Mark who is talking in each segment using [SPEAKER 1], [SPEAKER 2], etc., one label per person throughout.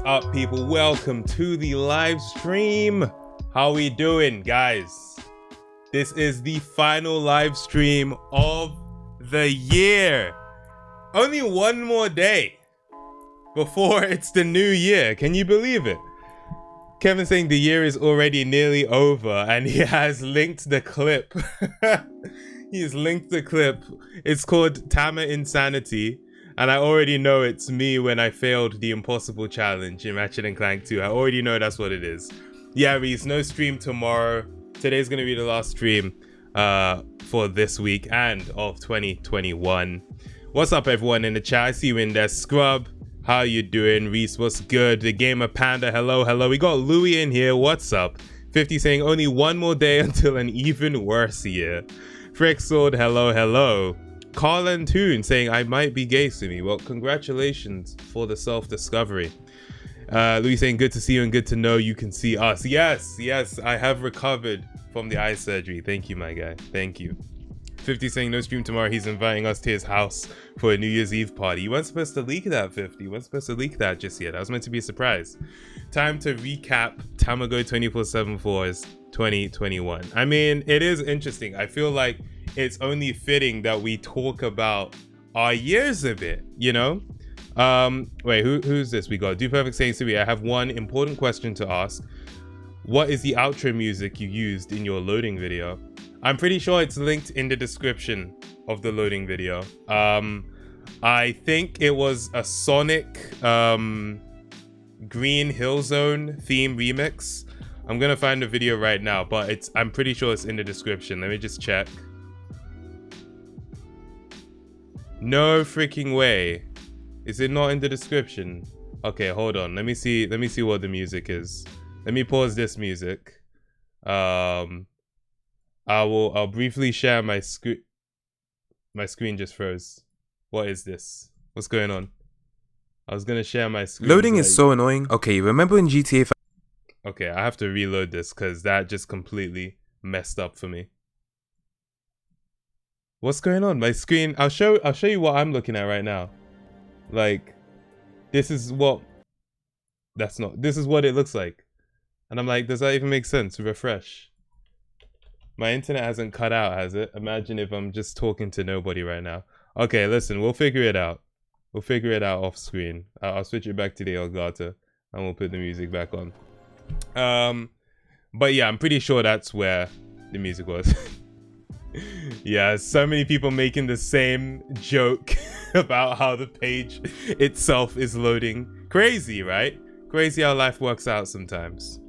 [SPEAKER 1] up, people? Welcome to the live stream. How we doing, guys? This is the final live stream of the year. Only one more day before it's the new year. Can you believe it? Kevin saying the year is already nearly over, and he has linked the clip. He has linked the clip. It's called Tama Insanity. And I already know it's me when I failed the impossible challenge in Ratchet & Clank 2. I already know that's what it is. Yeah, Reese, no stream tomorrow. Today's going to be the last stream for this week and of 2021. What's up, everyone in the chat? I see you in there. Scrub, how you doing? Reese, what's good? The Gamer Panda, hello, hello. We got Louis in here. What's up? 50 saying only one more day until an even worse year. Frick Sword, hello, hello. Carlin Toon saying I might be gay to me. Well, congratulations for the self-discovery. Louis saying good to see you and good to know you can see us. Yes, I have recovered from the eye surgery. Thank you, my guy. Thank you. 50 saying no stream tomorrow. He's inviting us to his house for a New Year's Eve party. You weren't supposed to leak that, 50. You weren't supposed to leak that just yet. That was meant to be a surprise. Time to recap TAMAGO 24/7's 2021. I mean, it is interesting. I feel like it's only fitting that we talk about our years a bit, you know? Wait, who's this? We got Do Perfect saying to me, I have one important question to ask. What is the outro music you used in your loading video? I'm pretty sure it's linked in the description of the loading video. I think it was a Sonic Green Hill Zone theme remix. I'm gonna find the video right now, but I'm pretty sure it's in the description. Let me just check. No freaking way. Is it not in the description? Okay, hold on. Let me see what the music is. Let me pause this music. I'll briefly share my screen. My screen just froze. What is this? What's going on? I was gonna share my screen.
[SPEAKER 2] Loading is so annoying. Okay, remember in GTA 5?
[SPEAKER 1] Okay, I have to reload this because that just completely messed up for me. What's going on? My screen. I'll show you what I'm looking at right now. Like, this is what. This is what it looks like. And I'm like, does that even make sense? Refresh. My internet hasn't cut out, has it? Imagine if I'm just talking to nobody right now. Okay, listen, we'll figure it out. We'll figure it out off screen. I'll switch it back to the Elgato and we'll put the music back on. But yeah, I'm pretty sure that's where the music was. Yeah, so many people making the same joke about how the page itself is loading. Crazy, right? Crazy how life works out sometimes.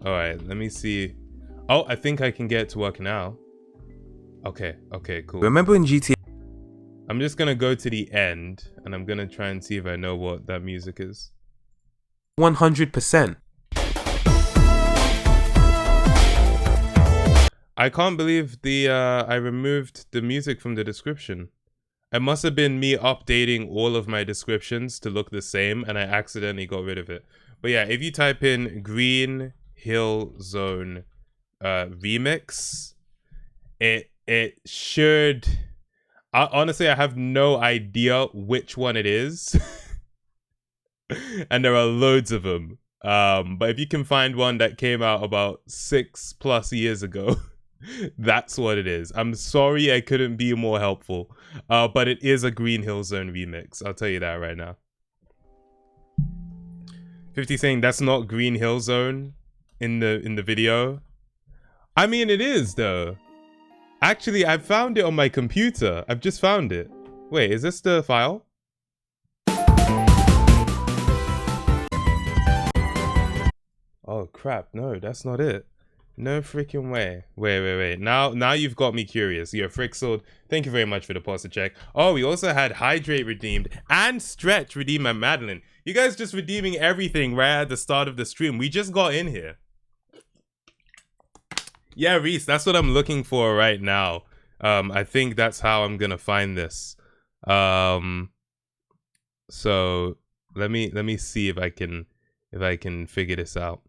[SPEAKER 1] All right, let me see. Oh, I think I can get it to work now. Okay, cool.
[SPEAKER 2] Remember in GTA?
[SPEAKER 1] I'm just gonna go to the end and I'm gonna try and see if I know what that music is.
[SPEAKER 2] 100%.
[SPEAKER 1] I can't believe I removed the music from the description. It must have been me updating all of my descriptions to look the same and I accidentally got rid of it. But yeah, if you type in Green Hill Zone remix, it should... honestly, I have no idea which one it is. And there are loads of them. But if you can find one that came out about 6+ years ago, that's what it is. I'm sorry I couldn't be more helpful, but it is a Green Hill Zone remix. I'll tell you that right now. 50 saying that's not Green Hill Zone in the video. I mean, it is though. Actually, I found it on my computer. I've just found it. Wait, is this the file? Oh crap! No, that's not it. No freaking way. Wait. Now you've got me curious. You're Fricksold. Thank you very much for the pasta check. Oh, we also had Hydrate redeemed and Stretch redeemed by Madeline. You guys just redeeming everything right at the start of the stream. We just got in here. Yeah, Reese, that's what I'm looking for right now. I think that's how I'm gonna find this. So let me see if I can figure this out.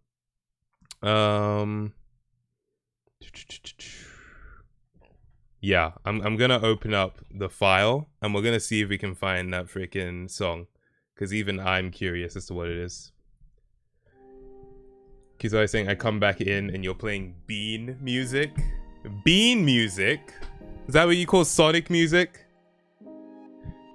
[SPEAKER 1] Yeah, I'm gonna open up the file and we're gonna see if we can find that freaking song, because even I'm curious as to what it is. He's always saying I come back in and you're playing bean music. Bean music? Is that what you call Sonic music?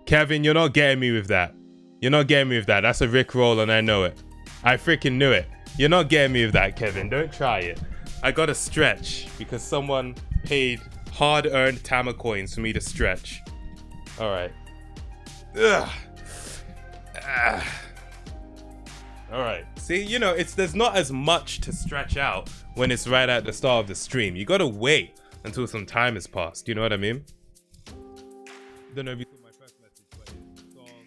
[SPEAKER 1] Kevin, you're not getting me with that. You're not getting me with that. That's a Rickroll and I know it. I freaking knew it. You're not getting me with that, Kevin. Don't try it. I gotta stretch because someone paid hard-earned Tama coins for me to stretch. Alright. Ugh. Alright. See, you know, there's not as much to stretch out when it's right at the start of the stream. You gotta wait until some time has passed. You know what I mean? Don't know if you saw my first message, but it's song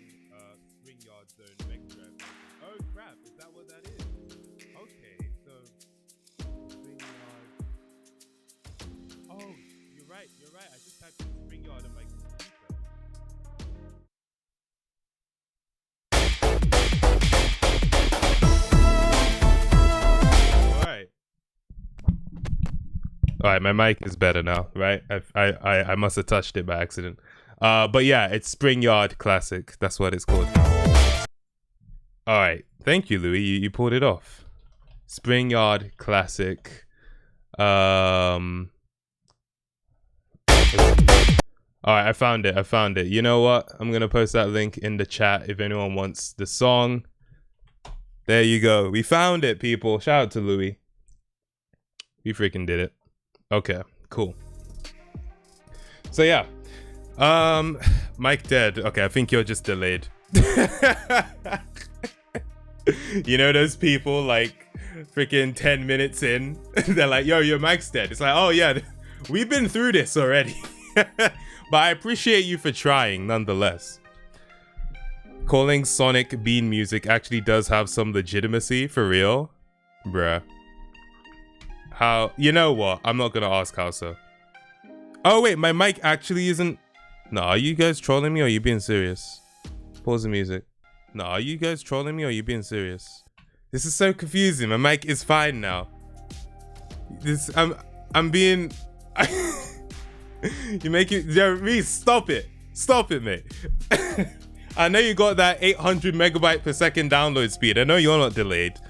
[SPEAKER 1] Spring Yard Zone Mega Drive. Oh crap, is that what that is? Okay, so Spring Yard. Oh, you're right. I just typed in Spring Yard on my computer. All right, my mic is better now, right? I must have touched it by accident. But yeah, it's Spring Yard Classic. That's what it's called. All right, thank you, Louis. You pulled it off. Spring Yard Classic. All right, I found it. You know what? I'm gonna post that link in the chat if anyone wants the song. There you go. We found it, people. Shout out to Louis. We freaking did it. Okay, cool. So yeah. Mic dead. Okay, I think you're just delayed. You know those people like freaking 10 minutes in, they're like, yo, your mic's dead. It's like, oh yeah, we've been through this already. But I appreciate you for trying nonetheless. Calling Sonic bean music actually does have some legitimacy, for real. Bruh. How? You know what? I'm not gonna ask how so. Oh wait, my mic actually isn't. No, are you guys trolling me or are you being serious? Pause the music. No, are you guys trolling me or are you being serious? This is so confusing. My mic is fine now. I'm being. You make it. Reese, stop it. Stop it, mate. I know you got that 800 megabyte per second download speed. I know you're not delayed.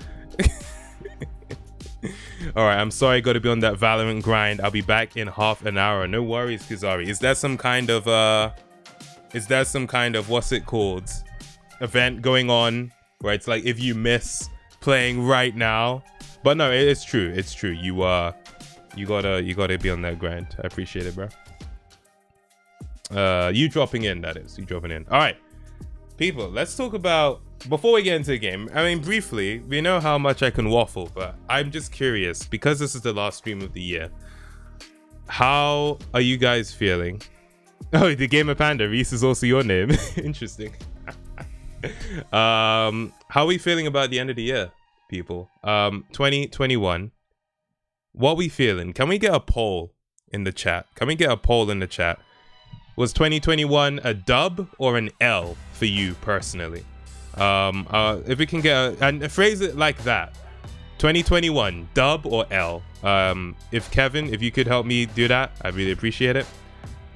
[SPEAKER 1] Alright, I'm sorry, gotta be on that Valorant grind. I'll be back in half an hour. No worries, Kizari. Is there some kind of what's it called? Event going on where it's like if you miss playing right now? But no, it's true. It's true. You gotta be on that grind. I appreciate it, bro. You dropping in, that is. You dropping in. Alright. People, let's talk about, before we get into the game, I mean, briefly, we know how much I can waffle, but I'm just curious, because this is the last stream of the year, how are you guys feeling? Oh, the Gamer Panda, Reese is also your name. Interesting. How are we feeling about the end of the year, people? 2021. What are we feeling? Can we get a poll in the chat? Was 2021 a dub or an L for you personally? If we can get and phrase it like that, 2021 dub or L. If Kevin, if you could help me do that, I'd really appreciate it.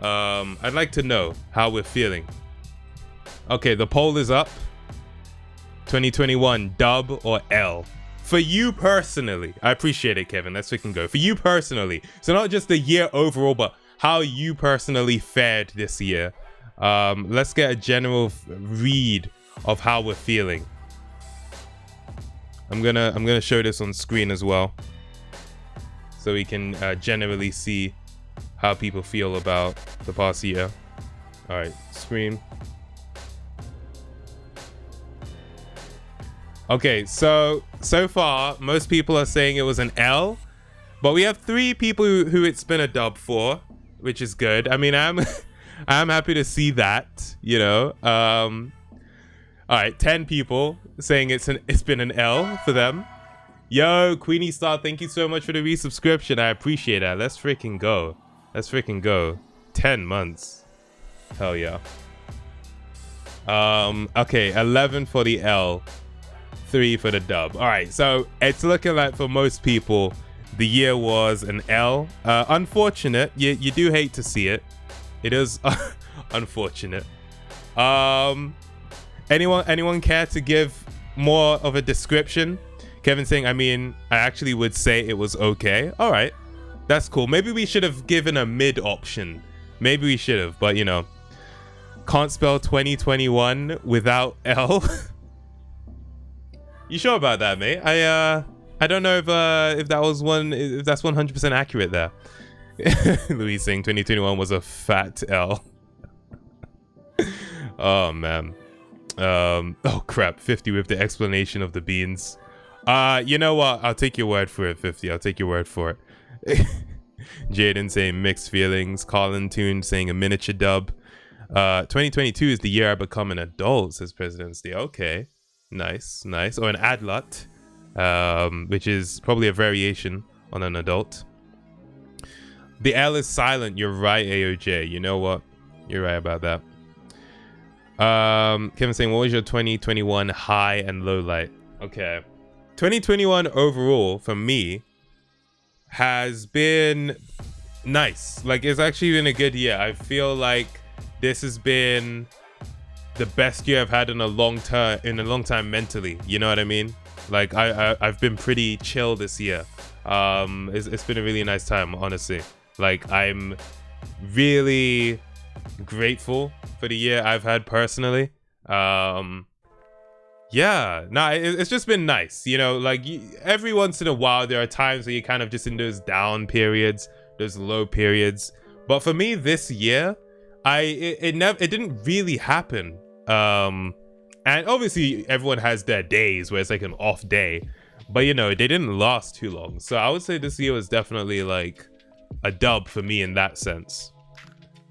[SPEAKER 1] I'd like to know how we're feeling. Okay, the poll is up. 2021 dub or L for you personally. I appreciate it, Kevin. Let's freaking go for you personally. So not just the year overall, but how you personally fared this year. Let's get a general read of how we're feeling. I'm gonna show this on screen as well, so we can generally see how people feel about the past year. All right, screen. Okay, so far most people are saying it was an L, but we have 3 people who it's been a dub for, which is good. I mean, I'm happy to see that, you know. All right, 10 people saying it's been an L for them. Yo, Queenie Star, thank you so much for the resubscription. I appreciate that. Let's freaking go. 10 months. Hell yeah. Okay, 11 for the L, 3 for the dub. All right, so it's looking like for most people the year was an L. Unfortunate. You do hate to see it. It is unfortunate. Anyone care to give more of a description? Kevin saying, I mean, I actually would say it was okay. All right, that's cool. Maybe we should have given a mid option. Maybe we should have, but you know, can't spell 2021 without L. You sure about that, mate? I don't know if that's 100% accurate there. Louis saying 2021 was a fat L. Oh man. Oh crap, 50 with the explanation of the beans. You know what? I'll take your word for it, 50. I'll take your word for it. Jaden saying mixed feelings. Colin Toon saying a miniature dub. 2022 is the year I become an adult, says President's Day. Okay. Nice. Or an adult, which is probably a variation on an adult. The L is silent. You're right, AOJ. You know what? You're right about that. Kevin saying, what was your 2021 high and low light? Okay. 2021 overall for me has been nice. Like, it's actually been a good year. I feel like this has been the best year I've had in a long time mentally. You know what I mean? Like, I've been pretty chill this year. It's been a really nice time, honestly. Like, I'm really grateful for the year I've had personally. Yeah, no, it's just been nice, you know. Like, every once in a while there are times where you're kind of just in those down periods, those low periods, but for me this year it didn't really happen. And obviously everyone has their days where it's like an off day, but you know, they didn't last too long. So I would say this year was definitely like a dub for me in that sense.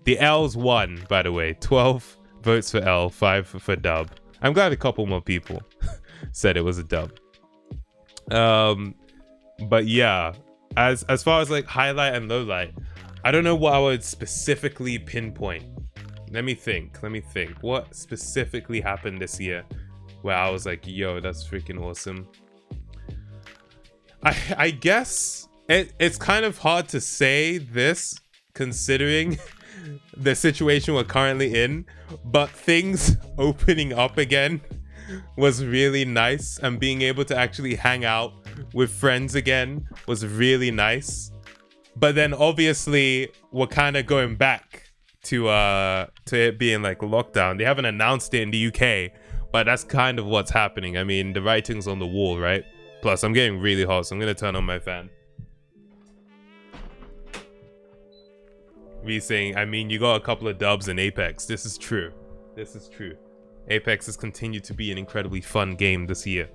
[SPEAKER 1] The L's won, by the way. 12 votes for L, 5 for dub. I'm glad a couple more people said it was a dub. But yeah, as far as like highlight and low light, I don't know what I would specifically pinpoint. Let me think. What specifically happened this year where I was like, yo, that's freaking awesome? I guess it's kind of hard to say this considering the situation we're currently in, but things opening up again was really nice, and being able to actually hang out with friends again was really nice. But then obviously we're kind of going back to it being like lockdown. They haven't announced it in the UK, but that's kind of what's happening. I mean, the writing's on the wall, right? Plus I'm getting really hot, so I'm gonna turn on my fan. Me saying, I mean, you got a couple of dubs in Apex. This is true. Apex has continued to be an incredibly fun game this year.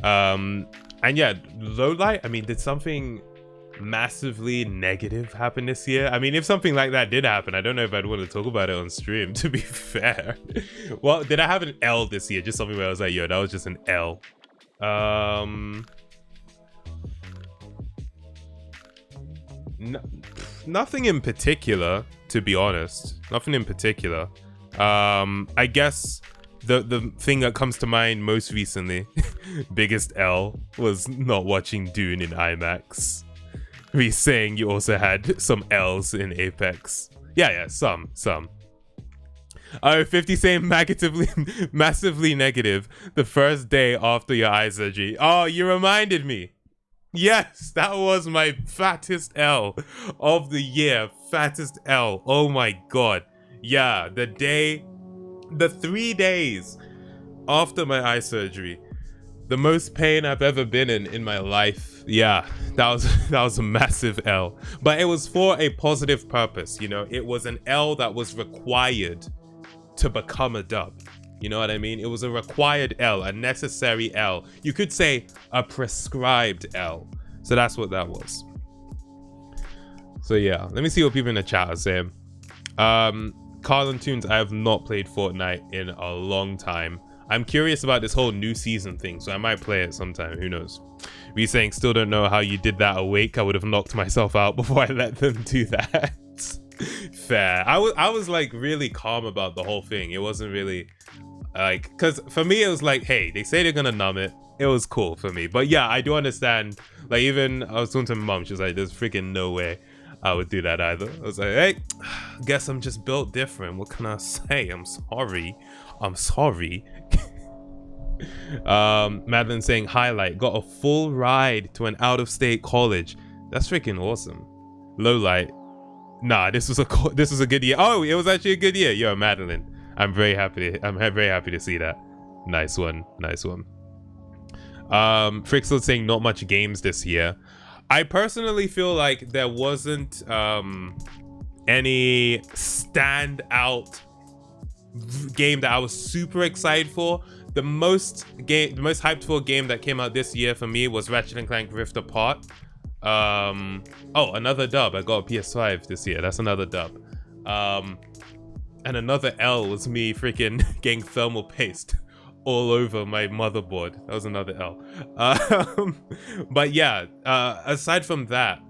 [SPEAKER 1] And yeah, low light, I mean, did something massively negative happen this year? I mean, if something like that did happen, I don't know if I'd want to talk about it on stream, to be fair. Well, did I have an L this year? Just something where I was like, yo, that was just an L. Nothing in particular, to be honest. Nothing in particular. I guess the thing that comes to mind most recently, biggest L, was not watching Dune in IMAX. Me saying you also had some L's in Apex. Yeah, some. Oh, 50 saying massively negative the first day after your eye surgery. Oh, you reminded me. Yes, that was my fattest L of the year. Fattest L. Oh my god. Yeah, the 3 days after my eye surgery, the most pain I've ever been in my life. Yeah, that was a massive L. But it was for a positive purpose, you know. It was an L that was required to become a dub. You know what I mean? It was a required L, a necessary L. You could say a prescribed L. So that's what that was. So yeah, let me see what people in the chat are saying. Carlin Tunes, I have not played Fortnite in a long time. I'm curious about this whole new season thing, so I might play it sometime. Who knows? We saying still don't know how you did that awake. I would have knocked myself out before I let them do that. Fair. I was like really calm about the whole thing. It wasn't really like, because for me it was like, hey, they say they're gonna numb it. It was cool for me. But yeah, I do understand. Like, even I was talking to my mom, she was like, there's freaking no way I would do that either. I was like, hey, guess I'm just built different. What can I say? I'm sorry. Madeline saying highlight, got a full ride to an out-of-state college. That's freaking awesome. Low light, nah, this was a good year. Oh, it was actually a good year. Yo, Madeline, I'm very happy to see that. Nice one. Frixel saying not much games this year. I personally feel like there wasn't any standout game that I was super excited for. The most hyped for game that came out this year for me was Ratchet & Clank Rift Apart. Oh, another dub. I got a PS5 this year. That's another dub. And another L was me freaking getting thermal paste all over my motherboard. That was another L. But yeah, aside from that,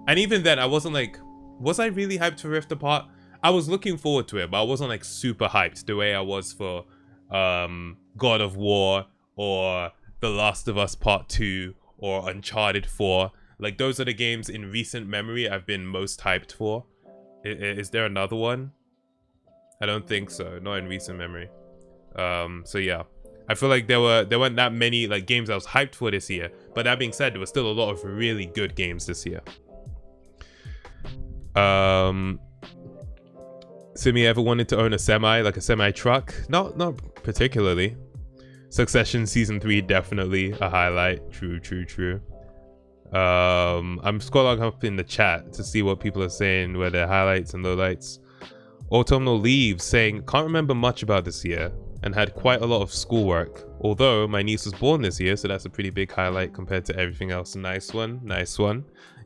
[SPEAKER 1] and even then I wasn't like, was I really hyped for Rift Apart? I was looking forward to it, but I wasn't like super hyped the way I was for God of War or The Last of Us Part 2 or Uncharted 4. Like, those are the games in recent memory I've been most hyped for. Is there another one? I don't think so. Not in recent memory. So yeah, I feel like there weren't that many like games I was hyped for this year. But that being said, there were still a lot of really good games this year. Simi ever wanted to own a semi truck? Not particularly. Succession season 3 definitely a highlight. True. I'm scrolling up in the chat to see what people are saying, where their highlights and lowlights. Autumnal Leaves saying, can't remember much about this year and had quite a lot of schoolwork. Although my niece was born this year, so that's a pretty big highlight compared to everything else. Nice one.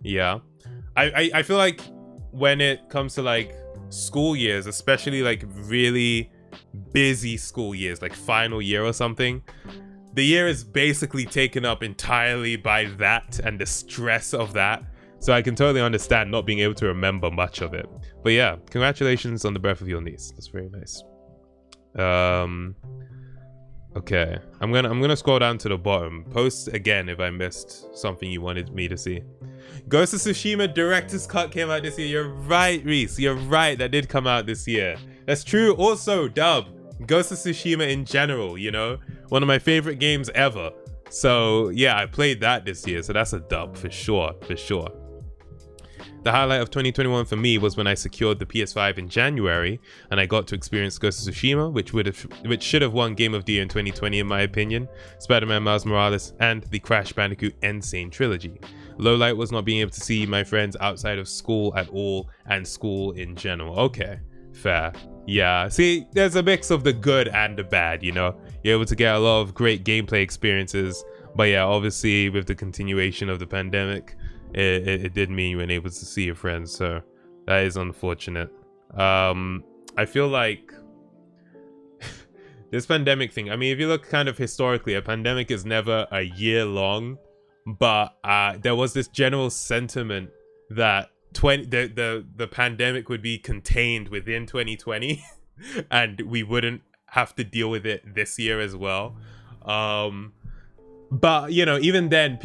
[SPEAKER 1] Yeah. I feel like when it comes to like school years, especially like really busy school years, like final year or something, the year is basically taken up entirely by that and the stress of that. So I can totally understand not being able to remember much of it. But yeah, congratulations on the birth of your niece. That's very nice. Okay, I'm gonna scroll down to the bottom. Post again if I missed something you wanted me to see. Ghost of Tsushima Director's Cut came out this year. You're right, Reese. You're right. That did come out this year. That's true. Also, dub. Ghost of Tsushima in general, you know? One of my favorite games ever. So, yeah, I played that this year. So that's a dub for sure. The highlight of 2021 for me was when I secured the PS5 in January and I got to experience Ghost of Tsushima, which should have won Game of the Year in 2020 in my opinion, Spider-Man Miles Morales, and the Crash Bandicoot Insane trilogy. Lowlight was not being able to see my friends outside of school at all and school in general. Okay, fair. Yeah, see, there's a mix of the good and the bad, you know? You're able to get a lot of great gameplay experiences, but yeah, obviously with the continuation of the pandemic, it did mean you weren't able to see your friends, so that is unfortunate. I feel like this pandemic thing, I mean, if you look kind of historically, a pandemic is never a year long, but there was this general sentiment that the pandemic would be contained within 2020 and we wouldn't have to deal with it this year as well. But, you know, even then,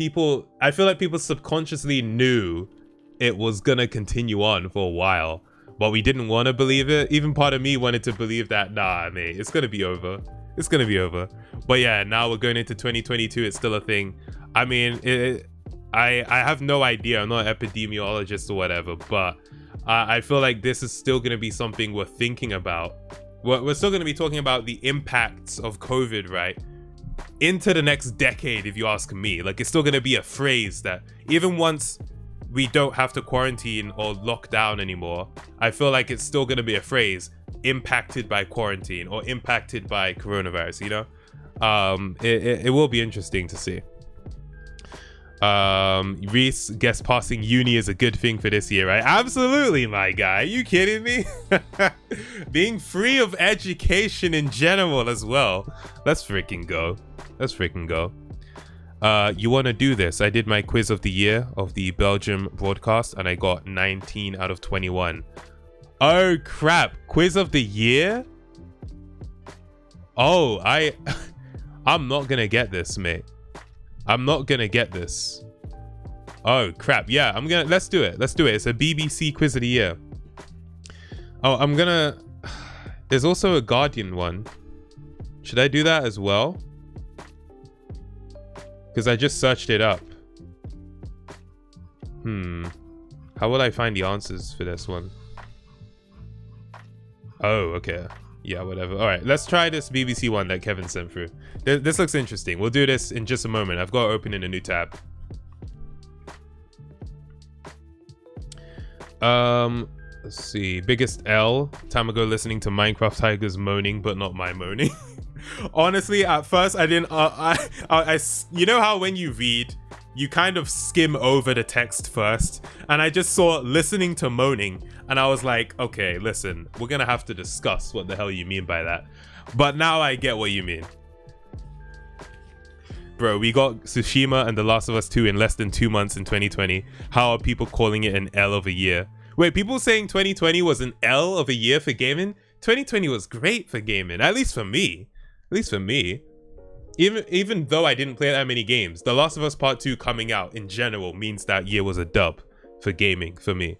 [SPEAKER 1] I feel like people subconsciously knew it was gonna continue on for a while, but we didn't want to believe it. Even part of me wanted to believe that, nah, mate, it's gonna be over. But yeah, now we're going into 2022, it's still a thing. I mean, I have no idea. I'm not an epidemiologist or whatever, but I feel like this is still gonna be something we're thinking about. We're still gonna be talking about the impacts of COVID, right? Into the next decade, if you ask me. Like, it's still going to be a phrase that even once we don't have to quarantine or lock down anymore, I feel like it's still going to be a phrase, impacted by quarantine or impacted by coronavirus, you know? It will be interesting to see. Reese, guess passing uni is a good thing for this year, right? Absolutely, my guy. Are you kidding me? Being free of education in general as well. Let's freaking go. You want to do this? I did my quiz of the year of the Belgium broadcast and I got 19 out of 21. Oh crap, quiz of the year? Oh, I'm not gonna get this, mate. I'm not gonna get this. Oh crap, yeah, let's do it. It's a BBC quiz of the year. Oh, there's also a Guardian one. Should I do that as well? Because I just searched it up. How will I find the answers for this one? Oh, okay. Yeah, whatever. All right, let's try this BBC one that Kevin sent through. This looks interesting. We'll do this in just a moment. I've got to open in a new tab. Let's see. Biggest L. Tamago listening to Minecraft Tigers moaning, but not my moaning. Honestly, at first I didn't. You know how when you read, you kind of skim over the text first, and I just saw listening to moaning, and I was like, okay, listen, we're gonna have to discuss what the hell you mean by that. But now I get what you mean. Bro, we got Tsushima and The Last of Us 2 in less than 2 months in 2020. How are people calling it an L of a year? Wait, people saying 2020 was an L of a year for gaming? 2020 was great for gaming, at least for me. At least for me. Even though I didn't play that many games, The Last of Us Part 2 coming out in general means that year was a dub for gaming for me.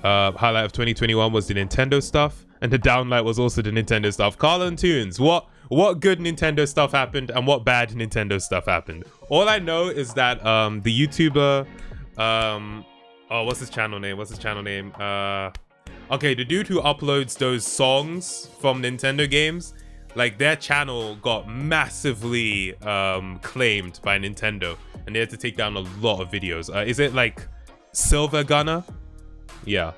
[SPEAKER 1] Highlight of 2021 was the Nintendo stuff, and the downlight was also the Nintendo stuff. Carl and Tunes, what good Nintendo stuff happened and what bad Nintendo stuff happened? All I know is that the YouTuber, oh, what's his channel name? Okay, the dude who uploads those songs from Nintendo games, like their channel got massively claimed by Nintendo, and they had to take down a lot of videos. Is it like Silver Gunner? Yeah.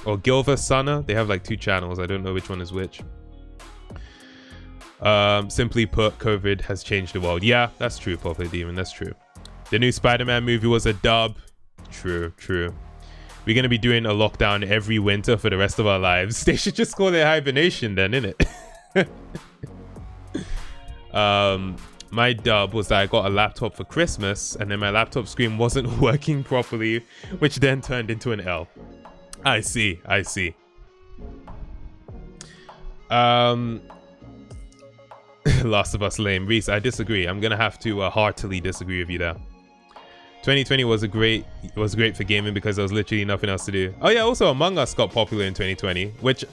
[SPEAKER 1] Or Gilver Sunner? They have like 2 channels. I don't know which one is which. Simply put, COVID has changed the world. Yeah, that's true, Popular Demon. That's true. The new Spider-Man movie was a dub. True. We're going to be doing a lockdown every winter for the rest of our lives. They should just call it hibernation then, innit? My dub was that I got a laptop for Christmas, and then my laptop screen wasn't working properly, which then turned into an L. I see. Last of Us lame. Reese, I disagree. I'm gonna have to heartily disagree with you there. 2020 was great for gaming because there was literally nothing else to do. Oh yeah, also Among Us got popular in 2020, which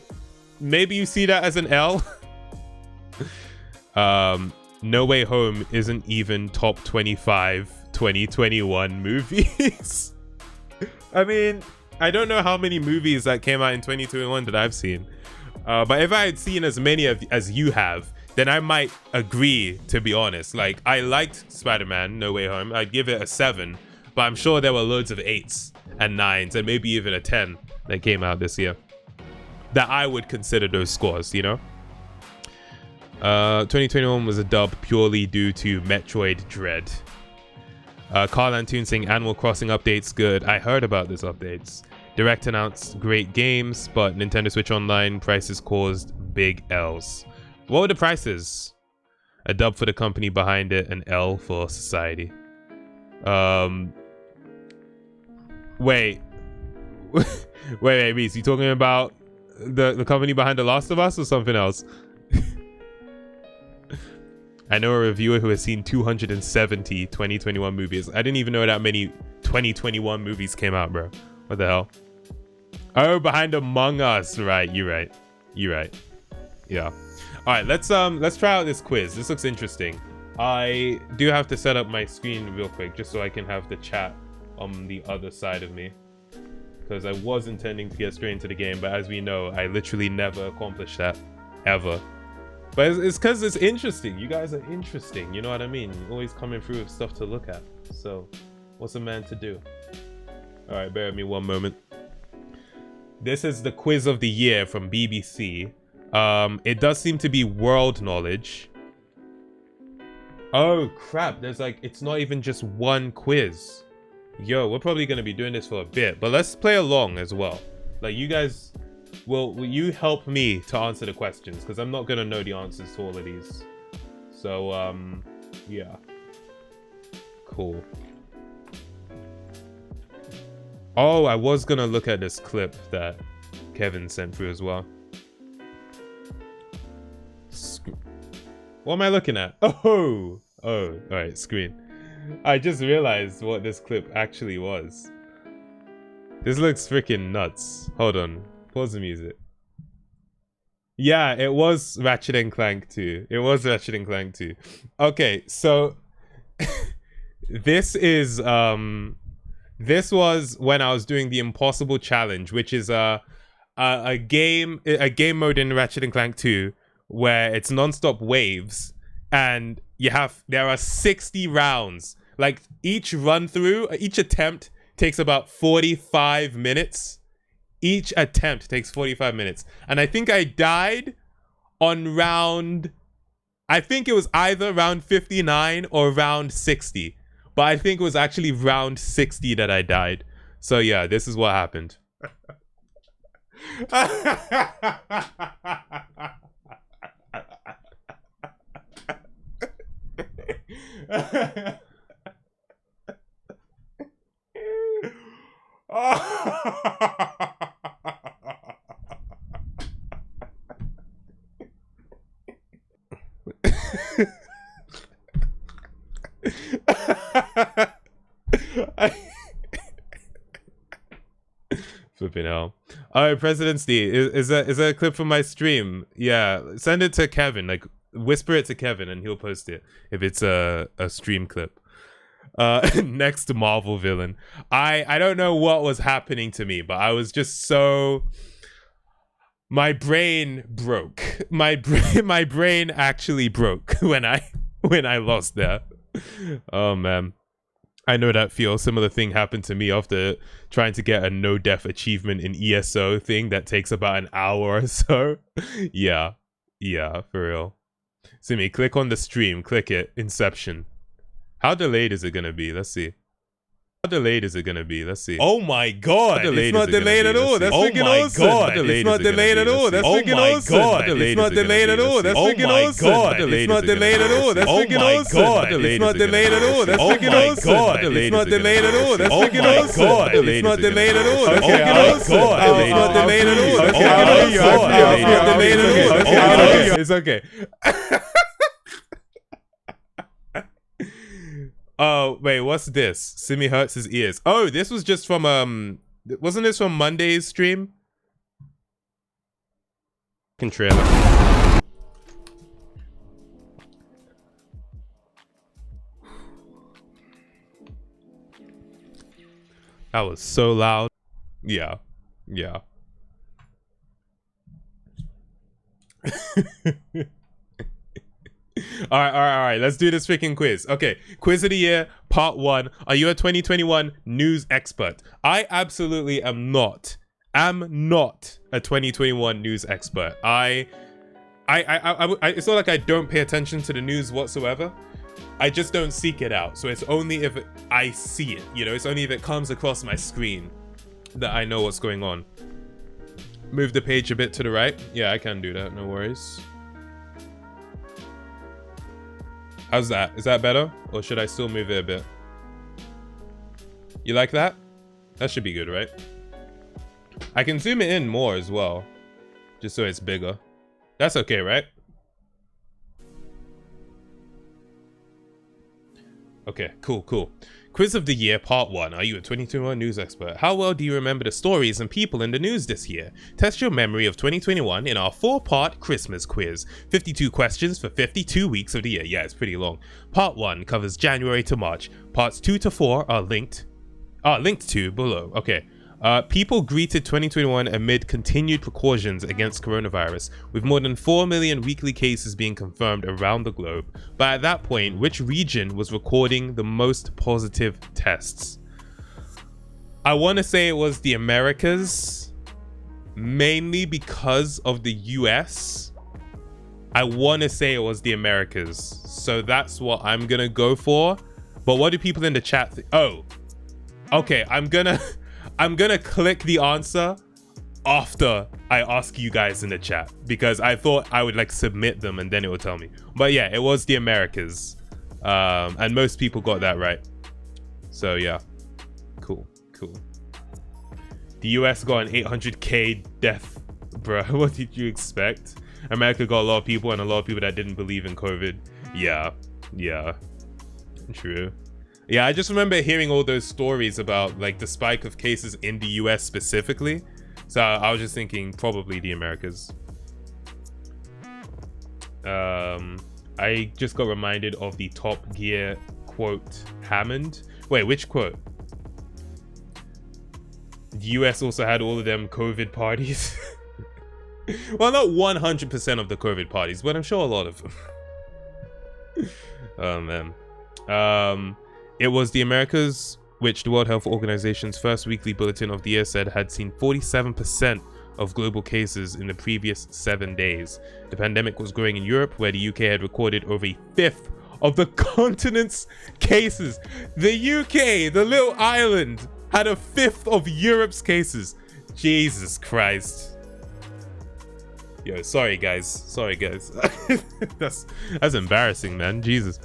[SPEAKER 1] maybe you see that as an L. No Way Home isn't even top 25 2021 movies. I mean, I don't know how many movies that came out in 2021 that I've seen. But if I had seen as many as you have, then I might agree, to be honest. Like, I liked Spider-Man No Way Home. I'd give it a 7, but I'm sure there were loads of 8s and 9s and maybe even a 10 that came out this year that I would consider those scores, you know? 2021 was a dub purely due to Metroid Dread. Carl Antoon saying Animal Crossing updates good. I heard about these updates. Direct announced great games, but Nintendo Switch Online prices caused big L's. What were the prices? A dub for the company behind it, an L for society. Wait, Reese, you talking about the company behind The Last of Us or something else? I know a reviewer who has seen 270 2021 movies. I didn't even know that many 2021 movies came out, bro. What the hell? Oh, behind Among Us. Right, you're right. Yeah. All right, let's try out this quiz. This looks interesting. I do have to set up my screen real quick just so I can have the chat on the other side of me, because I was intending to get straight into the game, but as we know, I literally never accomplished that ever. But it's because it's interesting. You guys are interesting. You know what I mean? Always coming through with stuff to look at. So, what's a man to do? All right, bear with me one moment. This is the quiz of the year from BBC. It does seem to be world knowledge. Oh, crap. There's like, it's not even just one quiz. Yo, we're probably going to be doing this for a bit. But let's play along as well. Like, you guys... Will you help me to answer the questions? Because I'm not going to know the answers to all of these. So, yeah. Cool. Oh, I was going to look at this clip that Kevin sent through as well. What am I looking at? Oh, all right, screen. I just realized what this clip actually was. This looks freaking nuts. Hold on. Pause the music. Yeah, it was Ratchet and Clank 2. It was Ratchet and Clank 2. Okay, so this was when I was doing the Impossible Challenge, which is a game mode in Ratchet and Clank 2 where it's non-stop waves, and there are 60 rounds. Like each attempt takes about 45 minutes. Each attempt takes 45 minutes. And I think I died on I think it was either round 59 or round 60. But I think it was actually round 60 that I died. So yeah, this is what happened. Flipping hell. Alright, President Steve, is that a clip from my stream? Yeah, send it to Kevin. Like, whisper it to Kevin and he'll post it if it's a stream clip. Next Marvel villain. I don't know what was happening to me, but I was just so... My brain broke. My brain actually broke when I lost that. Oh man. I know that feels. Similar thing happened to me after trying to get a no-death achievement in ESO thing that takes about an hour or so. Yeah, for real. Simi, click on the stream. Click it. Inception. How delayed is it gonna be? Let's see. How delayed is it gonna be? Let's see. Oh my god! It's not delayed at all. That's freaking awesome. It's not delayed at all. That's freaking awesome. It's not delayed at all. That's freaking awesome. It's not delayed at all. That's freaking awesome. It's not delayed at all. That's freaking awesome. It's not delayed at all. That's freaking awesome. It's not delayed at all. That's freaking awesome. It's not delayed at all. That's freaking awesome. It's not delayed at all. It's okay. Oh, wait, what's this? Simi hurts his ears. Oh, this was just from, wasn't this from Monday's stream? Trailer. That was so loud. Yeah. All right. Let's do this freaking quiz. Okay, quiz of the year, part 1. Are you a 2021 news expert? I absolutely am not. A 2021 news expert. It's not like I don't pay attention to the news whatsoever. I just don't seek it out. So it's only if I see it, you know, it's only if it comes across my screen that I know what's going on. Move the page a bit to the right. Yeah, I can do that, no worries. How's that? Is that better? Or should I still move it a bit? You like that? That should be good, right? I can zoom it in more as well. Just so it's bigger. That's okay, right? Okay, cool. Quiz of the year, part 1. Are you a 2021 news expert? How well do you remember the stories and people in the news this year? Test your memory of 2021 in our 4-part Christmas quiz. 52 questions for 52 weeks of the year. Yeah, it's pretty long. Part 1 covers January to March. Parts 2 to 4 are linked to below. Okay. People greeted 2021 amid continued precautions against coronavirus, with more than 4 million weekly cases being confirmed around the globe. But at that point, which region was recording the most positive tests? I want to say it was the Americas, mainly because of the US. I want to say it was the Americas, so that's what I'm gonna go for. But what do people in the chat think? Oh, okay, I'm gonna click the answer after I ask you guys in the chat, because I thought I would like submit them and then it would tell me. But yeah, it was the Americas. And most people got that right. So yeah, cool. The US got an 800k death, bro. What did you expect? America got a lot of people and a lot of people that didn't believe in COVID. Yeah, true. Yeah, I just remember hearing all those stories about like the spike of cases in the US specifically. So I was just thinking probably the Americas. I just got reminded of the Top Gear quote Hammond. Wait, which quote? The US also had all of them COVID parties. Well, not 100% of the COVID parties, but I'm sure a lot of them. Oh man. It was the Americas, which the World Health Organization's first weekly bulletin of the year said had seen 47% of global cases in the previous 7 days. The pandemic was growing in Europe, where the UK had recorded over a fifth of the continent's cases. The UK, the little island, had a fifth of Europe's cases. Jesus Christ. Yo, sorry guys. That's embarrassing, man. Jesus.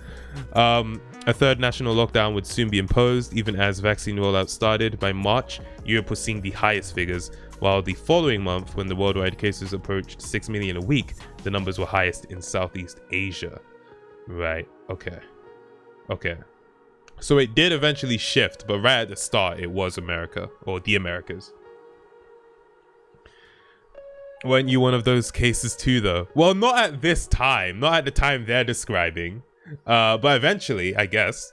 [SPEAKER 1] A third national lockdown would soon be imposed, even as vaccine rollout started. By March, Europe was seeing the highest figures, while the following month, when the worldwide cases approached 6 million a week, the numbers were highest in Southeast Asia. Right, okay. So it did eventually shift, but right at the start, it was America, or the Americas. Weren't you one of those cases too, though? Well, not at this time, not at the time they're describing. But eventually, I guess.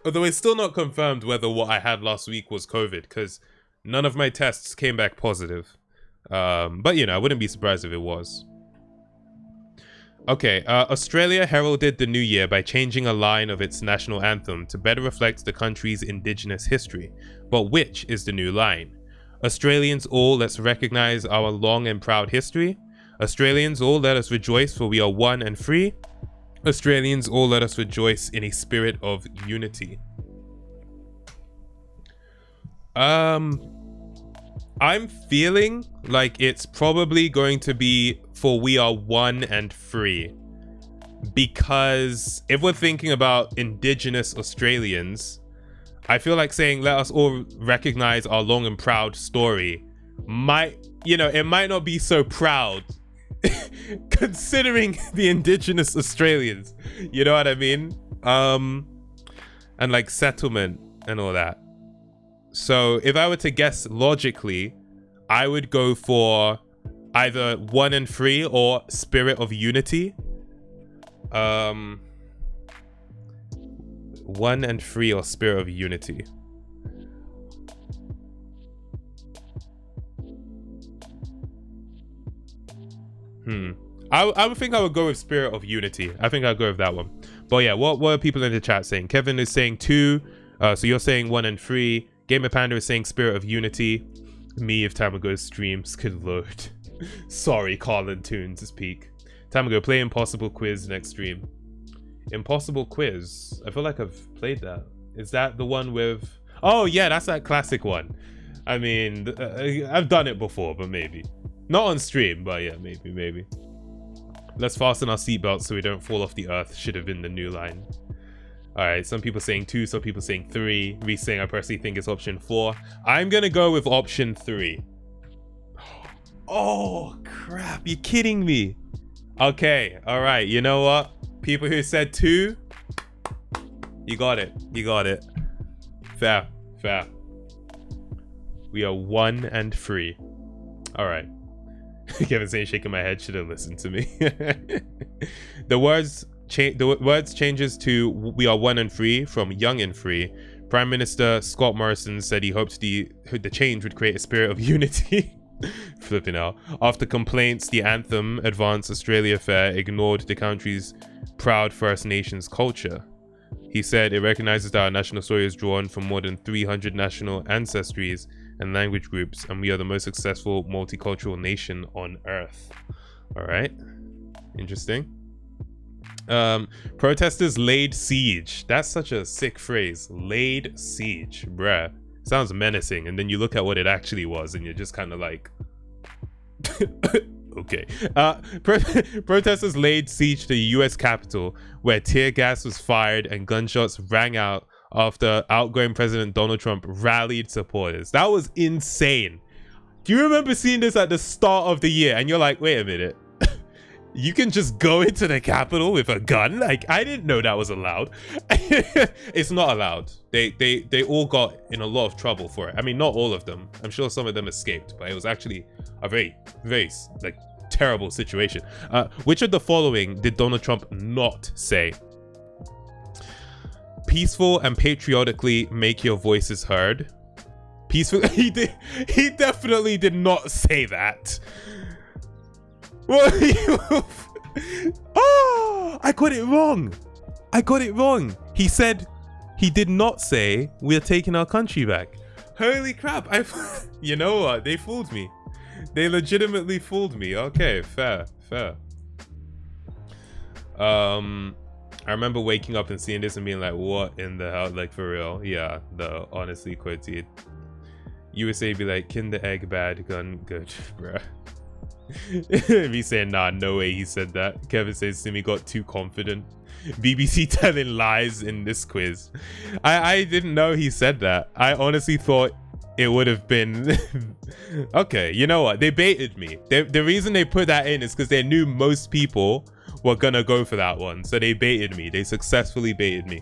[SPEAKER 1] Although it's still not confirmed whether what I had last week was COVID, because none of my tests came back positive. But you know, I wouldn't be surprised if it was. Okay, Australia heralded the new year by changing a line of its national anthem to better reflect the country's indigenous history. But which is the new line? Australians all, let's recognize our long and proud history. Australians all, let us rejoice, for we are one and free. Australians all, let us rejoice in a spirit of unity. I'm feeling like it's probably going to be for we are one and free, because if we're thinking about indigenous Australians, I feel like saying let us all recognize our long and proud story might, you know, it might not be so proud considering the indigenous Australians, you know what I mean? And like settlement and all that. So if I were to guess logically, I would go for either one and free or spirit of unity. One and free or spirit of unity. I would think I would go with spirit of unity. I think I'll go with that one. But yeah, what are people in the chat saying? Kevin is saying 2. So you're saying 1 and 3. Gamer Panda is saying spirit of unity. Me, if Tamago's streams could load. Sorry, Colin Tunes is peak. Tamago, play Impossible Quiz next stream. Impossible Quiz. I feel like I've played that. Is that the one with... Oh yeah, that's that classic one. I mean, I've done it before, but maybe. Not on stream, but yeah, maybe. Let's fasten our seatbelts so we don't fall off the earth. Should have been the new line. Alright, some people saying 2, some people saying 3. Reese saying I personally think it's option 4. I'm gonna go with option 3. Oh, crap. You're kidding me. Okay, alright. You know what? People who said 2, you got it. Fair. We are 1 and free. Alright. Kevin saying shaking my head, should have listened to me. The words changes to we are 1 and free from young and free. Prime Minister Scott Morrison said he hoped the change would create a spirit of unity. Flipping out. After complaints, the anthem, Advance Australia Fair, ignored the country's proud First Nations culture. He said it recognizes that our national story is drawn from more than 300 national ancestries and language groups, and we are the most successful multicultural nation on earth. All right, interesting. Protesters laid siege. That's such a sick phrase. Laid siege, bruh. Sounds menacing, and then you look at what it actually was and you're just kind of like okay. Protesters laid siege to the US Capitol, where tear gas was fired and gunshots rang out after outgoing President Donald Trump rallied supporters. That was insane. Do you remember seeing this at the start of the year and you're like, wait a minute, you can just go into the Capitol with a gun? Like, I didn't know that was allowed. It's not allowed. They all got in a lot of trouble for it. I mean, not all of them. I'm sure some of them escaped, but it was actually a very, very, like, terrible situation. Which of the following did Donald Trump not say? Peaceful and patriotically make your voices heard. Peaceful. He definitely did not say that. Well, oh, I got it wrong. He said he did not say we're taking our country back. Holy crap. You know what? They fooled me. They legitimately fooled me. Okay, fair. I remember waking up and seeing this and being like, what in the hell? Like, for real? Yeah, the honestly quoted. USA be like, kinder egg bad, gun good, bruh. Me saying, nah, no way he said that. Kevin says Simi got too confident. BBC telling lies in this quiz. I didn't know he said that. I honestly thought it would have been okay. You know what, they baited me. The reason they put that in is because they knew most people were gonna go for that one, so they baited me. They successfully baited me.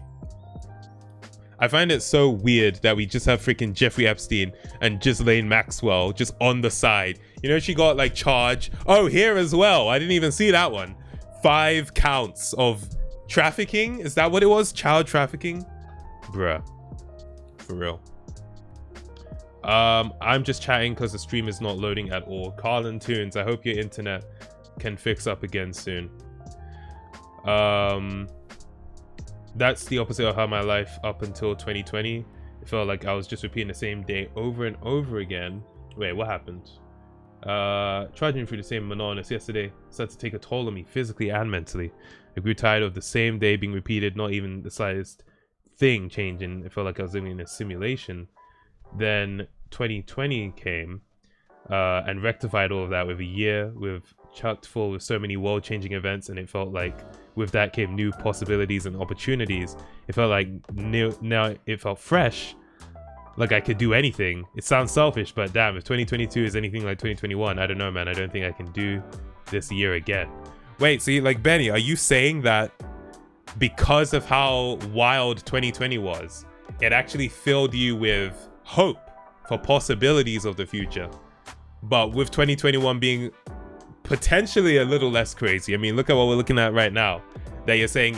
[SPEAKER 1] I find it so weird that we just have freaking Jeffrey Epstein and Ghislaine Maxwell just on the side. You know, she got like charged. Oh, here as well. I didn't even see that one. 5 counts of trafficking. Is that what it was? Child trafficking? Bruh. For real. I'm just chatting because the stream is not loading at all. Carlin Tunes, I hope your internet can fix up again soon. That's the opposite of how my life up until 2020. It felt like I was just repeating the same day over and over again. Wait, what happened? Trudging through the same monotonous yesterday started to take a toll on me physically and mentally. I grew tired of the same day being repeated, not even the slightest thing changing. It felt like I was living in a simulation. Then 2020 came and rectified all of that with a year with chucked full with so many world-changing events, and it felt like with that came new possibilities and opportunities. It felt like now it felt fresh, like I could do anything. It sounds selfish, but damn, if 2022 is anything like 2021, I don't know, man. I don't think I can do this year again. Wait, so like, Benny, are you saying that because of how wild 2020 was, it actually filled you with hope for possibilities of the future, but with 2021 being potentially a little less crazy? I mean, look at what we're looking at right now, that you're saying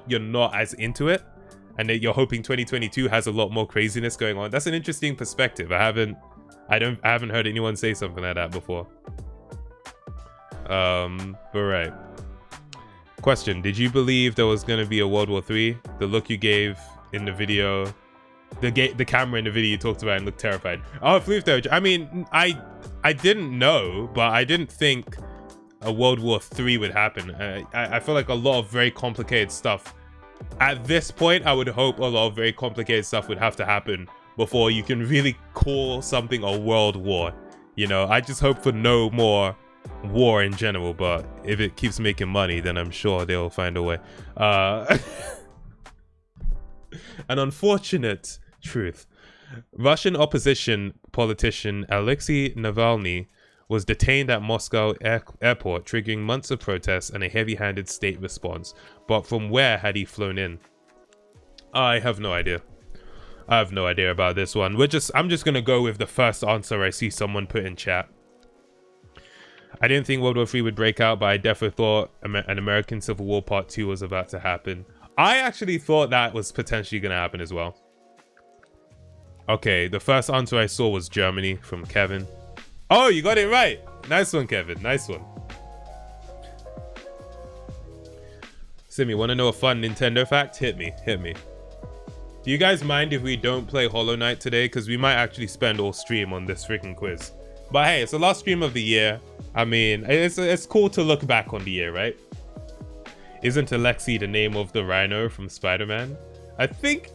[SPEAKER 1] you're not as into it, and that you're hoping 2022 has a lot more craziness going on. That's an interesting perspective. I haven't heard anyone say something like that before. But right. Question: did you believe there was going to be a World War III? The look you gave in the video, the camera in the video you talked about and looked terrified. Oh, Floof though. I mean, I didn't know, but I didn't think a World War III would happen. I feel like a lot of very complicated stuff. At this point, I would hope a lot of very complicated stuff would have to happen before you can really call something a world war. You know, I just hope for no more war in general, but if it keeps making money, then I'm sure they'll find a way. An unfortunate truth. Russian opposition politician Alexei Navalny was detained at Moscow airport, triggering months of protests and a heavy-handed state response. But from where had he flown in? I have no idea. I have no idea about this one. I'm just gonna go with the first answer I see someone put in chat. I didn't think World War III would break out, but I definitely thought an American Civil War Part 2 was about to happen. I actually thought that was potentially gonna happen as well. Okay, the first answer I saw was Germany from Kevin. Oh, you got it right. Nice one, Kevin. Nice one. Simi, want to know a fun Nintendo fact? Hit me. Do you guys mind if we don't play Hollow Knight today? Because we might actually spend all stream on this freaking quiz. But hey, it's the last stream of the year. I mean, it's cool to look back on the year, right? Isn't Alexei the name of the rhino from Spider-Man? I think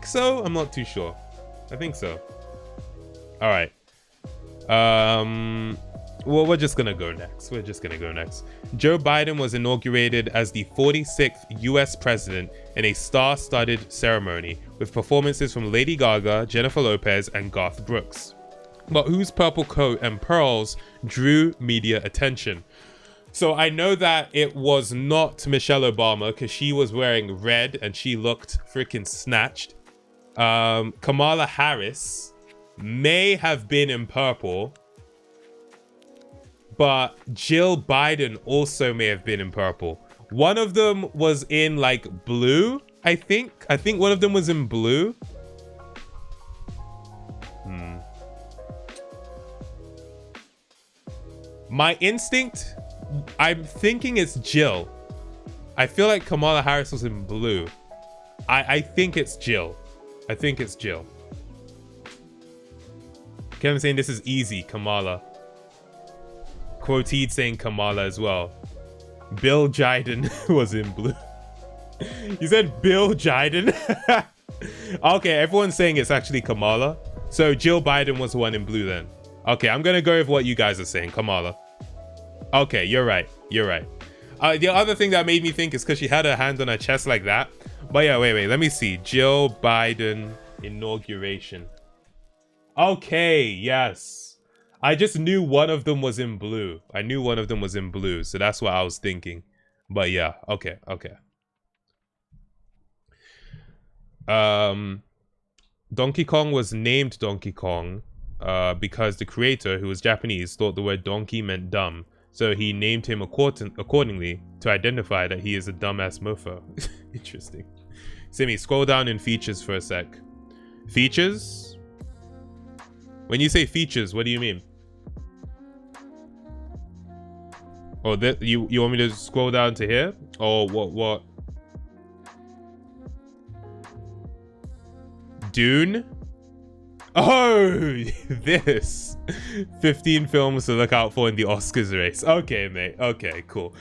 [SPEAKER 1] so. I'm not too sure. I think so. All right. Well, we're just gonna go next. Joe Biden was inaugurated as the 46th US president in a star-studded ceremony with performances from Lady Gaga, Jennifer Lopez, and Garth Brooks. But whose purple coat and pearls drew media attention? So I know that it was not Michelle Obama because she was wearing red and she looked freaking snatched. Kamala Harris may have been in purple, but Jill Biden also may have been in purple. One of them was in like blue, I think. I think one of them was in blue. My instinct, I'm thinking it's Jill. I feel like Kamala Harris was in blue. I think it's Jill. I think it's Jill. Kevin saying this is easy, Kamala. Quoted saying Kamala as well. Bill Jiden was in blue. You said Bill Jiden? Okay, everyone's saying it's actually Kamala. So Jill Biden was the one in blue then. Okay, I'm gonna go with what you guys are saying, Kamala. Okay, you're right. You're right. The other thing that made me think is because she had her hand on her chest like that. But yeah, wait. Let me see. Jill Biden inauguration. Okay, yes. I just knew one of them was in blue. I knew one of them was in blue, so that's what I was thinking. But yeah, okay. Donkey Kong was named Donkey Kong because the creator, who was Japanese, thought the word donkey meant dumb. So he named him accordingly to identify that he is a dumbass mofo. Interesting. Simi, scroll down in features for a sec. Features? When you say features, what do you mean? Oh, you want me to scroll down to here? Or what? Dune? Oh, this 15 films to look out for in the Oscars race. Okay, mate. Okay, cool.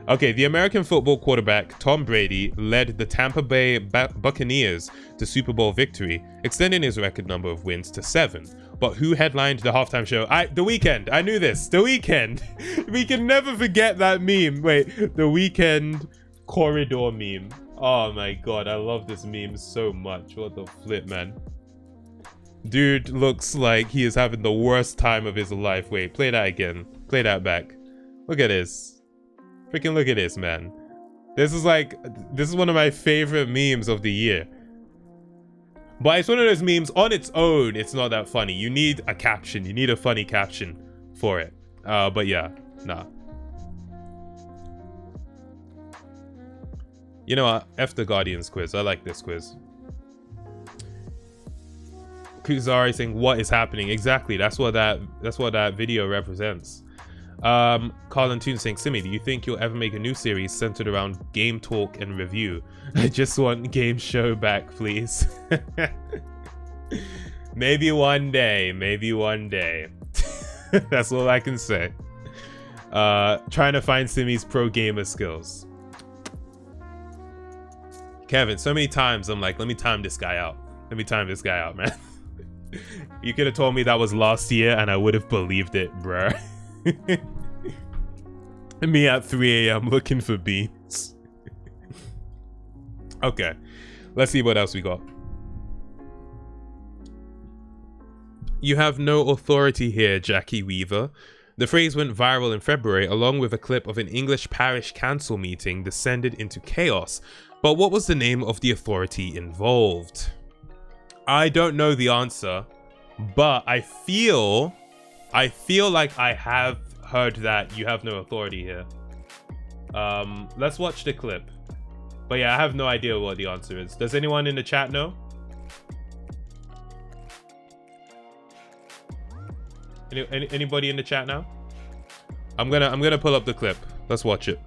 [SPEAKER 1] Okay, the American football quarterback Tom Brady led the Tampa Bay Buccaneers to Super Bowl victory, extending his record number of wins to 7. But who headlined the halftime show? The Weeknd. I knew this. The Weeknd. We can never forget that meme. Wait, the Weeknd corridor meme. Oh my god, I love this meme so much. What the flip, man. Dude looks like he is having the worst time of his life. Wait, play that again. Play that back. Look at this. Freaking look at this, man. This is one of my favorite memes of the year. But it's one of those memes on its own, it's not that funny. You need a caption. You need a funny caption for it. But yeah, nah. You know what? F the Guardians quiz. I like this quiz. Kuzari saying, what is happening? Exactly. That's what that video represents. Carlin Toon saying, Simi, do you think you'll ever make a new series centered around game talk and review? I just want game show back, please. Maybe one day. Maybe one day. That's all I can say. Trying to find Simi's pro gamer skills. Kevin, so many times I'm like, let me time this guy out. Let me time this guy out, man. You could have told me that was last year and I would have believed it, bruh. Me at 3 a.m. looking for beans. Okay, let's see what else we got. You have no authority here, Jackie Weaver. The phrase went viral in February along with a clip of an English parish council meeting descended into chaos. But what was the name of the authority involved? I don't know the answer, but I feel like I have heard that you have no authority here. Let's watch the clip. But yeah, I have no idea what the answer is. Does anyone in the chat know? Anybody in the chat now? I'm gonna pull up the clip. Let's watch it.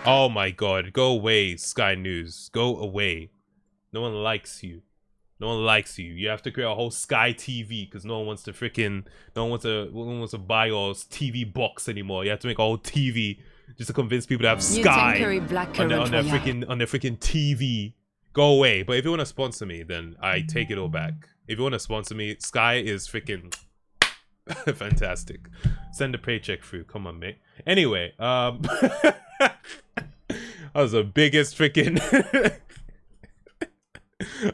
[SPEAKER 1] Oh my god, go away, Sky News. Go away. No one likes you. No one likes you. You have to create a whole Sky TV because no one wants to buy your TV box anymore. You have to make a whole TV just to convince people to have Sky on their freaking TV. Go away. But if you want to sponsor me, then I take it all back. If you want to sponsor me, Sky is freaking fantastic. Send a paycheck through. Come on, mate. Anyway, that was the biggest freaking.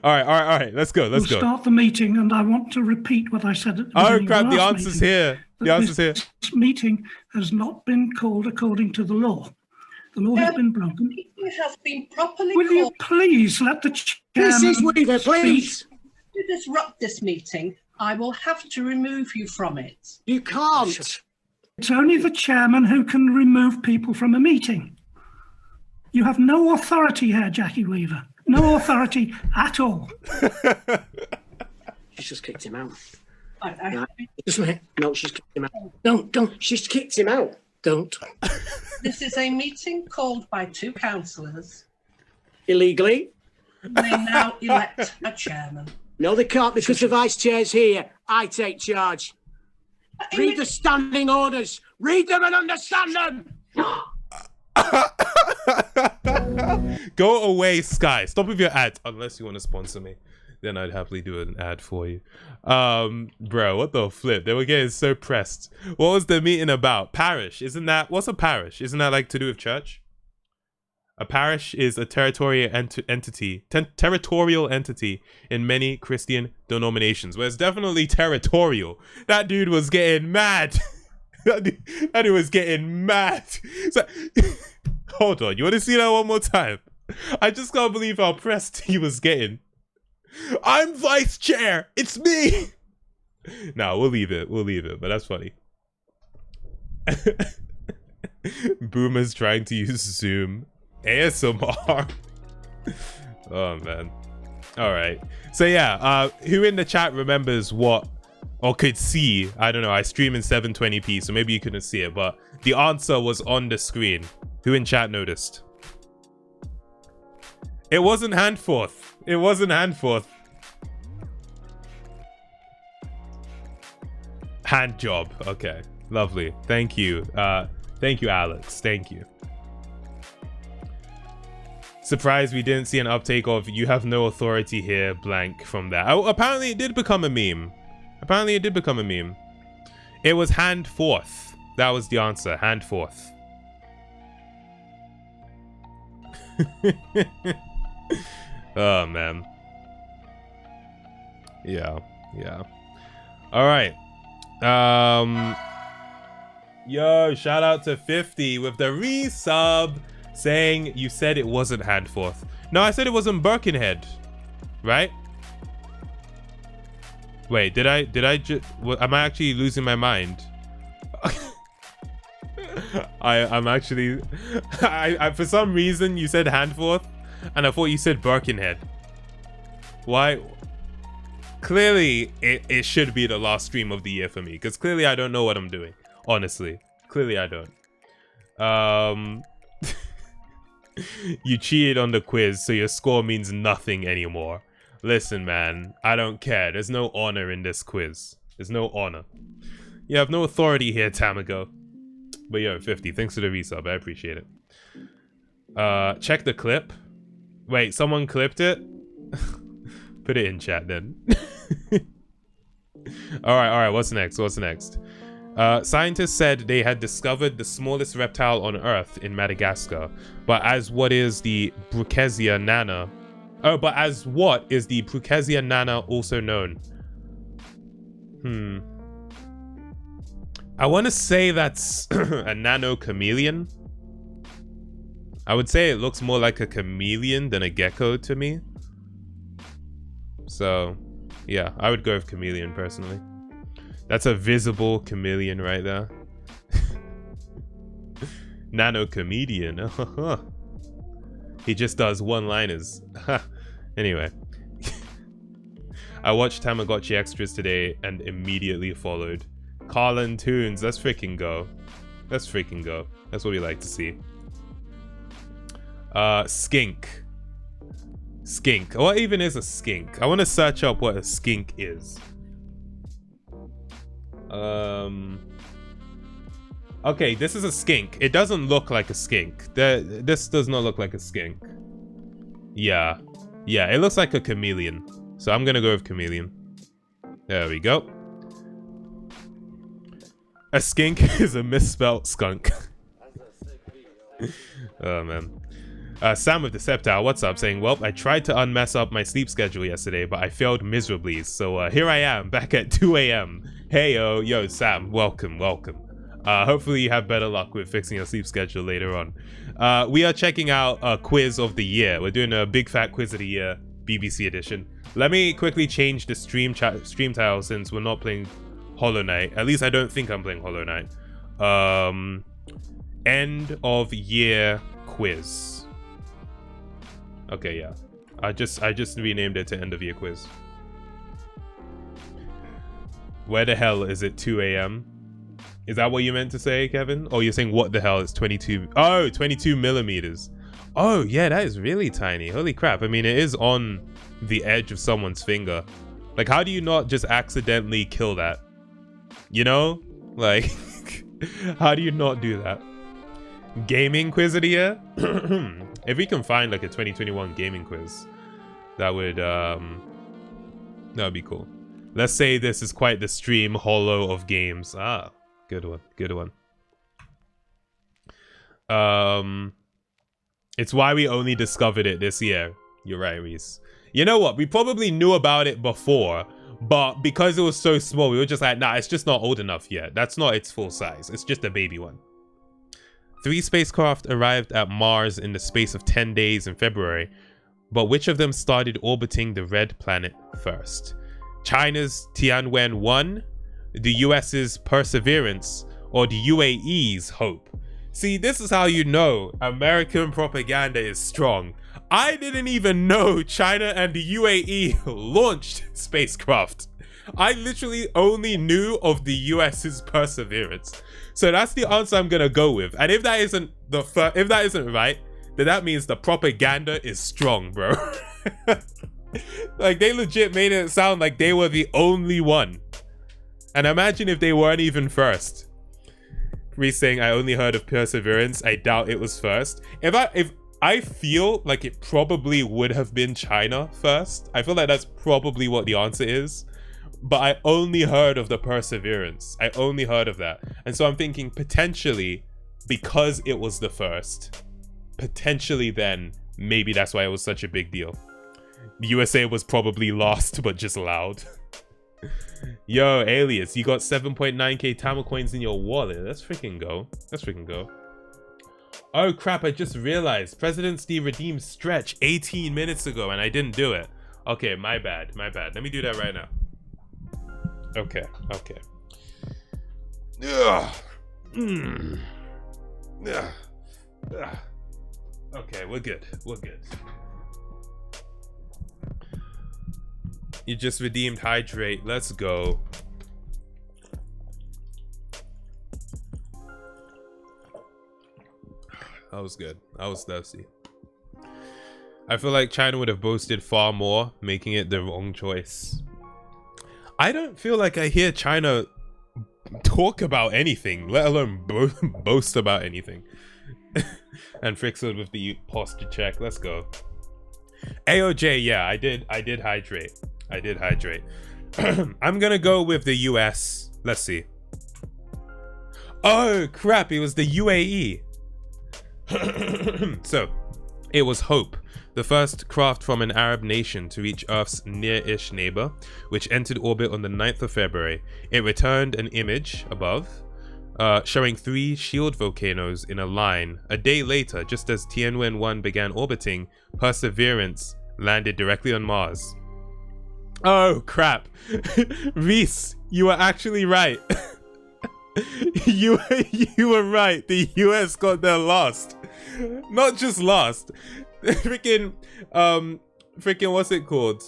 [SPEAKER 1] All right. Let's go. We'll
[SPEAKER 3] start the meeting, and I want to repeat what I said at the beginning.
[SPEAKER 1] Oh crap! The answer's here. The answer's here.
[SPEAKER 3] This meeting has not been called according to the law. The law has been broken.
[SPEAKER 4] It has been properly
[SPEAKER 3] Will
[SPEAKER 4] called.
[SPEAKER 3] you please let the chairman
[SPEAKER 4] Mrs. Weaver,
[SPEAKER 3] please.
[SPEAKER 4] To disrupt this meeting, I will have to remove you from it.
[SPEAKER 5] You can't.
[SPEAKER 3] It's only the chairman who can remove people from a meeting. You have no authority here, Jackie Weaver. No authority at all.
[SPEAKER 5] She's just kicked him out.
[SPEAKER 4] I-
[SPEAKER 5] Just a minute. No, she's kicked him out. Don't. She's kicked him out. Don't.
[SPEAKER 4] This is a meeting called by 2 councillors.
[SPEAKER 5] Illegally?
[SPEAKER 4] They now elect a chairman.
[SPEAKER 5] No, they can't because the vice chair's here. I take charge. Read the standing orders. Read them and understand them.
[SPEAKER 1] Go away, Sky. Stop with your ads. Unless you want to sponsor me, then I'd happily do an ad for you. Bro, what the flip? They were getting so pressed. What was the meeting about? Parish, isn't that? What's a parish? Isn't that like to do with church? A parish is a territorial entity in many Christian denominations. Well, it's definitely territorial. That dude was getting mad. that dude was getting mad. So, hold on, you want to see that one more time? I just can't believe how pressed he was getting. I'm vice chair. It's me. No, we'll leave it. But that's funny. Boomer's trying to use Zoom. ASMR. Oh man. All right. So yeah, who in the chat remembers what or could see? I don't know. I stream in 720p, so maybe you couldn't see it, but the answer was on the screen. Who in chat noticed? It wasn't Handforth. It wasn't Handforth. Hand job. Okay. Lovely. Thank you. Thank you, Alex. Thank you. Surprised we didn't see an uptake of "you have no authority here" blank from that. Oh, apparently it did become a meme. It was Handforth. That was the answer. Handforth. Oh man. Yeah. All right. Yo, shout out to 50 with the resub, saying you said it wasn't Handforth. No, I said it wasn't Birkenhead, right? Wait, did I am I actually losing my mind? I'm actually I for some reason you said Handforth and I thought you said Birkenhead. Why? Clearly it should be the last stream of the year for me, because clearly I don't know what I'm doing. Honestly, clearly I don't. You cheated on the quiz, so your score means nothing anymore. Listen, man, I don't care. There's no honor in this quiz. There's no honor. You have no authority here, Tamago. But yo, 50, thanks for the resub. I appreciate it. Check the clip. Wait, someone clipped it? Put it in chat then. Alright, what's next? Scientists said they had discovered the smallest reptile on Earth in Madagascar. But as what is the Bruchezia nana? Oh, but as what is the Bruchezia nana also known? I want to say that's a nano chameleon. I would say it looks more like a chameleon than a gecko to me. So, yeah, I would go with chameleon personally. That's a visible chameleon right there. Nano comedian. He just does one-liners. Anyway. I watched Tamagotchi Extras today and immediately followed. Carlin Tunes, let's freaking go. That's what we like to see. Skink. What even is a skink? I want to search up what a skink is. Okay, this is a skink. It doesn't look like a skink. This does not look like a skink. Yeah, it looks like a chameleon. So I'm gonna go with chameleon. There we go. A skink is a misspelt skunk. Oh man. Sam with Deceptile, what's up? Saying, well, I tried to unmess up my sleep schedule yesterday, but I failed miserably. So here I am, back at 2 a.m. Hey, yo, Sam, welcome. Hopefully you have better luck with fixing your sleep schedule later on. We are checking out a quiz of the year. We're doing a big fat quiz of the year. BBC edition. Let me quickly change the stream title since we're not playing Hollow Knight. At least I don't think I'm playing Hollow Knight. End of year quiz. Okay, yeah. I just renamed it to end of year quiz. Where the hell is it 2 a.m.? Is that what you meant to say, Kevin? Or you're saying what the hell? It's 22. Oh, 22 millimeters. Oh, yeah, that is really tiny. Holy crap. I mean, it is on the edge of someone's finger. Like, how do you not just accidentally kill that? You know? Like, how do you not do that? Gaming quiz of the year? If we can find like a 2021 gaming quiz, that would be cool. Let's say this is quite the stream hollow of games. Ah, good one, good one. It's why we only discovered it this year. You're right, Reese. You know what? We probably knew about it before, but because it was so small, we were just like, nah, it's just not old enough yet. That's not its full size. It's just a baby one. 3 spacecraft arrived at Mars in the space of 10 days in February, but which of them started orbiting the red planet first? China's Tianwen-1, the US's Perseverance, or the UAE's Hope? See, this is how you know American propaganda is strong. I didn't even know China and the UAE launched spacecraft. I literally only knew of the US's Perseverance. So that's the answer I'm gonna go with. And if that isn't right, then that means the propaganda is strong, bro. Like, they legit made it sound like they were the only one. And imagine if they weren't even first. Reese saying, I only heard of Perseverance. I doubt it was first. If I feel like it probably would have been China first. I feel like that's probably what the answer is. But I only heard of the Perseverance. I only heard of that. And so I'm thinking potentially because it was the first, potentially then maybe that's why it was such a big deal. The USA was probably lost, but just loud. Yo, Alias, you got 7.9k Tama coins in your wallet. Let's freaking go. Let's freaking go. Oh crap, I just realized President's Day redeemed stretch 18 minutes ago and I didn't do it. Okay, my bad, my bad. Let me do that right now. Okay, okay. Ugh. Ugh. Ugh. Okay, we're good. We're good. You just redeemed hydrate. Let's go. That was good. I was thirsty. I feel like China would have boasted far more, making it the wrong choice. I don't feel like I hear China talk about anything, let alone boast about anything. And Frixled with the posture check. Let's go. AOJ, yeah, I did hydrate. I did hydrate. I'm gonna go with the US. Let's see. Oh crap, it was the UAE. So, it was Hope, the first craft from an Arab nation to reach Earth's near-ish neighbor, which entered orbit on the 9th of February. It returned an image above, showing 3 shield volcanoes in a line. A day later, just as Tianwen-1 began orbiting, Perseverance landed directly on Mars. Oh crap. Reese, you were actually right. you were right. The US got there last. Not just last. Freaking what's it called?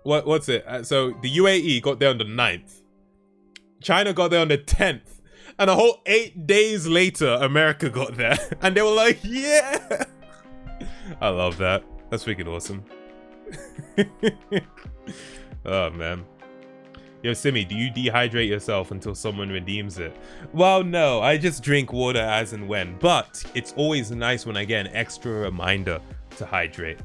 [SPEAKER 1] What's it? So the UAE got there on the 9th. China got there on the 10th. And a whole 8 days later, America got there. And they were like, yeah. I love that. That's freaking awesome. Oh man. Yo, Simi, do you dehydrate yourself until someone redeems it? Well, no, I just drink water as and when, but it's always nice when I get an extra reminder to hydrate.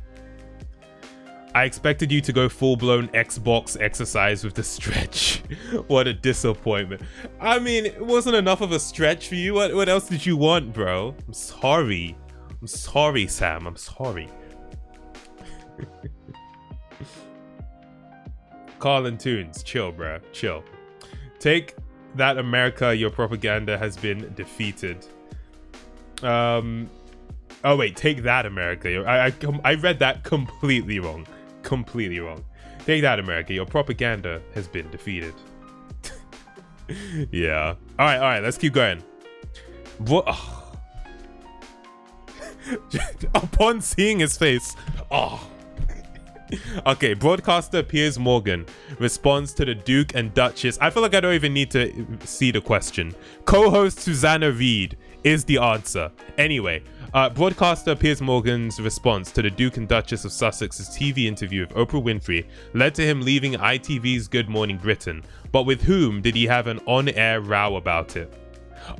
[SPEAKER 1] I expected you to go full-blown Xbox exercise with the stretch. What a disappointment. I mean, it wasn't enough of a stretch for you. What else did you want, bro? I'm sorry. I'm sorry, Sam. I'm sorry. Carl and Tunes, chill, bro. Chill. Take that, America. Your propaganda has been defeated. Oh wait, take that, America. I read that completely wrong. Completely wrong. Take that, America. Your propaganda has been defeated. Yeah. All right. Let's keep going. What? Oh. Upon seeing his face. Oh. Okay. Broadcaster Piers Morgan responds to the Duke and Duchess. I feel like I don't even need to see the question. Co-host Susanna Reid is the answer. Anyway, broadcaster Piers Morgan's response to the Duke and Duchess of Sussex's TV interview with Oprah Winfrey led to him leaving ITV's Good Morning Britain. But with whom did he have an on-air row about it?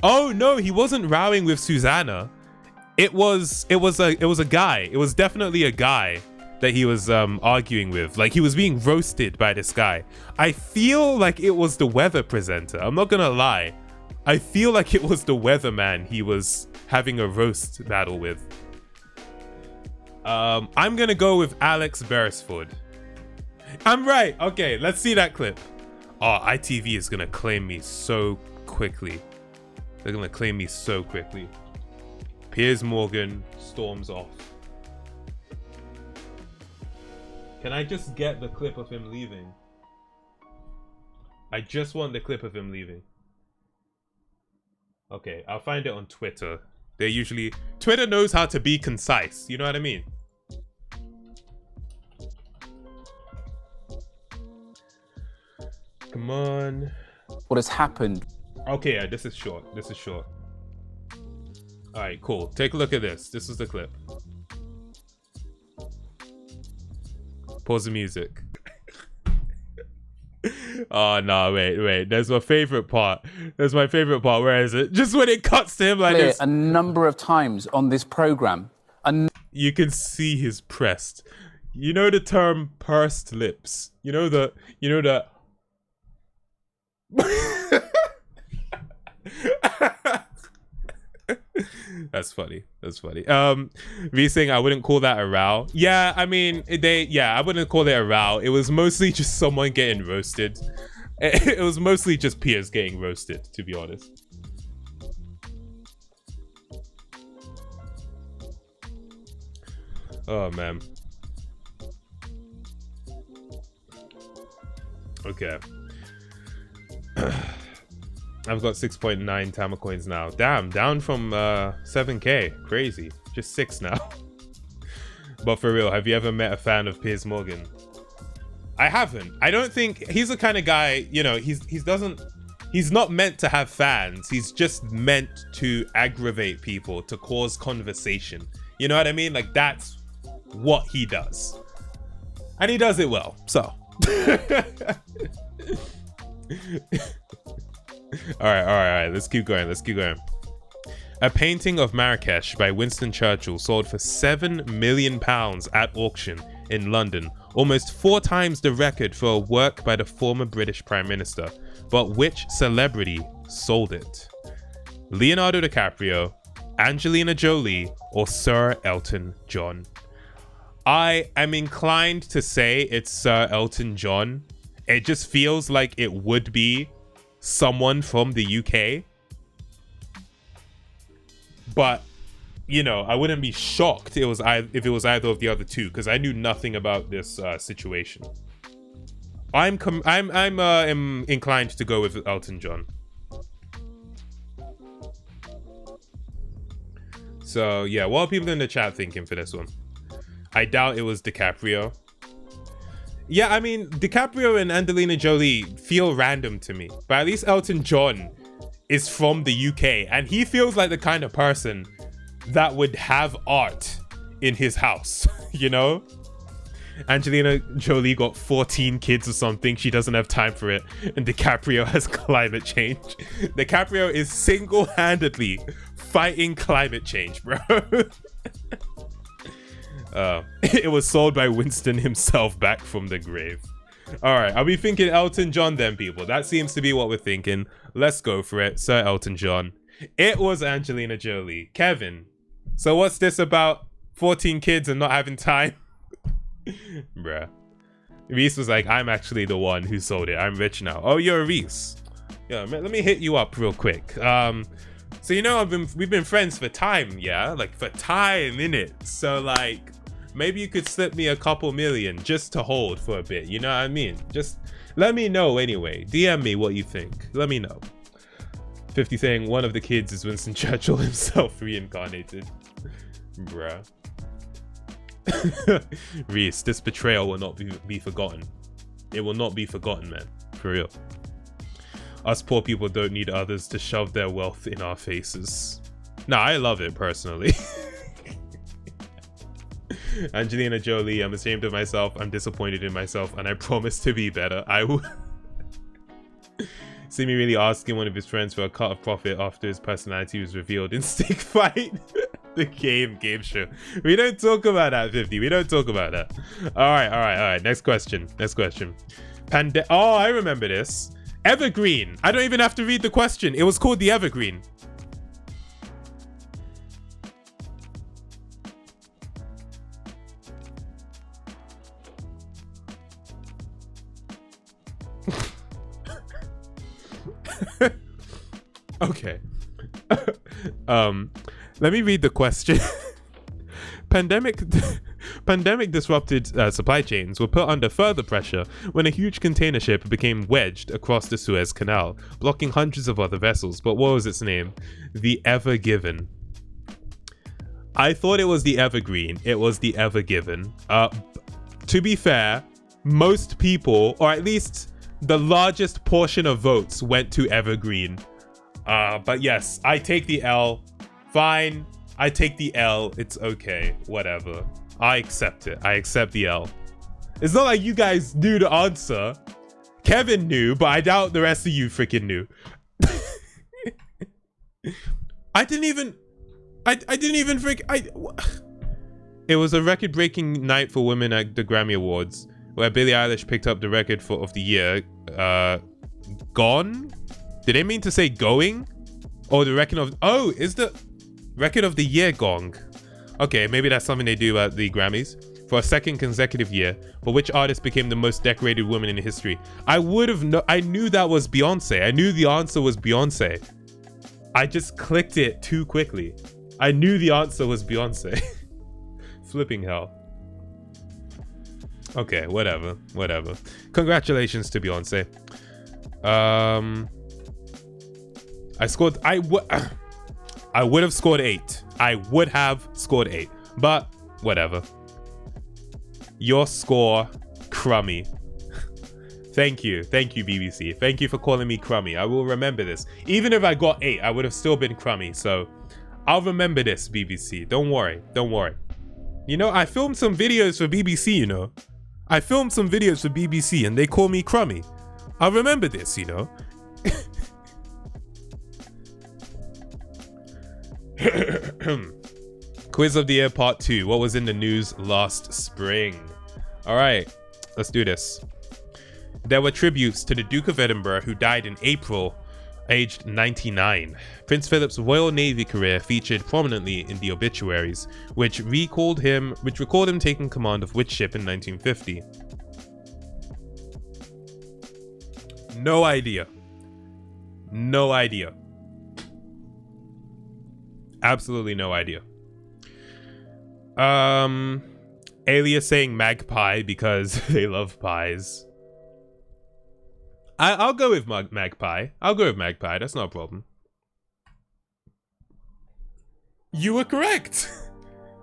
[SPEAKER 1] Oh no, he wasn't rowing with Susanna. It was a guy. It was definitely a guy that he was arguing with. Like, he was being roasted by this guy. I feel like it was the weather presenter. I'm not gonna lie. I feel like it was the weatherman he was having a roast battle with. I'm gonna go with Alex Beresford. I'm right. Okay, let's see that clip. Oh, ITV is gonna claim me so quickly. They're gonna claim me so quickly. Piers Morgan storms off. Can I just get the clip of him leaving? I just want the clip of him leaving. Okay, I'll find it on Twitter. They usually... Twitter knows how to be concise. You know what I mean? Come on.
[SPEAKER 6] What has happened?
[SPEAKER 1] Okay, yeah, this is short. This is short. Alright, cool. Take a look at this. This is the clip. Pause the music. Oh no, wait. There's my favorite part. Where is it? Just when it cuts to him like this.
[SPEAKER 6] A number of times on this program.
[SPEAKER 1] You can see he's pressed. You know the term pursed lips. You know the That's funny. V saying I wouldn't call that a row. Yeah, I mean, I wouldn't call it a row. It was mostly just someone getting roasted. It was mostly just Piers getting roasted, to be honest. Oh man. Okay. I've got 6.9 Tama coins now. Damn, down from 7k. Crazy. Just 6 now. But for real, have you ever met a fan of Piers Morgan? I haven't. I don't think he's the kind of guy, you know, he's not meant to have fans. He's just meant to aggravate people, to cause conversation. You know what I mean? Like, that's what he does. And he does it well, so. All right. Let's keep going. A painting of Marrakesh by Winston Churchill sold for £7 million at auction in London, almost 4 times the record for a work by the former British Prime Minister. But which celebrity sold it? Leonardo DiCaprio, Angelina Jolie, or Sir Elton John? I am inclined to say it's Sir Elton John. It just feels like it would be someone from the UK, but you know, I wouldn't be shocked if it was either of the other two, because I knew nothing about this situation. I'm inclined to go with Elton John. So yeah, what are people in the chat thinking for this one? I doubt it was DiCaprio. Yeah, I mean, DiCaprio and Angelina Jolie feel random to me. But at least Elton John is from the UK. And he feels like the kind of person that would have art in his house, you know? Angelina Jolie got 14 kids or something. She doesn't have time for it. And DiCaprio has climate change. DiCaprio is single-handedly fighting climate change, bro. It was sold by Winston himself back from the grave. Alright, I'll be thinking Elton John then, people. That seems to be what we're thinking. Let's go for it. Sir Elton John. It was Angelina Jolie. Kevin, so what's this about 14 kids and not having time? Bruh. Reese was like, I'm actually the one who sold it. I'm rich now. Oh, you're Reese. Yeah, let me hit you up real quick. So you know, we've been friends for time, yeah, like for time, innit? So like, maybe you could slip me a couple million just to hold for a bit. You know what I mean? Just let me know anyway. DM me what you think. Let me know. 50 saying one of the kids is Winston Churchill himself reincarnated. Bruh. Reese, this betrayal will not be forgotten. It will not be forgotten, man. For real. Us poor people don't need others to shove their wealth in our faces. Nah, I love it personally. Angelina Jolie, I'm ashamed of myself, I'm disappointed in myself, and I promise to be better. I will. See me really asking one of his friends for a cut of profit after his personality was revealed in Stick Fight. The game show. We don't talk about that, 50. We don't talk about that. All right. Next question. Oh, I remember this. Evergreen. I don't even have to read the question. It was called the Evergreen. Okay. Let me read the question. Pandemic disrupted supply chains were put under further pressure when a huge container ship became wedged across the Suez Canal, blocking hundreds of other vessels. But what was its name? The Ever Given. I thought it was the Evergreen. It was the Ever Given. To be fair, most people, or at least the largest portion of votes, went to Evergreen. But yes, I take the L. Fine. I take the L. It's okay. Whatever. I accept it. I accept the L. It's not like you guys knew the answer. Kevin knew, but I doubt the rest of you freaking knew. It was a record-breaking night for women at the Grammy Awards, where Billie Eilish picked up the record of the year. Gone? Did they mean to say going? Or the record of... Oh, is the record of the year gong? Okay, maybe that's something they do at the Grammys. For a second consecutive year. But which artist became the most decorated woman in history? I knew that was Beyonce. I knew the answer was Beyonce. I just clicked it too quickly. I knew the answer was Beyonce. Flipping hell. Okay, whatever. Congratulations to Beyonce. I would have scored 8. I would have scored 8. But whatever. Your score, crummy. Thank you, BBC. Thank you for calling me crummy. I will remember this. Even if I got 8, I would have still been crummy. So I'll remember this, BBC. Don't worry. You know, I filmed some videos for BBC, you know. And they call me crummy. I'll remember this, you know. Quiz of the Year Part 2. What was in the news last spring? Alright, let's do this. There were tributes to the Duke of Edinburgh, who died in April, aged 99. Prince Philip's Royal Navy career featured prominently in the obituaries, which recalled him taking command of which ship in 1950. No idea. Absolutely no idea. Alias saying magpie because they love pies. I'll go with magpie. That's not a problem. You were correct.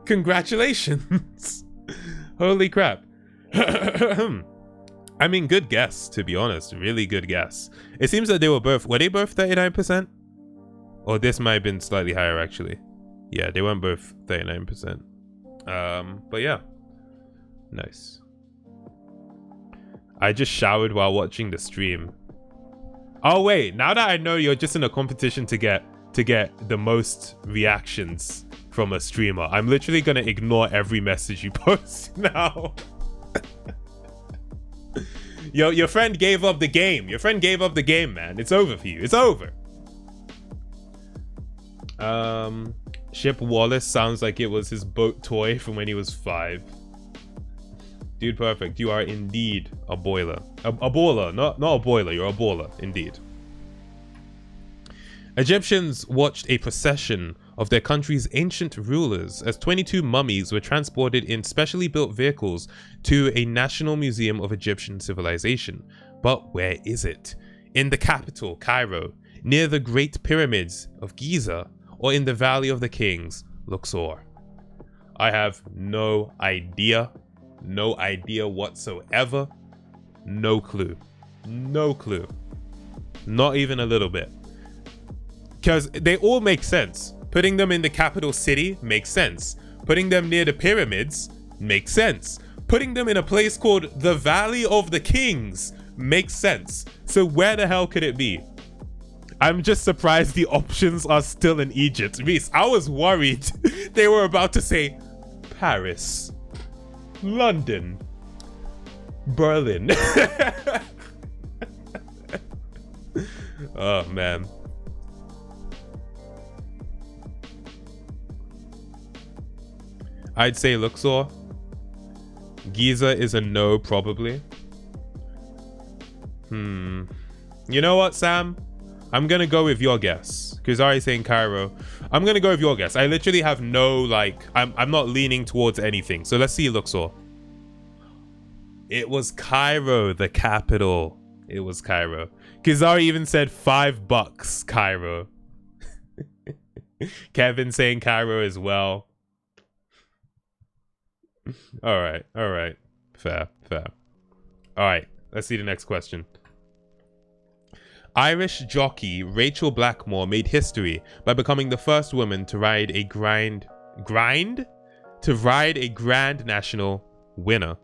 [SPEAKER 1] Congratulations. Holy crap. I mean, good guess, to be honest. Really good guess. It seems that were they both 39%? Or this might have been slightly higher, actually. Yeah, they weren't both 39%. But yeah. Nice. I just showered while watching the stream. Oh wait, now that I know you're just in a competition to get the most reactions from a streamer, I'm literally gonna ignore every message you post now. Your friend gave up the game. Man. It's over for you. It's over. Ship Wallace sounds like it was his boat toy from when he was 5. Dude, perfect. You are indeed a boiler. A baller, not a boiler. You're a baller, indeed. Egyptians watched a procession of their country's ancient rulers as 22 mummies were transported in specially built vehicles to a National Museum of Egyptian Civilization. But where is it? In the capital, Cairo, near the Great Pyramids of Giza, or in the Valley of the Kings, Luxor? I have no idea. No idea whatsoever. No clue. No clue. Not even a little bit. Because they all make sense. Putting them in the capital city makes sense. Putting them near the pyramids makes sense. Putting them in a place called the Valley of the Kings makes sense. So where the hell could it be? I'm just surprised the options are still in Egypt. Reese, I was worried they were about to say Paris, London, Berlin. Oh man. I'd say Luxor. Giza is a no, probably. You know what, Sam? I'm gonna go with your guess. Kuzari's saying Cairo. I'm gonna go with your guess. I literally have no, like, I'm not leaning towards anything. So let's see Luxor. It was Cairo, the capital. It was Cairo. Kuzari even said $5 Cairo. Kevin saying Cairo as well. All right. Fair. All right, let's see the next question. Irish jockey Rachel Blackmore made history by becoming the first woman to ride a Grand National winner.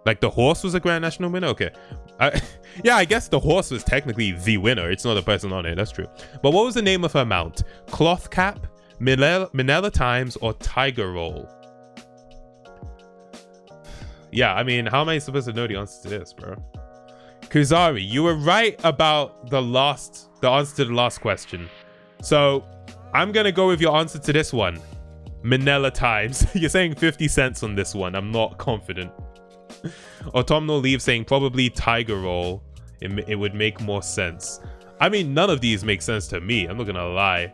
[SPEAKER 1] Like the horse was a Grand National winner? Okay. Yeah, I guess the horse was technically the winner. It's not the person on it. That's true. But what was the name of her mount? Cloth Cap, Manila Times, or Tiger Roll? Yeah, I mean, how am I supposed to know the answer to this, bro? Kuzari, you were right about the answer to the last question. So I'm gonna go with your answer to this one. Manila Times. You're saying 50 cents on this one. I'm not confident. Autumnal Leaf saying probably Tiger Roll. It would make more sense. I mean, none of these make sense to me. I'm not gonna lie.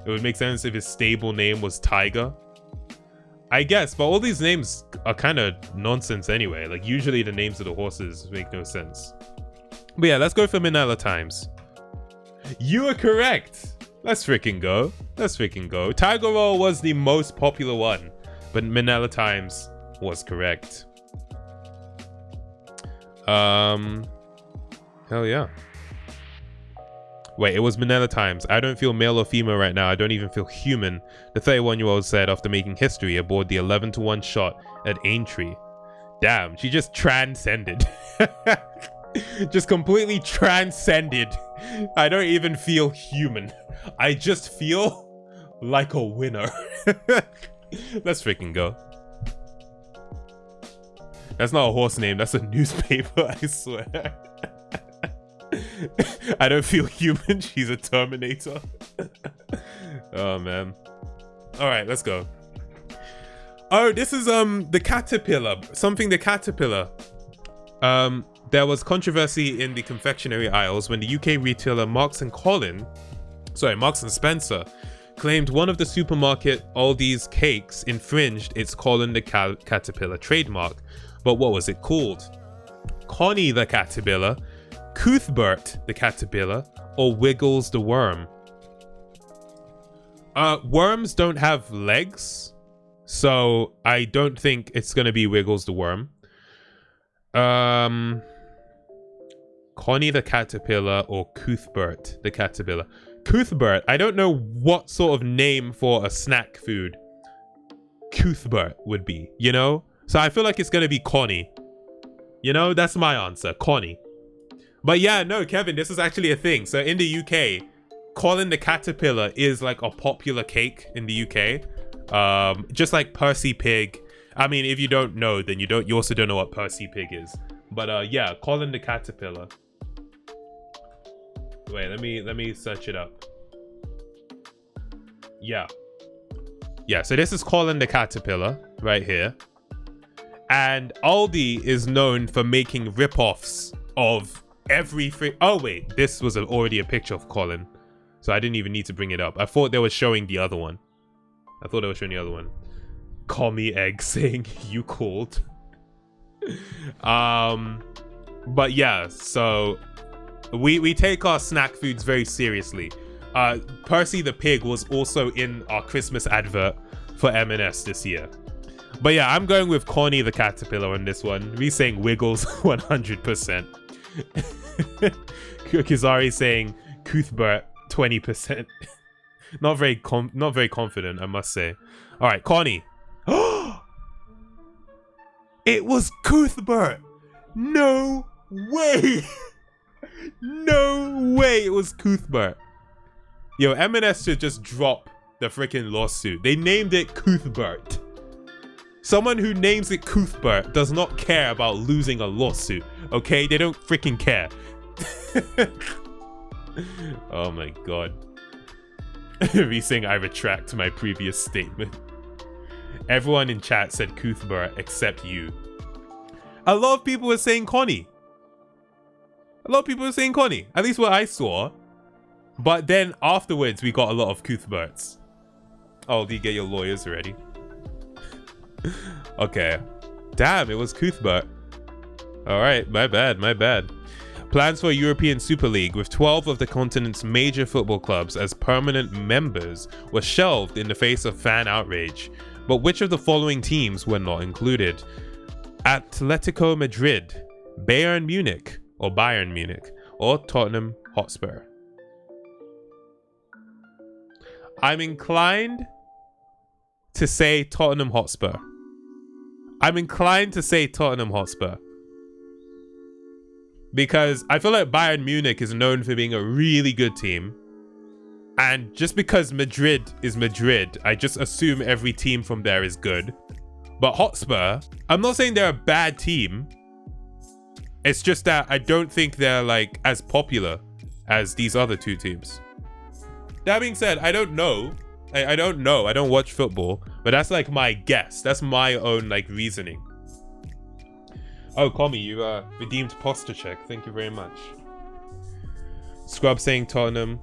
[SPEAKER 1] It would make sense if his stable name was Tiger, I guess, but all these names are kind of nonsense anyway. Like, usually the names of the horses make no sense. But yeah, let's go for Manila Times. You are correct. Let's freaking go. Tiger Roll was the most popular one, but Manila Times was correct. Hell yeah. Wait, it was Manila Times. I don't feel male or female right now. I don't even feel human, the 31-year-old said after making history aboard the 11-to-1 shot at Aintree. Damn, she just transcended. Just completely transcended. I don't even feel human. I just feel like a winner. Let's freaking go. That's not a horse name. That's a newspaper, I swear. I don't feel human. She's a Terminator. Oh man. All right, let's go. Oh, this is the caterpillar. The caterpillar. There was controversy in the confectionery aisles when the UK retailer Marks and Spencer claimed one of the supermarket Aldi's cakes infringed its Colin the Caterpillar trademark. But what was it called? Connie the Caterpillar, Cuthbert the Caterpillar, or Wiggles the Worm? Worms don't have legs, so I don't think it's gonna be Wiggles the Worm. Connie the Caterpillar or Cuthbert the Caterpillar. Cuthbert, I don't know what sort of name for a snack food Cuthbert would be, you know? So I feel like it's gonna be Connie. You know, that's my answer, Connie. But yeah, no, Kevin, this is actually a thing. So in the UK, Colin the Caterpillar is like a popular cake in the UK. Just like Percy Pig. I mean, if you don't know, then you also don't know what Percy Pig is. But yeah, Colin the Caterpillar. Wait, let me search it up. Yeah, so this is Colin the Caterpillar right here. And Aldi is known for making rip-offs of Oh wait, this was already a picture of Colin, so I didn't even need to bring it up. I thought they were showing the other one. Call me egg saying you called. But yeah, so we take our snack foods very seriously. Percy the pig was also in our Christmas advert for M&S this year. But yeah, I'm going with Corny the caterpillar on this one. Me saying Wiggles 100%. Kizari saying Cuthbert 20%. not very confident, I must say. All right, Corny. It was Cuthbert. No way. No way it was Cuthbert. Yo, M&S should just drop the freaking lawsuit. They named it Cuthbert. Someone who names it Cuthbert does not care about losing a lawsuit, okay? They don't freaking care. Oh my god. Me saying I retract my previous statement. Everyone in chat said Cuthbert except you. A lot of people were saying Connie. At least what I saw. But then afterwards, we got a lot of Cuthberts. Oh, do you get your lawyers ready? Okay. Damn, it was Cuthbert. Alright, my bad. Plans for a European Super League with 12 of the continent's major football clubs as permanent members were shelved in the face of fan outrage. But which of the following teams were not included? Atletico Madrid, Bayern Munich, or Tottenham Hotspur? I'm inclined to say Tottenham Hotspur. Because I feel like Bayern Munich is known for being a really good team. And just because Madrid is Madrid, I just assume every team from there is good. But Hotspur, I'm not saying they're a bad team. It's just that I don't think they're like as popular as these other two teams. That being said, I don't know. I don't know. I don't watch football. But that's like my guess. That's my own like reasoning. Oh, Commie, you redeemed posture check. Thank you very much. Scrub saying Tottenham.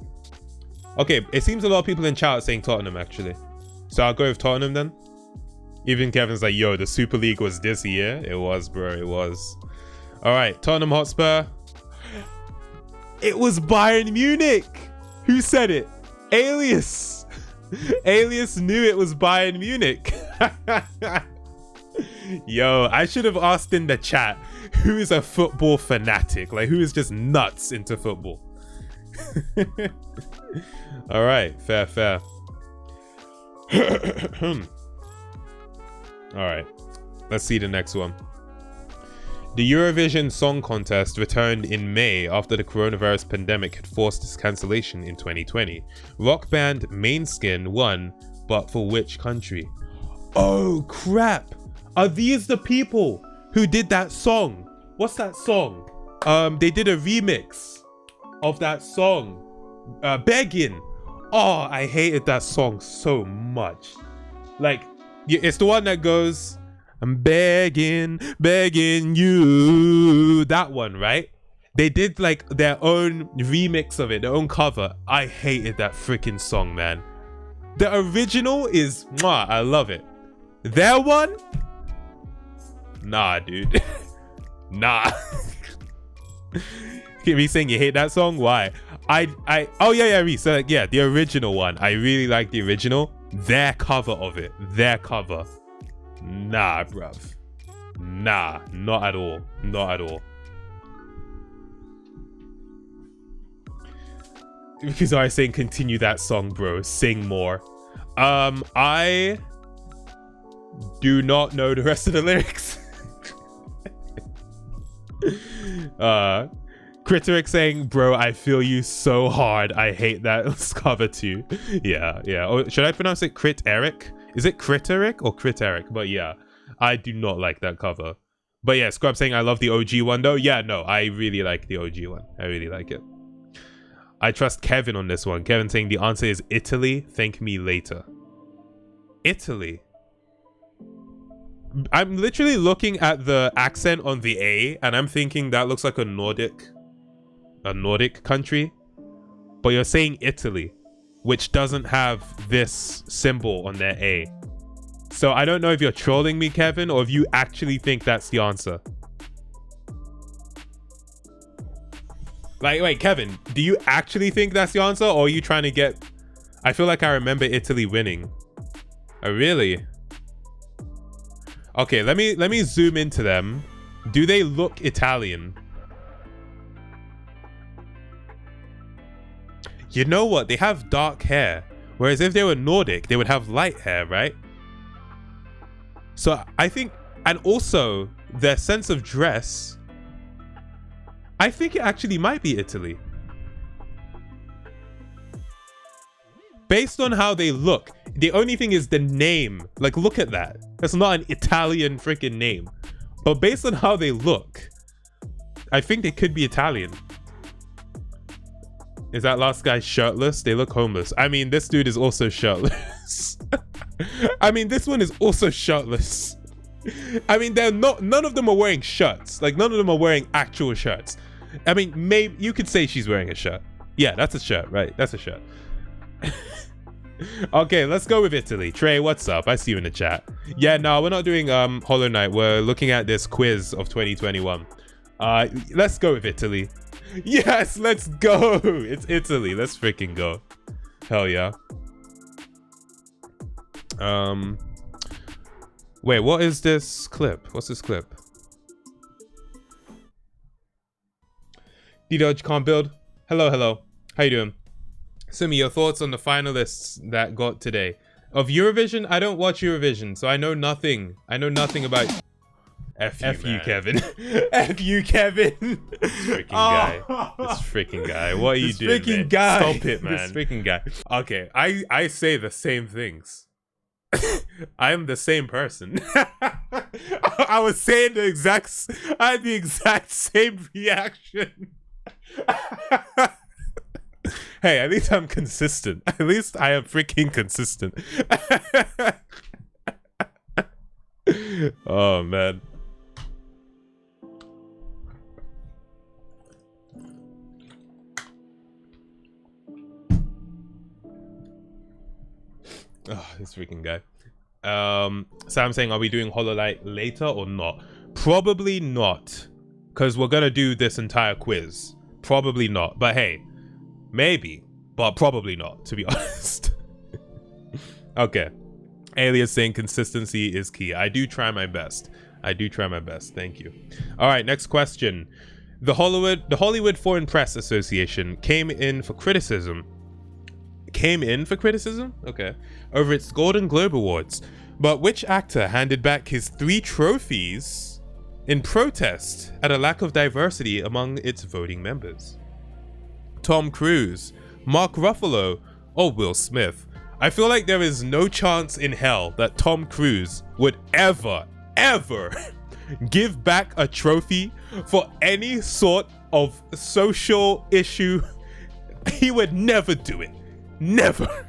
[SPEAKER 1] Okay, it seems a lot of people in chat are saying Tottenham actually. So I'll go with Tottenham then. Even Kevin's like, yo, the Super League was this year. It was, bro. It was. All right, Tottenham Hotspur. It was Bayern Munich. Who said it? Alias. Alias knew it was Bayern Munich. Yo, I should have asked in the chat who is a football fanatic, like who is just nuts into football. All right, fair. All right, let's see the next one. The Eurovision Song Contest returned in May after the coronavirus pandemic had forced its cancellation in 2020. Rock band Måneskin won, but for which country? Oh crap! Are these the people who did that song? What's that song? They did a remix of that song. Begging. Oh, I hated that song so much. Like, it's the one that goes, I'm begging you. That one, right? They did like their own remix of it, their own cover. I hated that freaking song, man. The original is, mwah, I love it. Their one? Nah, dude. Nah. Keep me saying you hate that song? Why? Oh yeah, Reese. So like, yeah, the original one. I really like the original. Their cover of it. Their cover. Nah, bruv. Nah, not at all. Not at all. Because I was saying continue that song, bro. Sing more. I do not know the rest of the lyrics. Criteric saying, bro, I feel you so hard. I hate that cover too. Yeah. Or should I pronounce it Crit Eric? Is it Criteric or Crit Eric? But yeah, I do not like that cover. But yeah, Scrub saying I love the OG one though. Yeah, no, I really like the OG one. I really like it. I trust Kevin on this one. Kevin saying the answer is Italy. Thank me later. Italy. I'm literally looking at the accent on the A and I'm thinking that looks like a Nordic a Nordic country, but you're saying Italy, which doesn't have this symbol on their A. So I don't know if you're trolling me, Kevin, or if you actually think that's the answer. Like, wait, Kevin, do you actually think that's the answer, or are you trying to get... I feel like I remember Italy winning. Oh, really? Okay, let me zoom into them. Do they look Italian? You know what? They have dark hair. Whereas if they were Nordic, they would have light hair, right? So I think... And also, their sense of dress... I think it actually might be Italy. Based on how they look, the only thing is the name. Like, look at that. That's not an Italian freaking name. But based on how they look, I think they could be Italian. Is that last guy shirtless? They look homeless. I mean, this dude is also shirtless. I mean, this one is also shirtless. I mean, they're not... None of them are wearing shirts. Like, none of them are wearing actual shirts. I mean, maybe you could say she's wearing a shirt. Yeah, that's a shirt, right? That's a shirt. Okay, let's go with Italy. Trey, what's up? I see you in the chat. Yeah, no, we're not doing Hollow Knight. We're looking at this quiz of 2021. Let's go with Italy. Yes, let's go. It's Italy. Let's freaking go. Hell yeah. Wait, what is this clip? What's this clip? D-Dodge can't build. Hello, hello. How you doing? Simi, your thoughts on the finalists that got today. Of Eurovision, I don't watch Eurovision, so I know nothing. I know nothing about... F you, Kevin. F you, Kevin. This freaking guy. This freaking guy. What are you doing, freaking man? Guy. Stop it, man. This freaking guy. Okay, I say the same things. I am the same person. I was saying the exact... I had the exact same reaction. Hey, at least I'm consistent. At least I am freaking consistent. Oh, man. Oh, this freaking guy. Sam saying, are we doing Hollow Knight later or not? Probably not. Because we're going to do this entire quiz. Probably not. But hey, maybe. But probably not, to be honest. Okay. Alias saying consistency is key. I do try my best. I do try my best. Thank you. All right, next question. The Hollywood Foreign Press Association came in for criticism. Okay. Over its Golden Globe Awards. But which actor handed back his 3 trophies in protest at a lack of diversity among its voting members? Tom Cruise, Mark Ruffalo, or Will Smith? I feel like there is no chance in hell that Tom Cruise would ever give back a trophy for any sort of social issue. He would never do it. Never.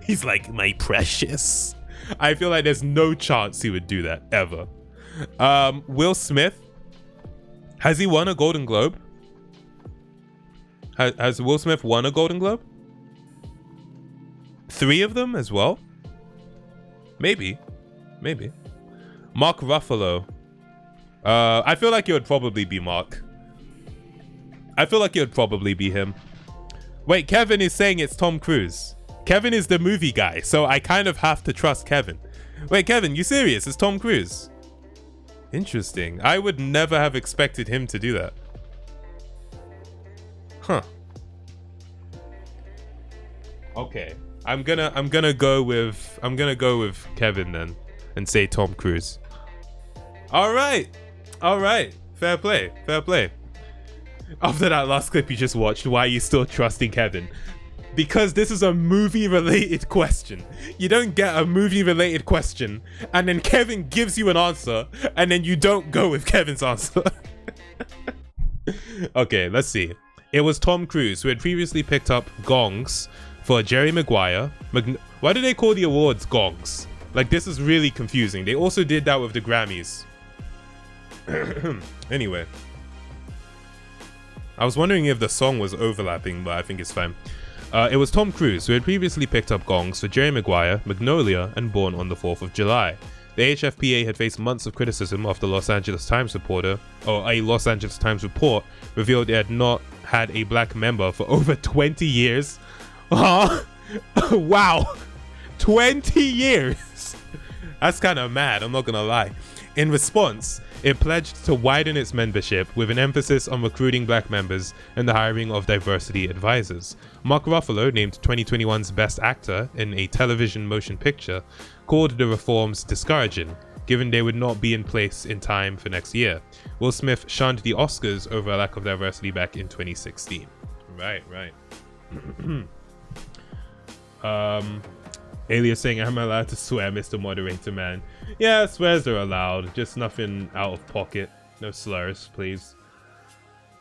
[SPEAKER 1] He's like, my precious. I feel like there's no chance he would do that, ever. Will Smith. Has he won a Golden Globe? Has Will Smith won a Golden Globe? 3 of them as well? Maybe. Mark Ruffalo. I feel like it would probably be Mark. I feel like it would probably be him. Wait, Kevin is saying it's Tom Cruise. Kevin is the movie guy, so I kind of have to trust Kevin. Wait, Kevin, you serious? It's Tom Cruise? Interesting. I would never have expected him to do that. Huh. Okay. I'm gonna go with Kevin then and say Tom Cruise. All right. Fair play. After that last clip you just watched, why are you still trusting Kevin? Because this is a movie-related question. You don't get a movie-related question and then Kevin gives you an answer and then you don't go with Kevin's answer. Okay, let's see. It was Tom Cruise who had previously picked up gongs for Jerry Maguire. Why do they call the awards gongs? Like, this is really confusing. They also did that with the Grammys. Anyway. I was wondering if the song was overlapping, but I think it's fine. It was Tom Cruise, who had previously picked up gongs for Jerry Maguire, Magnolia, and Born on the 4th of July. The HFPA had faced months of criticism after a Los Angeles Times report revealed it had not had a black member for over 20 years. Wow, 20 years! That's kind of mad, I'm not gonna lie. In response, it pledged to widen its membership with an emphasis on recruiting black members and the hiring of diversity advisors. Mark Ruffalo, named 2021's Best Actor in a television motion picture, called the reforms discouraging, given they would not be in place in time for next year. Will Smith shunned the Oscars over a lack of diversity back in 2016. Right. Alias saying, am I allowed to swear, Mr. Moderator Man? Yeah, swears are allowed, just nothing out of pocket. No slurs, please.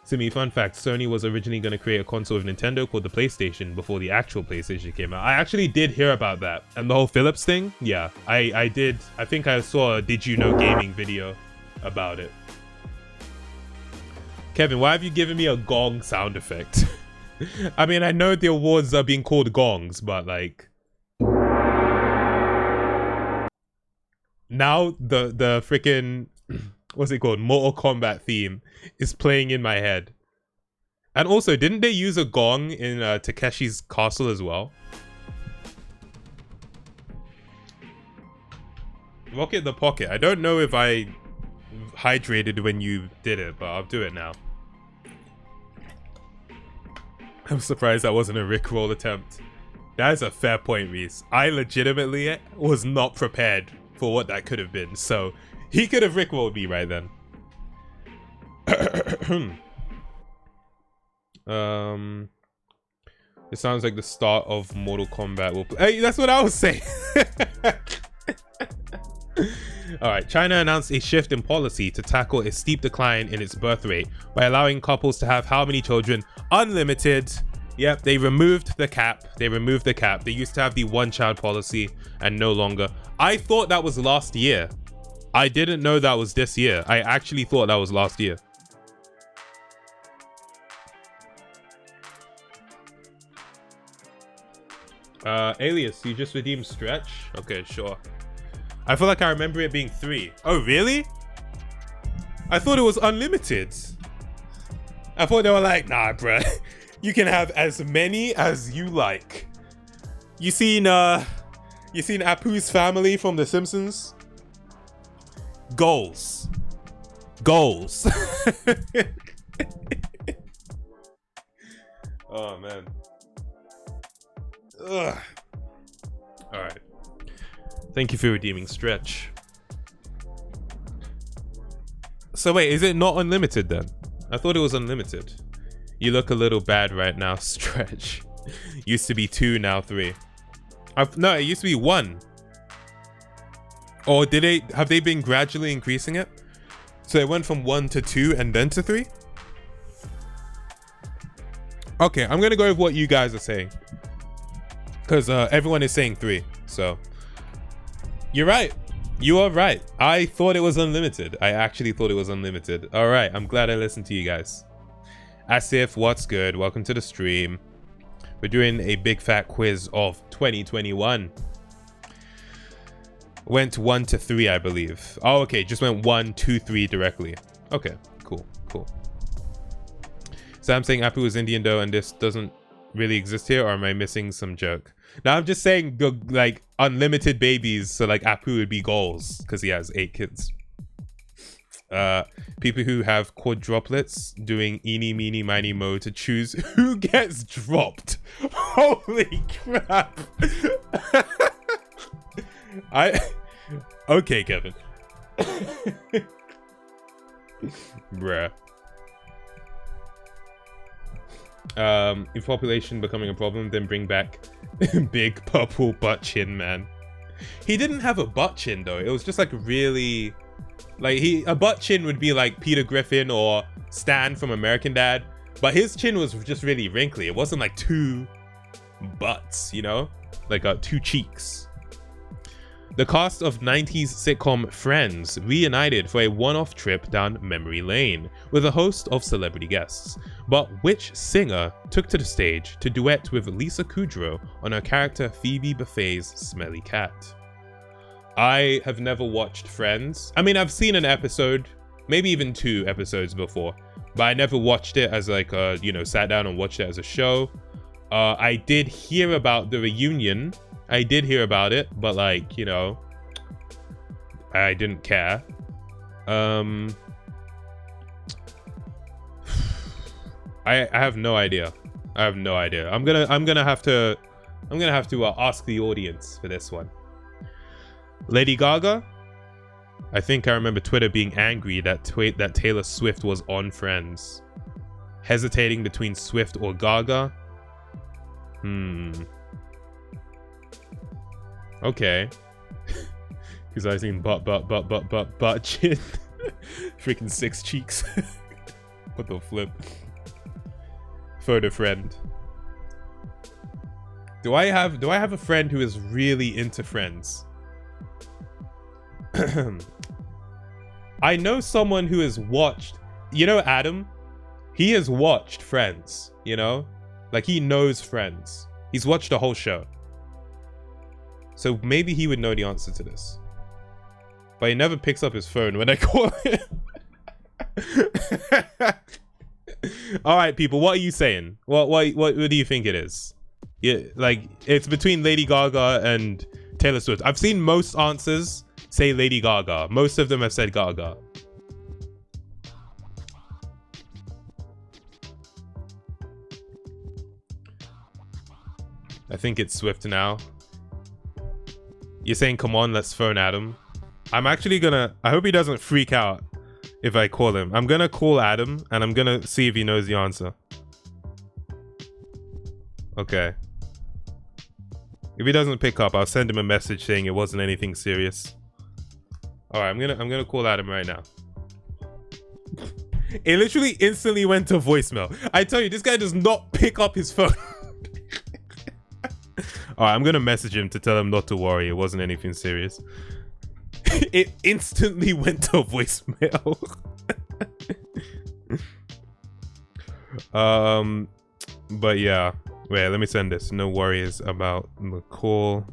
[SPEAKER 1] Simi, fun fact, Sony was originally going to create a console of Nintendo called the PlayStation before the actual PlayStation came out. I actually did hear about that. And the whole Philips thing? Yeah, I did. I think I saw a Did You Know Gaming video about it. Kevin, why have you given me a gong sound effect? I mean, I know the awards are being called gongs, but like... Now the freaking what's it called, Mortal Kombat theme is playing in my head. And also, didn't they use a gong in Takeshi's Castle as well? Rocket the Pocket. I don't know if I hydrated when you did it, but I'll do it now. I'm surprised that wasn't a Rickroll attempt. That is a fair point, Reese. I legitimately was not prepared for what that could have been, so he could have rickrolled me right then. It sounds like the start of Mortal Kombat. Hey, that's what I was saying. Alright, China announced a shift in policy to tackle a steep decline in its birth rate by allowing couples to have how many children? Unlimited. Yep, they removed the cap. They used to have the one-child policy and no longer. I thought that was last year. I didn't know that was this year. I actually thought that was last year. Alias, you just redeemed Stretch? Okay, sure. I feel like I remember it being 3. Oh, really? I thought it was unlimited. I thought they were like, nah, bruh. You can have as many as you like. You seen Apu's family from The Simpsons? Goals. Oh man. Ugh. All right. Thank you for redeeming Stretch. So wait, is it not unlimited then? I thought it was unlimited. You look a little bad right now, Stretch. Used to be 2, now 3. No, it used to be 1. Or have they been gradually increasing it? So it went from 1 to 2 and then to 3? Okay, I'm gonna go with what you guys are saying. Because everyone is saying 3, so. You're right. You are right. I thought it was unlimited. I actually thought it was unlimited. All right, I'm glad I listened to you guys. Asif, what's good? Welcome to the stream. We're doing a big fat quiz of 2021. Went 1 to 3, I believe. Oh, okay, just went 1, 2, 3 directly. Okay, cool. So I'm saying Apu is Indian though, and this doesn't really exist here, or am I missing some joke? Now I'm just saying like unlimited babies, so like Apu would be goals because he has 8 kids. People who have quadruplets doing eeny meeny miny mo to choose who gets dropped. Holy crap. Okay, Kevin. Bruh. If population becoming a problem, then bring back big purple butt chin man. He didn't have a butt chin though. It was just like really, like a butt chin would be like Peter Griffin or Stan from American Dad, but his chin was just really wrinkly. It wasn't like 2 butts, you know, like 2 cheeks. The cast of 90s sitcom Friends reunited for a one-off trip down memory lane with a host of celebrity guests. But which singer took to the stage to duet with Lisa Kudrow on her character Phoebe Buffay's Smelly Cat? I have never watched Friends. I mean, I've seen an episode, maybe even 2 episodes before, but I never watched it as like a, sat down and watched it as a show. I did hear about the reunion. I did hear about it, but like, I didn't care. I have no idea. I have no idea. I'm gonna have to ask the audience for this one. Lady Gaga. I think I remember Twitter being angry that Taylor Swift was on Friends. Hesitating between Swift or Gaga. Okay. Because I seen butt chin. Freaking 6 cheeks. What the flip? Photo friend. Do I have a friend who is really into Friends? I know someone who has watched, Adam, he has watched Friends, like he knows Friends. He's watched the whole show. So maybe he would know the answer to this. But he never picks up his phone when I call him. All right, people, what are you saying? What do you think it is? Yeah, like it's between Lady Gaga and Taylor Swift. I've seen most answers say Lady Gaga. Most of them have said Gaga. I think it's Swift now. You're saying, come on, let's phone Adam. I'm actually gonna... I hope he doesn't freak out if I call him. I'm gonna call Adam, and I'm gonna see if he knows the answer. Okay. If he doesn't pick up, I'll send him a message saying it wasn't anything serious. Alright, I'm gonna call Adam right now. It literally instantly went to voicemail. I tell you, this guy does not pick up his phone. Alright, I'm gonna message him to tell him not to worry. It wasn't anything serious. It instantly went to voicemail. But yeah. Wait, let me send this. No worries about the call.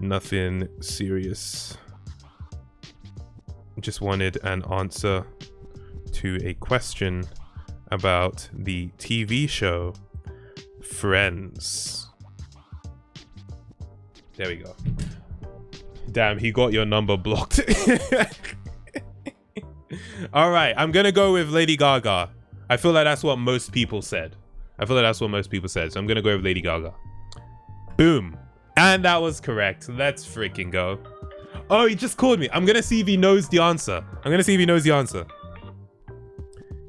[SPEAKER 1] Nothing serious. Just wanted an answer to a question about the TV show Friends. There we go. Damn, he got your number blocked. All right, I'm gonna go with Lady Gaga. I feel like that's what most people said. So I'm gonna go with Lady Gaga. Boom. And that was correct. Let's freaking go. Oh, he just called me. I'm gonna see if he knows the answer.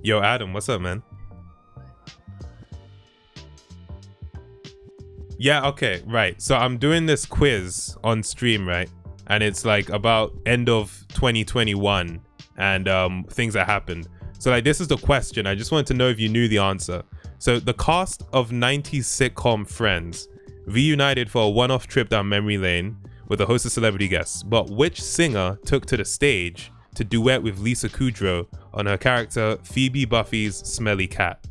[SPEAKER 1] Yo, Adam, what's up, man? Yeah, okay, right. So I'm doing this quiz on stream, right? And it's like about end of 2021 and things that happened. So like this is the question. I just wanted to know if you knew the answer. So the cast of 90s sitcom Friends reunited for a one-off trip down memory lane with a host of celebrity guests. But which singer took to the stage to duet with Lisa Kudrow on her character Phoebe Buffay's Smelly Cat?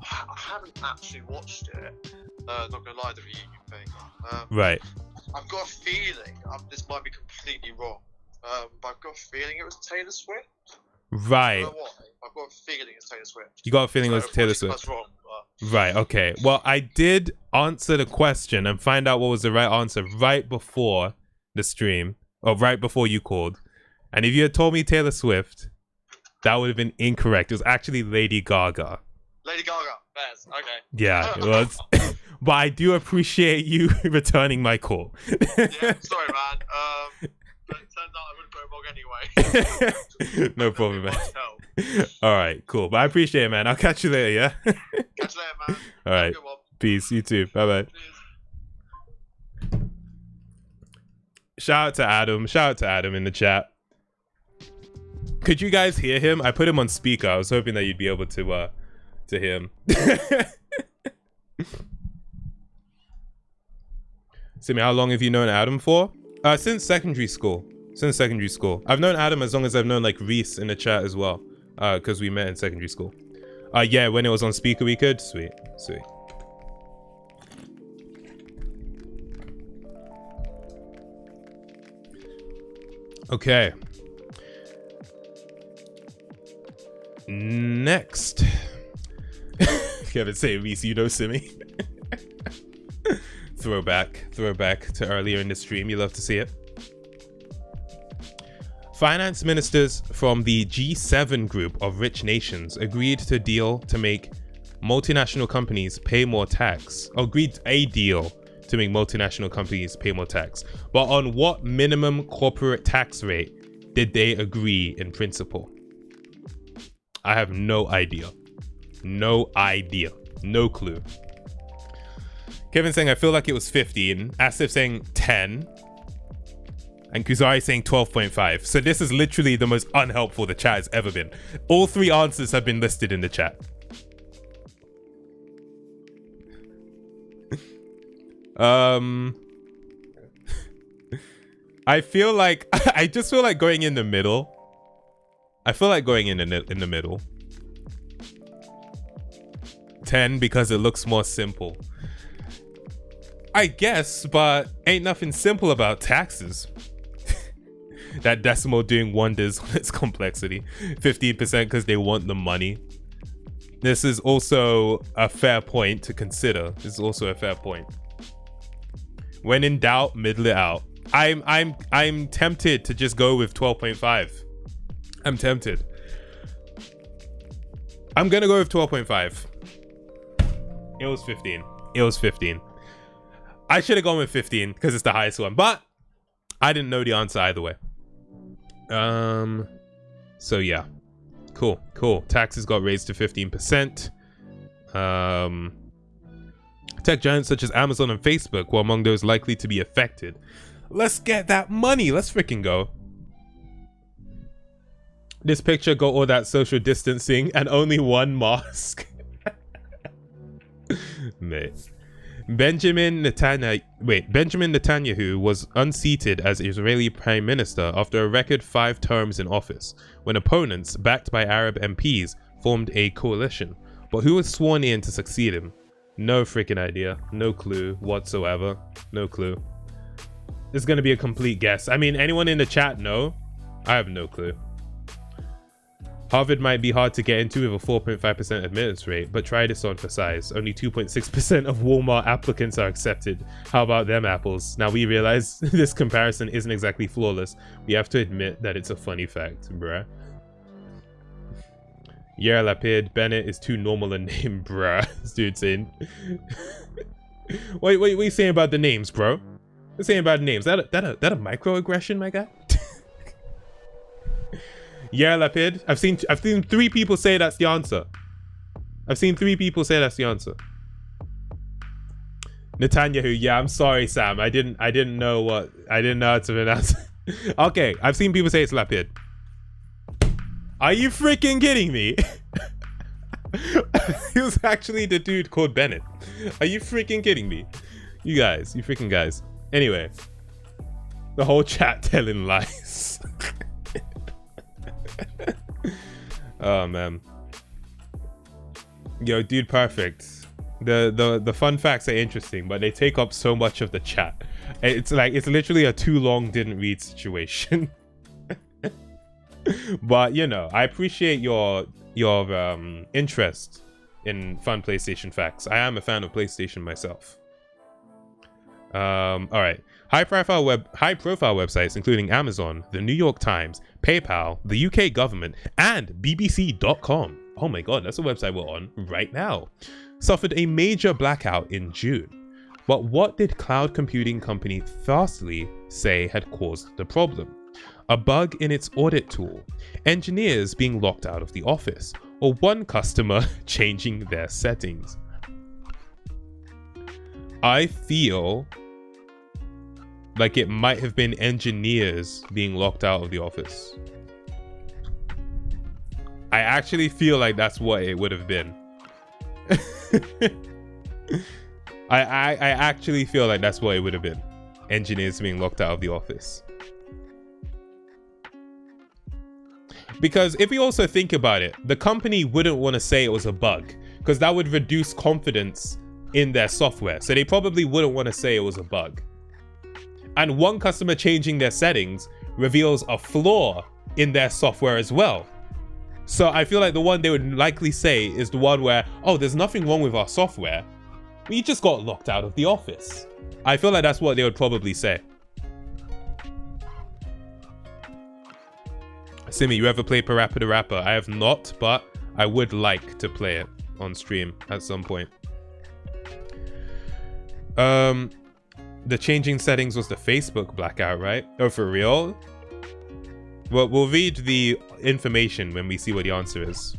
[SPEAKER 7] I haven't actually watched it. Not gonna lie, the reunion thing.
[SPEAKER 1] Right.
[SPEAKER 7] I've got a feeling, this might be completely wrong, but I've got a feeling it was Taylor Swift.
[SPEAKER 1] Right.
[SPEAKER 7] You know what? I've got a feeling it's Taylor Swift.
[SPEAKER 1] You got a feeling it was Taylor Swift.
[SPEAKER 7] That's wrong.
[SPEAKER 1] Right, okay. Well, I did answer the question and find out what was the right answer right before the stream, or right before you called. And if you had told me Taylor Swift, that would have been incorrect. It was actually Lady Gaga.
[SPEAKER 7] Lady Gaga. Yes, okay.
[SPEAKER 1] Yeah, it was. But I do appreciate you returning my call.
[SPEAKER 7] Yeah, sorry, man. But it turns out I wouldn't go wrong anyway.
[SPEAKER 1] No problem, man. All right, cool. But I appreciate it, man. I'll catch you later, yeah?
[SPEAKER 7] Catch you later, man.
[SPEAKER 1] All right. Peace. You too. Bye-bye. Shout out to Adam in the chat. Could you guys hear him? I put him on speaker. I was hoping that you'd be able to hear him. Simi, how long have you known Adam for? Since secondary school. Since secondary school. I've known Adam as long as I've known like Reese in the chat as well. Because we met in secondary school. Yeah, when it was on speaker we could. Sweet. Okay. Next. Kevin say Reese, you know Simi. Throwback to earlier in the stream. You love to see it. Finance ministers from the G7 group of rich nations agreed to deal to make multinational companies pay more tax. Agreed a deal to make multinational companies pay more tax. But on what minimum corporate tax rate did they agree in principle? I have no idea. No clue. Kevin saying I feel like it was 15. Asif saying 10. And Kuzari saying 12.5. So this is literally the most unhelpful the chat has ever been. All three answers have been listed in the chat. I feel like I just feel like going in the middle. I feel like going in the middle. 10 because it looks more simple. I guess, but ain't nothing simple about taxes. That decimal doing wonders on its complexity. 15% because they want the money. This is also a fair point to consider. This is also a fair point. When in doubt, middle it out. I'm tempted to just go with 12.5. I'm tempted. I'm gonna go with 12.5. It was 15. I should have gone with 15 because it's the highest one, but I didn't know the answer either way. So yeah, cool. Taxes got raised to 15%. Tech giants such as Amazon and Facebook were among those likely to be affected. Let's get that money. Let's freaking go. This picture got all that social distancing and only one mask. Mate. Benjamin Netanyahu was unseated as Israeli Prime Minister after a record 5 terms in office, when opponents, backed by Arab MPs, formed a coalition. But who was sworn in to succeed him? No freaking idea. No clue whatsoever. No clue. This is going to be a complete guess. I mean, anyone in the chat know? I have no clue. Harvard might be hard to get into with a 4.5% admittance rate, but try this on for size. Only 2.6% of Walmart applicants are accepted. How about them apples? Now we realize this comparison isn't exactly flawless. We have to admit that it's a funny fact, bruh. Yeah, Lapid, Bennett is too normal a name, bruh. This dude's saying. Wait, what are you saying about the names, bro? What are you saying about the names? That a microaggression, my guy? Yeah, Lapid. I've seen 3 people say that's the answer. Netanyahu. Yeah, I'm sorry, Sam. I didn't know how to pronounce it. Okay, I've seen people say it's Lapid. Are you freaking kidding me? He was actually the dude called Bennett. Are you freaking kidding me? You freaking guys. Anyway, the whole chat telling lies. Oh man. Yo, dude, perfect. The fun facts are interesting, but they take up so much of the chat. It's literally a too long didn't read situation. But you know, I appreciate your interest in fun PlayStation facts. I am a fan of PlayStation myself. All right. High profile websites including Amazon, the New York Times, PayPal, the UK government, and BBC.com. Oh my god, that's a website we're on right now. Suffered a major blackout in June. But what did cloud computing company Fastly say had caused the problem? A bug in its audit tool, engineers being locked out of the office, or one customer changing their settings? I feel like it might have been engineers being locked out of the office. I actually feel like that's what it would have been. I actually feel like that's what it would have been. engineers being locked out of the office. Because if you also think about it, the company wouldn't want to say it was a bug, because that would reduce confidence in their software. So they probably wouldn't want to say it was a bug. And one customer changing their settings reveals a flaw in their software as well. So I feel like the one they would likely say is the one where, oh, there's nothing wrong with our software. We just got locked out of the office. I feel like that's what they would probably say. Simi, you ever play Parappa the Rapper? I have not, but I would like to play it on stream at some point. The changing settings was the Facebook blackout, right? Oh, for real? Well, we'll read the information when we see what the answer is.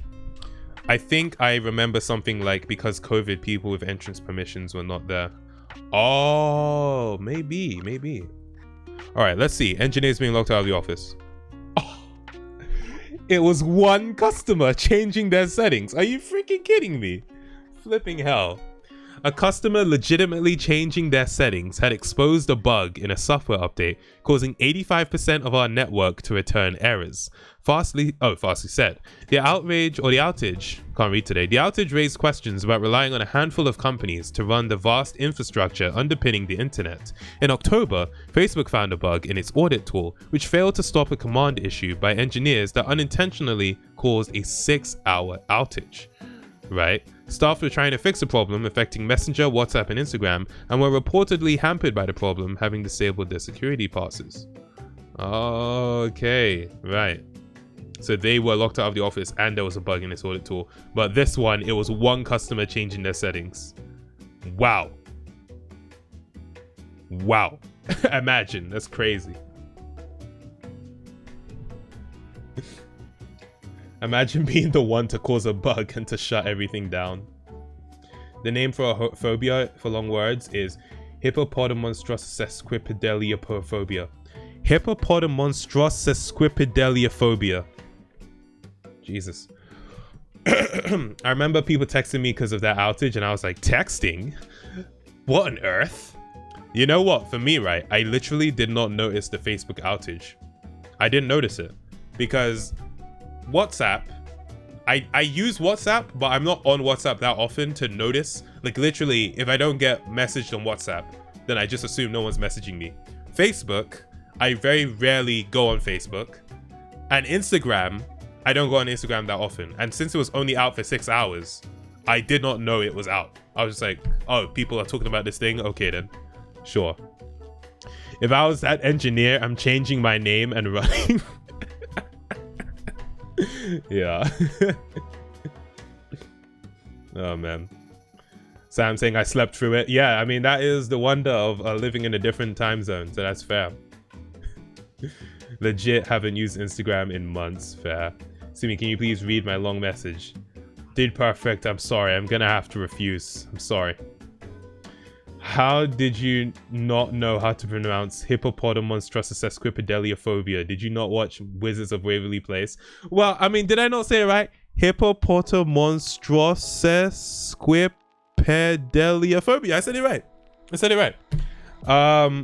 [SPEAKER 1] I think I remember something like because COVID, people with entrance permissions were not there. Oh, maybe. All right, let's see. Engineers being locked out of the office. Oh, it was one customer changing their settings. Are you freaking kidding me? Flipping hell. A customer legitimately changing their settings had exposed a bug in a software update, causing 85% of our network to return errors. Fastly said. The outage raised questions about relying on a handful of companies to run the vast infrastructure underpinning the internet. In October, Facebook found a bug in its audit tool, which failed to stop a command issue by engineers that unintentionally caused a 6-hour outage. Right? Staff were trying to fix the problem affecting Messenger, WhatsApp, and Instagram, and were reportedly hampered by the problem, having disabled their security passes. Okay, right. So they were locked out of the office and there was a bug in this audit tool. But this one, it was one customer changing their settings. Wow. Wow. Imagine, that's crazy. Imagine being the one to cause a bug and to shut everything down. The name for a phobia for long words is hippopotamonstrossesquipedaliophobia. Hippopotamonstrossesquipedaliophobia. Jesus. I remember people texting me because of that outage and I was like, texting? What on earth? You know what? For me, right, I literally did not notice the Facebook outage. I didn't notice it because WhatsApp, I use WhatsApp, but I'm not on WhatsApp that often to notice. Like literally, if I don't get messaged on WhatsApp, then I just assume no one's messaging me. Facebook, I very rarely go on Facebook. And Instagram, I don't go on Instagram that often. And since it was only out for 6 hours, I did not know it was out. I was just like, oh, people are talking about this thing? Okay then, sure. If I was that engineer, I'm changing my name and running. Yeah. Oh man. Sam saying I slept through it. Yeah, I mean that is the wonder of living in a different time zone, so that's fair. Legit haven't used Instagram in months. Fair. Simi, can you please read my long message? Did perfect. I'm sorry. I'm gonna have to refuse. I'm sorry. How did you not know how to pronounce hippopotamonstrossesquipedaliophobia? Did you not watch Wizards of Waverly Place? Well, I mean, did I not say it right? Hippopotamonstrossesquipedaliophobia. I said it right.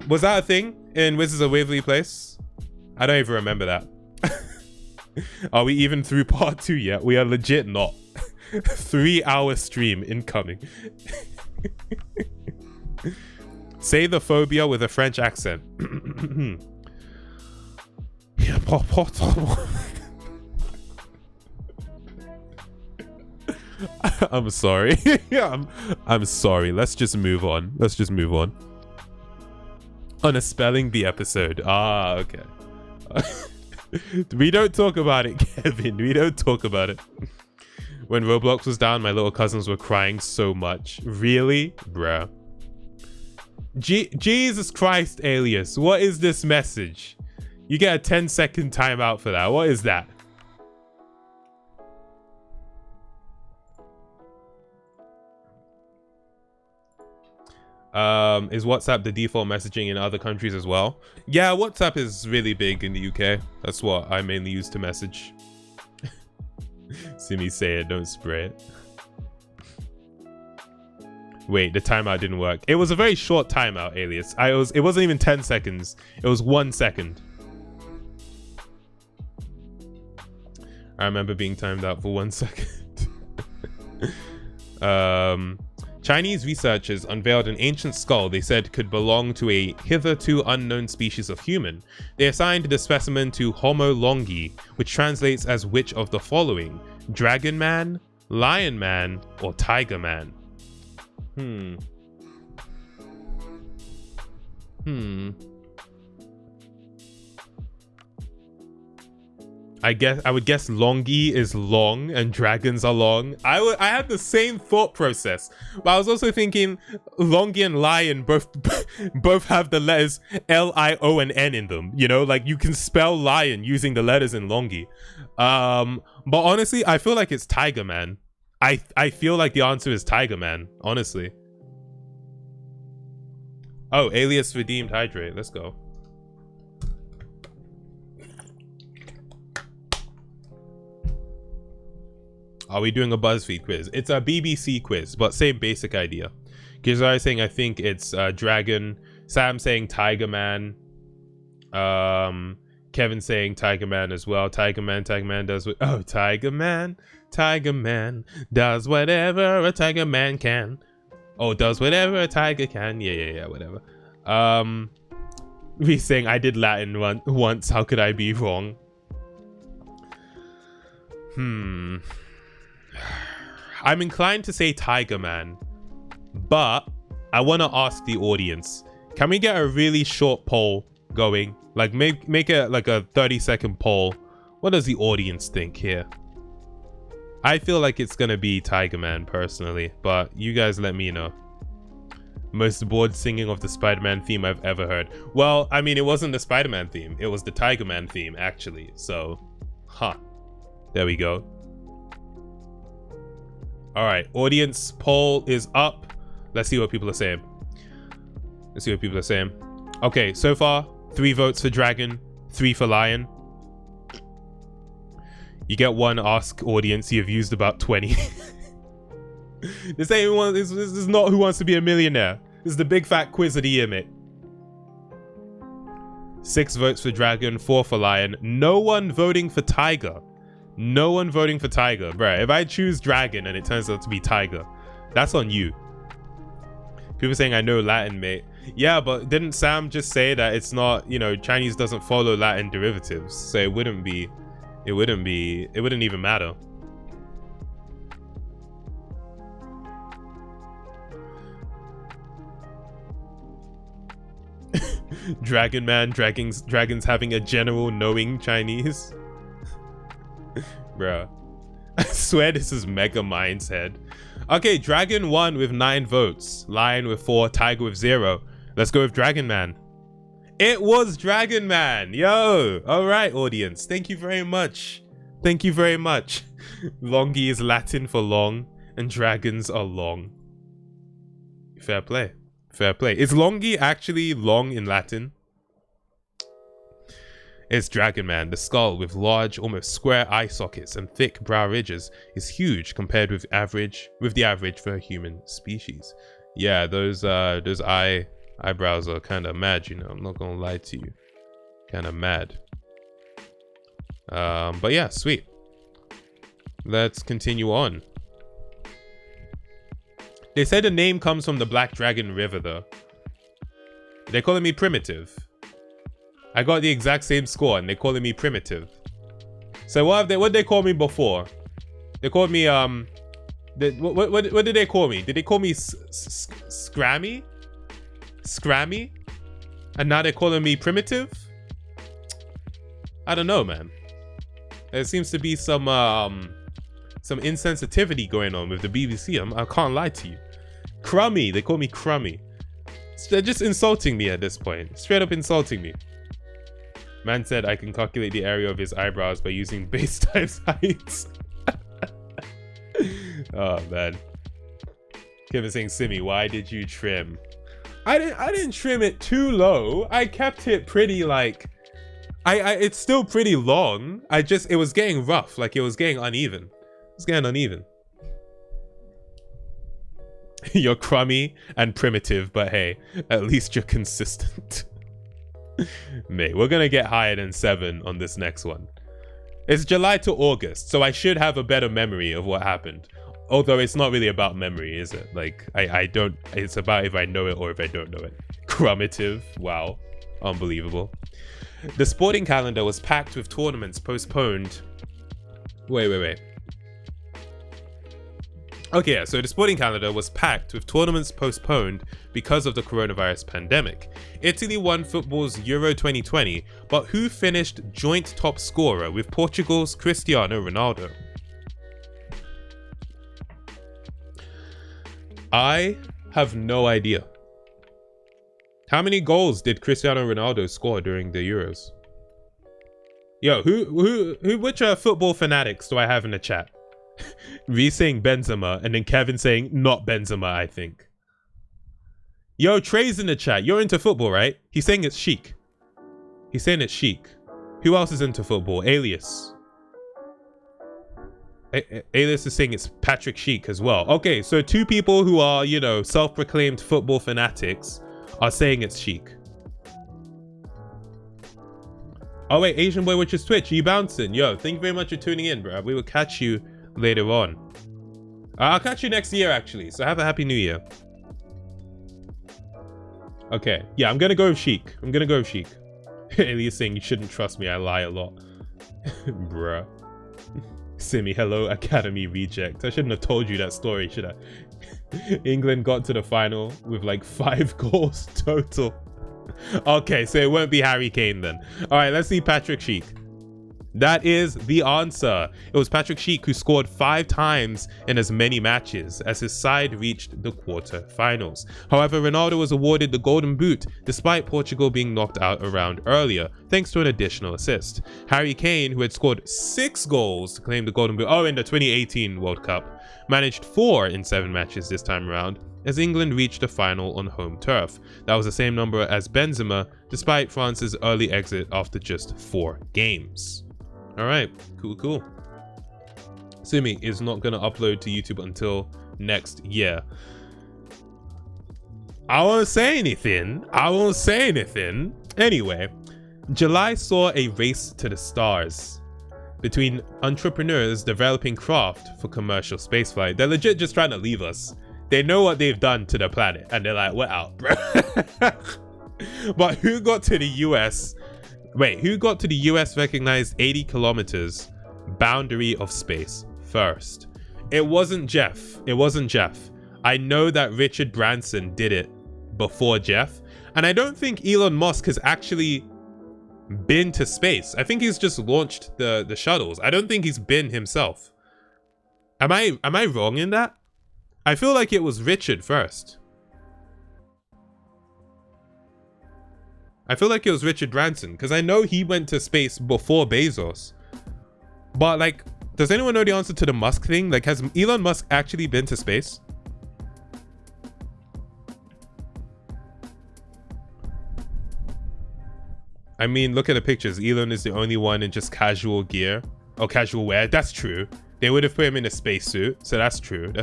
[SPEAKER 1] Was that a thing in Wizards of Waverly Place? I don't even remember that. Are we even through part 2 yet? We are legit not. 3-hour stream incoming. Say the phobia with a French accent. I'm sorry. I'm sorry. Let's just move on. On a spelling bee episode. Ah, okay. We don't talk about it, Kevin. We don't talk about it. When Roblox was down, my little cousins were crying so much. Really? Bruh. Jesus Christ, Alias. What is this message? You get a 10-second timeout for that. What is that? Is WhatsApp the default messaging in other countries as well? Yeah, WhatsApp is really big in the UK. That's what I mainly use to message. See me say it, don't spray it. Wait, the timeout didn't work. It was a very short timeout, Alias. It wasn't even 10 seconds. It was 1 second. I remember being timed out for 1 second. Chinese researchers unveiled an ancient skull they said could belong to a hitherto unknown species of human. They assigned the specimen to Homo longi, which translates as which of the following: Dragon Man, Lion Man, or Tiger Man? I would guess longi is long and dragons are long. I had the same thought process, but I was also thinking longi and lion both have the letters L-I-O and N in them. You know, like you can spell lion using the letters in longi. But honestly, I feel like it's Tiger Man. I feel like the answer is Tiger Man, honestly. Oh, Alias redeemed hydrate. Let's go. Are we doing a BuzzFeed quiz? It's a BBC quiz, but same basic idea. Because I was saying I think it's Dragon. Sam saying Tiger Man. Kevin saying Tiger Man as well. Tiger Man does what? Oh, Tiger Man does whatever a Tiger Man can. Oh, does whatever a tiger can. Yeah, whatever. We saying I did Latin once. How could I be wrong? I'm inclined to say Tiger Man, but I want to ask the audience, can we get a really short poll going? Like make it like a 30-second poll. What does the audience think here? I feel like it's gonna be Tiger Man personally, but you guys let me know. Most bored singing of the Spider-Man theme I've ever heard. Well, I mean, it wasn't the Spider-Man theme, it was the Tiger Man theme actually, so there we go. All right, audience poll is up. Let's see what people are saying. Okay, so far 3 votes for Dragon, 3 for Lion. You get 1 ask audience. You've used about 20. This ain't one. This is not Who Wants to Be a Millionaire. This is the big fat quiz of the year, mate. 6 votes for Dragon, 4 for Lion. No one voting for Tiger. Bruh, if I choose Dragon and it turns out to be Tiger, that's on you. People saying I know Latin, mate. Yeah, but didn't Sam just say that it's not, you know, Chinese doesn't follow Latin derivatives, so it wouldn't even matter. Dragon Man, dragons having a general knowing Chinese. Bruh. I swear this is Mega Mind's head. Okay, Dragon won with 9 votes. Lion with 4, Tiger with 0. Let's go with Dragon Man. It was Dragon Man. Yo. Alright, audience. Thank you very much. Longi is Latin for long, and dragons are long. Fair play. Is longi actually long in Latin? It's Dragon Man. The skull, with large, almost square eye sockets and thick brow ridges, is huge compared with the average for a human species. Yeah, those eyebrows are kind of mad, you know. I'm not gonna lie to you, kind of mad. But yeah, sweet. Let's continue on. They say the name comes from the Black Dragon River, though. They're calling me primitive. I got the exact same score and they're calling me primitive. So what did they call me before? They called me what did they call me? Did they call me Scrammy? And now they're calling me primitive? I don't know, man. There seems to be some insensitivity going on with the BBC. I can't lie to you. Crummy, they call me Crummy. They're just insulting me at this point. Straight up insulting me. Man said I can calculate the area of his eyebrows by using base times heights. Oh man. Kevin saying, Simi, why did you trim? I didn't trim it too low. I kept it pretty like it's still pretty long. It was getting rough, like it was getting uneven. It's getting uneven. You're crummy and primitive, but hey, at least you're consistent. Mate, we're gonna get higher than 7 on this next one. It's July to August, so I should have a better memory of what happened. Although it's not really about memory, is it? Like, I don't, it's about if I know it or if I don't know it. Crummative, wow, unbelievable. The sporting calendar was packed with tournaments postponed. Wait. Okay, yeah, so the sporting calendar was packed with tournaments postponed because of the coronavirus pandemic. Italy won football's Euro 2020, but who finished joint top scorer with Portugal's Cristiano Ronaldo? I have no idea. How many goals did Cristiano Ronaldo score during the Euros? Yo, which football fanatics do I have in the chat? V saying Benzema, and then Kevin saying not Benzema, I think. Yo, Trey's in the chat. You're into football, right? He's saying it's chic. He's saying it's chic. Who else is into football? Alias. Alias is saying it's Patrick Sheik as well. Okay, so 2 people who are, you know, self-proclaimed football fanatics are saying it's chic. Oh wait, Asian Boy Witch's Twitch, you bouncing? Yo, thank you very much for tuning in, bro. We will catch you later on. I'll catch you next year, actually. So have a happy new year. Okay, yeah, I'm gonna go with chic. Alias saying you shouldn't trust me. I lie a lot, bruh. Simi, hello, Academy reject. I shouldn't have told you that story, should I? England got to the final with like 5 goals total. Okay, so it won't be Harry Kane then. All right, let's see Patrick Sheik. That is the answer. It was Patrick Sheik who scored 5 times in as many matches as his side reached the quarter-finals. However, Ronaldo was awarded the Golden Boot despite Portugal being knocked out a round earlier, thanks to an additional assist. Harry Kane, who had scored 6 goals to claim the Golden Boot, in the 2018 World Cup, managed 4 in 7 matches this time around, as England reached the final on home turf. That was the same number as Benzema, despite France's early exit after just 4 games. Alright, cool. Simi is not going to upload to YouTube until next year. I won't say anything. Anyway, July saw a race to the stars between entrepreneurs developing craft for commercial spaceflight. They're legit just trying to leave us. They know what they've done to the planet and they're like, we're out, bro. But who got to the US? Wait, who got to the US recognized 80 kilometers boundary of space first? It wasn't Jeff. I know that Richard Branson did it before Jeff. And I don't think Elon Musk has actually been to space. I think he's just launched the shuttles. I don't think he's been himself. Am I wrong in that? I feel like it was Richard first. I feel like it was Richard Branson, because I know he went to space before Bezos. But like, does anyone know the answer to the Musk thing? Like, has Elon Musk actually been to space? I mean, look at the pictures. Elon is the only one in just casual gear. Oh, casual wear. That's true. They would have put him in a spacesuit. So that's true.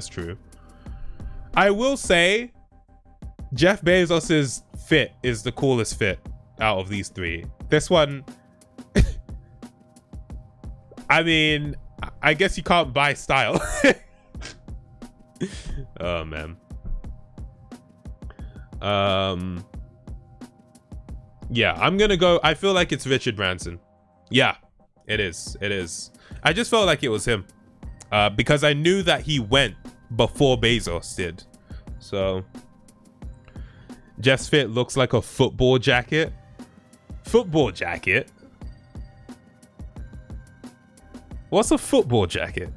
[SPEAKER 1] I will say, Jeff Bezos's fit is the coolest fit out of these 3. This one, I mean, I guess you can't buy style. Oh man. Yeah, I'm gonna go. I feel like it's Richard Branson. Yeah, it is. I just felt like it was him, because I knew that he went before Bezos did. So Jeff's fit looks like a football jacket. What's a football jacket?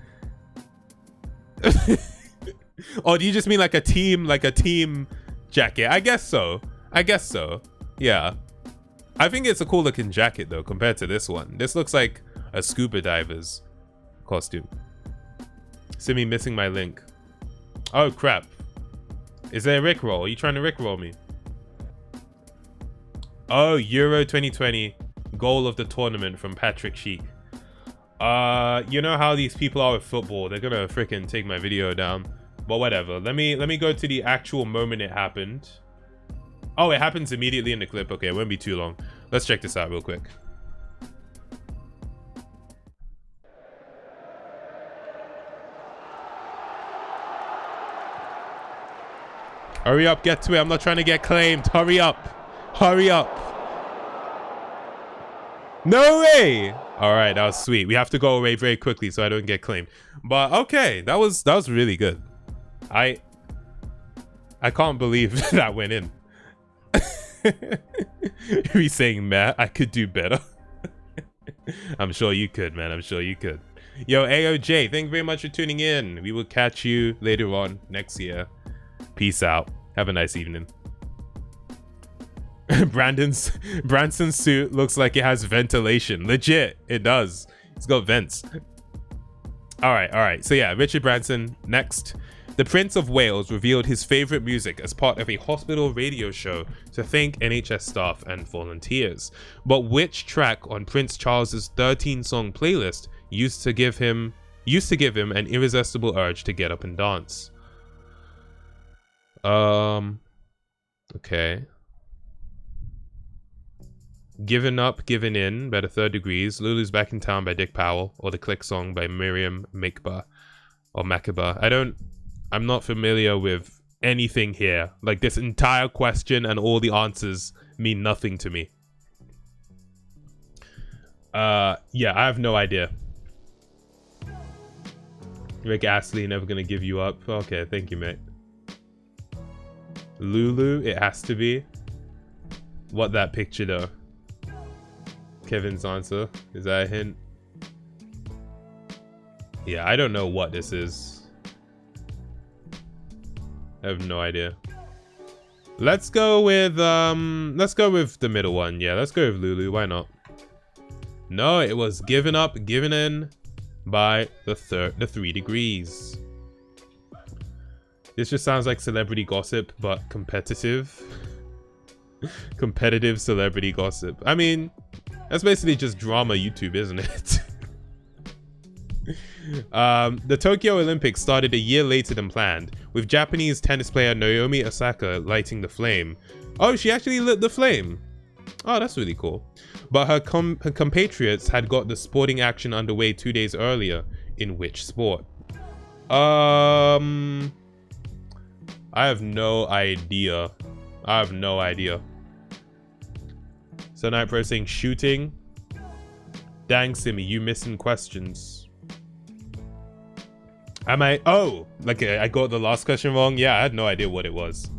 [SPEAKER 1] Or do you just mean like a team jacket? I guess so. Yeah. I think it's a cool looking jacket though compared to this one. This looks like a scuba diver's costume. Simi missing my link. Oh crap. Is there a Rickroll? Are you trying to Rickroll me? Oh, Euro 2020. Goal of the tournament from Patrick Sheik. You know how these people are with football. They're gonna freaking take my video down. But whatever. Let me go to the actual moment it happened. Oh, it happens immediately in the clip. Okay, it won't be too long. Let's check this out real quick. Hurry up, get to it. I'm not trying to get claimed. Hurry up. Hurry up. No way. All right, that was sweet. We have to go away very quickly so I don't get claimed. But okay, that was really good. I can't believe that went in. He's saying, Matt, I could do better. I'm sure you could, man. I'm sure you could. Yo, AOJ, thank you very much for tuning in. We will catch you later on next year. Peace out. Have a nice evening. Branson's suit looks like it has ventilation. Legit, it does. It's got vents. All right. So yeah, Richard Branson next. The Prince of Wales revealed his favorite music as part of a hospital radio show to thank NHS staff and volunteers. But which track on Prince Charles's 13-song playlist used to give him an irresistible urge to get up and dance? Okay. Given Up, Given In by the Third Degrees, Lulu's Back in Town by Dick Powell, or the Click Song by Miriam Makeba or Makeba. I'm not familiar with anything here. Like, this entire question and all the answers mean nothing to me. Yeah, I have no idea. Rick Astley, Never Gonna Give You Up. Okay, thank you, mate. Lulu, it has to be. What that picture though? Kevin's answer. Is that a hint? Yeah, I don't know what this is. I have no idea. Let's go with the middle one. Yeah, let's go with Lulu. Why not? No, it was Given Up, Given In by the 3 Degrees. This just sounds like celebrity gossip, but competitive. Competitive celebrity gossip. I mean, that's basically just drama YouTube, isn't it? The Tokyo Olympics started a year later than planned, with Japanese tennis player Naomi Osaka lighting the flame. Oh, she actually lit the flame. Oh, that's really cool. But her compatriots had got the sporting action underway 2 days earlier. In which sport? I have no idea. So Night Pro saying shooting. Dang, Simi, you missing questions. Am I? Oh, like I got the last question wrong. Yeah, I had no idea what it was.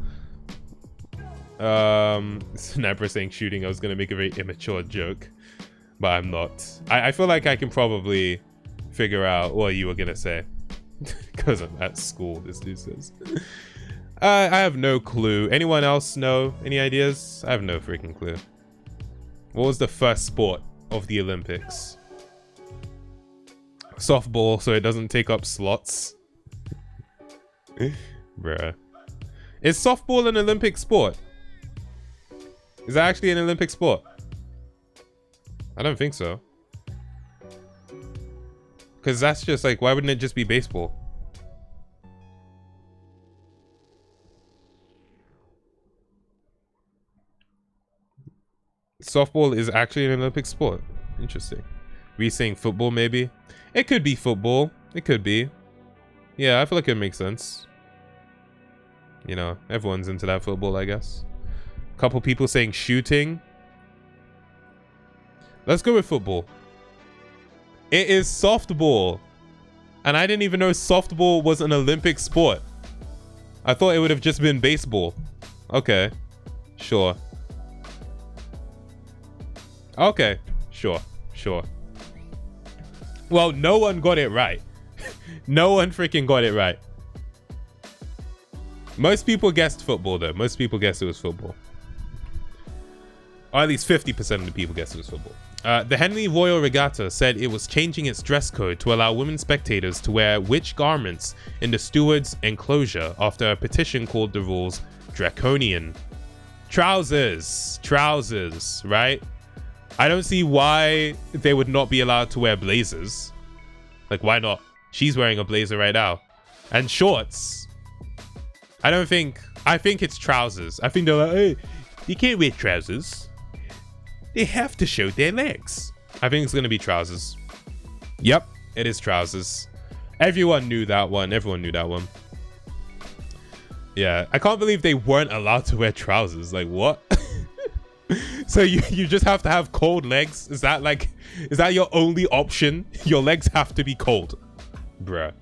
[SPEAKER 1] Sniper saying shooting. I was gonna make a very immature joke, but I'm not. I feel like I can probably figure out what you were gonna say because I'm at school. This dude says. I have no clue. Anyone else know? Any ideas? I have no freaking clue. What was the first sport of the Olympics? Softball, so it doesn't take up slots. Bruh. Is softball an Olympic sport? Is that actually an Olympic sport? I don't think so. Because that's just like, why wouldn't it just be baseball? Softball is actually an Olympic sport. Interesting. Were you saying football maybe? It could be football. It could be. Yeah, I feel like it makes sense. You know, everyone's into that football, I guess. Couple people saying shooting. Let's go with football. It is softball. And I didn't even know softball was an Olympic sport. I thought it would have just been baseball. Okay. Sure. Okay. Sure. Well, no one got it right. No one freaking got it right. Most people guessed football, though. Most people guessed it was football. Or at least 50% of the people guessed it was football. The Henley Royal Regatta said it was changing its dress code to allow women spectators to wear which garments in the steward's enclosure after a petition called the rules draconian. Trousers, right? I don't see why they would not be allowed to wear blazers. Like, why not? She's wearing a blazer right now. And shorts. I think it's trousers. I think they're like, hey, you can't wear trousers. They have to show their legs. I think it's gonna be trousers. Yep, it is trousers. Everyone knew that one. Everyone knew that one. Yeah, I can't believe they weren't allowed to wear trousers. Like, what? So you just have to have cold legs? Is that your only option? Your legs have to be cold. Bruh.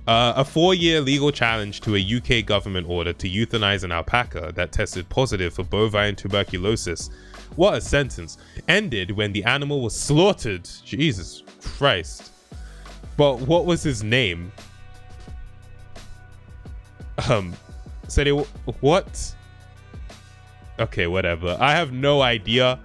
[SPEAKER 1] A 4-year legal challenge to a UK government order to euthanize an alpaca that tested positive for bovine tuberculosis. What a sentence. Ended when the animal was slaughtered. Jesus Christ. But what was his name? So they what? Okay, whatever. I have no idea.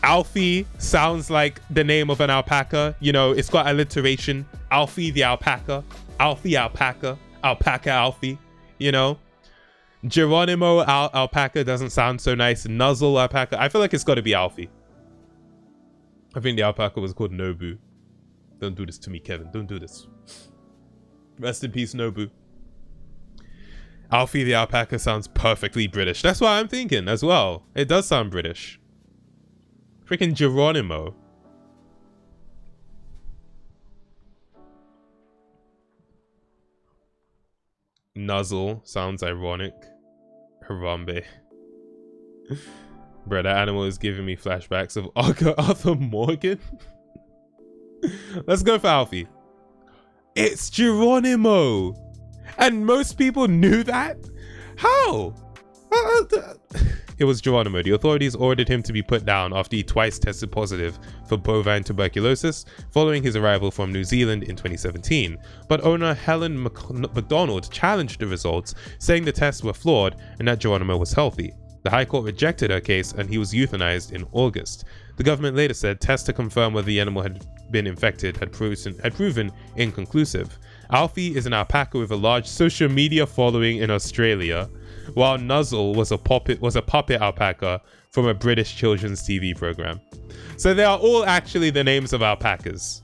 [SPEAKER 1] Alfie sounds like the name of an alpaca. You know, it's got alliteration. Alfie the alpaca. Alfie alpaca. Alpaca Alfie. You know? Geronimo alpaca doesn't sound so nice. Nuzzle alpaca. I feel like it's got to be Alfie. I think the alpaca was called Nobu. Don't do this to me, Kevin. Don't do this. Rest in peace, Nobu. Alfie the alpaca sounds perfectly British. That's what I'm thinking as well. It does sound British. Freaking Geronimo. Nuzzle sounds ironic. Harambe. Bro, that animal is giving me flashbacks of Arthur Morgan. Let's go for Alfie. It's Geronimo. And most people knew that? How? It was Geronimo. The authorities ordered him to be put down after he twice tested positive for bovine tuberculosis following his arrival from New Zealand in 2017. But owner Helen McDonald challenged the results, saying the tests were flawed and that Geronimo was healthy. The High Court rejected her case and he was euthanized in August. The government later said tests to confirm whether the animal had been infected had proven inconclusive. Alfie is an alpaca with a large social media following in Australia, while Nuzzle was a puppet alpaca from a British children's TV program. So they are all actually the names of alpacas.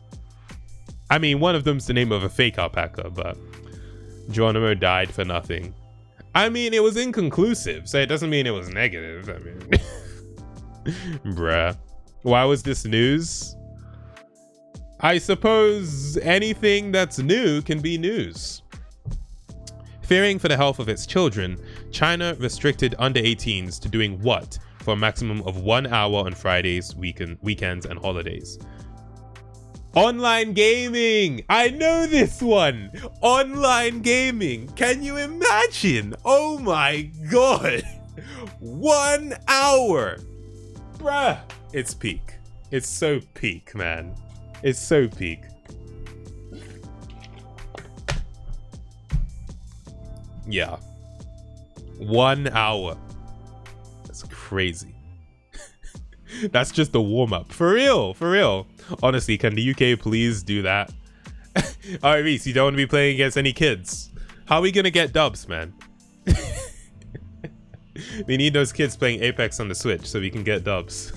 [SPEAKER 1] I mean, one of them's the name of a fake alpaca, but Geronimo died for nothing. I mean, it was inconclusive, so it doesn't mean it was negative. I mean, bruh. Why was this news? I suppose anything that's new can be news. Fearing for the health of its children, China restricted under 18s to doing what for a maximum of 1 hour on Fridays, weekends, and holidays? Online gaming! I know this one! Online gaming! Can you imagine? Oh my god! 1 hour! Bruh! It's peak. It's so peak, man. It's so peak. Yeah. 1 hour. That's crazy. That's just the warm-up. For real, for real. Honestly, can the UK please do that? Alright, Reese, you don't want to be playing against any kids. How are we gonna get dubs, man? We need those kids playing Apex on the Switch so we can get dubs.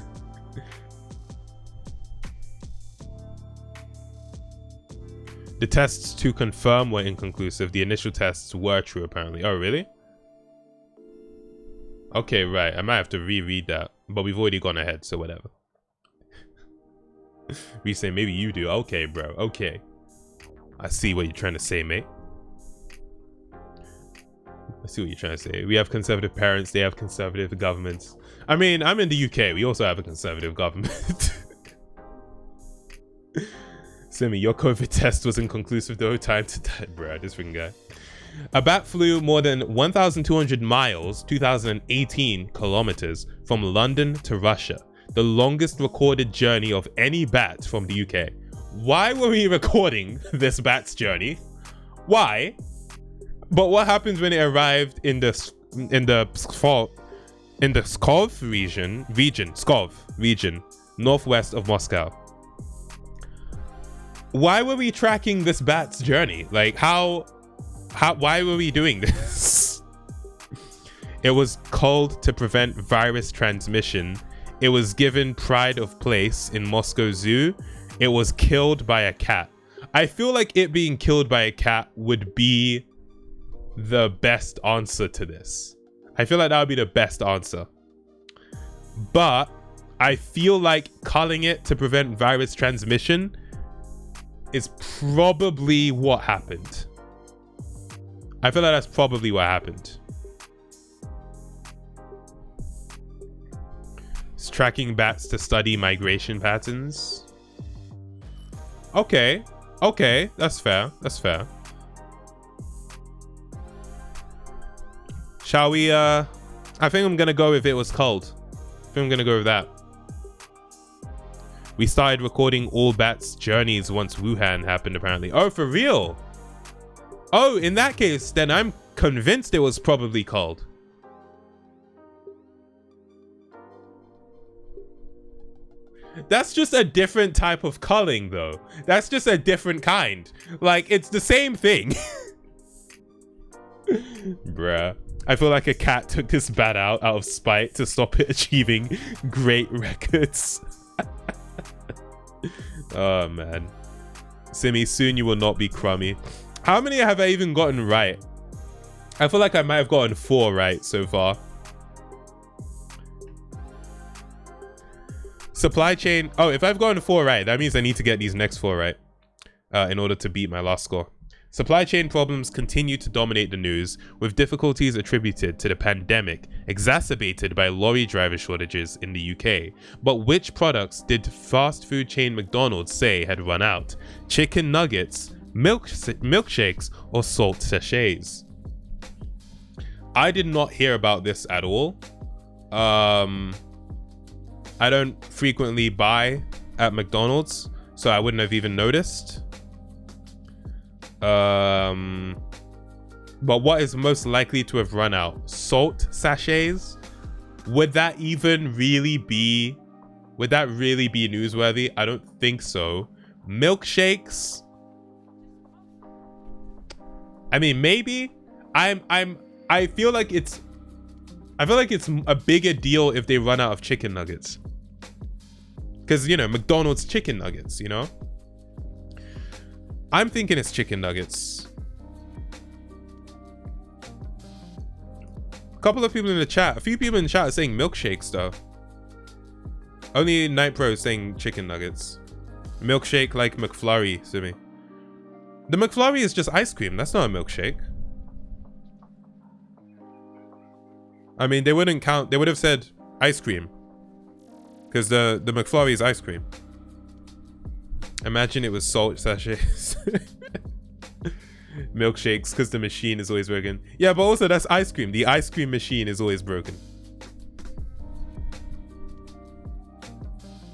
[SPEAKER 1] The tests to confirm were inconclusive. The initial tests were true, apparently. Oh, really? Okay, right. I might have to reread that. But we've already gone ahead, so whatever. We say maybe you do. Okay, bro. Okay. I see what you're trying to say, mate. I see what you're trying to say. We have conservative parents. They have conservative governments. I mean, I'm in the UK. We also have a conservative government. Simi, your COVID test was inconclusive though. Time to die, bro. This freaking guy. A bat flew more than 1,200 miles, 2,018 kilometers from London to Russia. The longest recorded journey of any bat from the UK. Why were we recording this bat's journey? Why? But what happens when it arrived in the Pskov region, northwest of Moscow? Why were we tracking this bat's journey? Like, why were we doing this? It was culled to prevent virus transmission. It was given pride of place in Moscow Zoo. It was killed by a cat. I feel like it being killed by a cat would be the best answer to this. I feel like that would be the best answer. But I feel like culling it to prevent virus transmission is probably what happened. I feel like that's probably what happened. It's tracking bats to study migration patterns. Okay, that's fair. That's fair. Shall we? I think I'm gonna go with it was cold. I think I'm gonna go with that. We started recording all bats' journeys once Wuhan happened, apparently. Oh, for real? Oh, in that case, then I'm convinced it was probably cold. That's just a different type of culling, though. That's just a different kind. Like, it's the same thing. Bruh. I feel like a cat took this bat out of spite to stop it achieving great records. Oh, man. Simi, soon you will not be crummy. How many have I even gotten right? I feel like I might have gotten 4 right so far. Supply chain. Oh, if I've gotten 4 right, that means I need to get these next 4 right in order to beat my last score. Supply chain problems continue to dominate the news, with difficulties attributed to the pandemic exacerbated by lorry driver shortages in the UK. But which products did fast food chain McDonald's say had run out? Chicken nuggets, milkshakes, or salt sachets? I did not hear about this at all. I don't frequently buy at McDonald's, so I wouldn't have even noticed. But what is most likely to have run out? Salt sachets? Would that really be newsworthy? I don't think so. Milkshakes? I mean, maybe. I feel like it's a bigger deal if they run out of chicken nuggets. Because, you know, McDonald's chicken nuggets, you know? I'm thinking it's chicken nuggets. A couple of people in the chat. A few people in the chat are saying milkshakes, though. Only Night Pro is saying chicken nuggets. Milkshake like McFlurry, Simi. The McFlurry is just ice cream. That's not a milkshake. I mean, they wouldn't count. They would have said ice cream. Because the McFlurry is ice cream. Imagine it was salt sachets. Milkshakes, because the machine is always broken. Yeah, but also that's ice cream. The ice cream machine is always broken.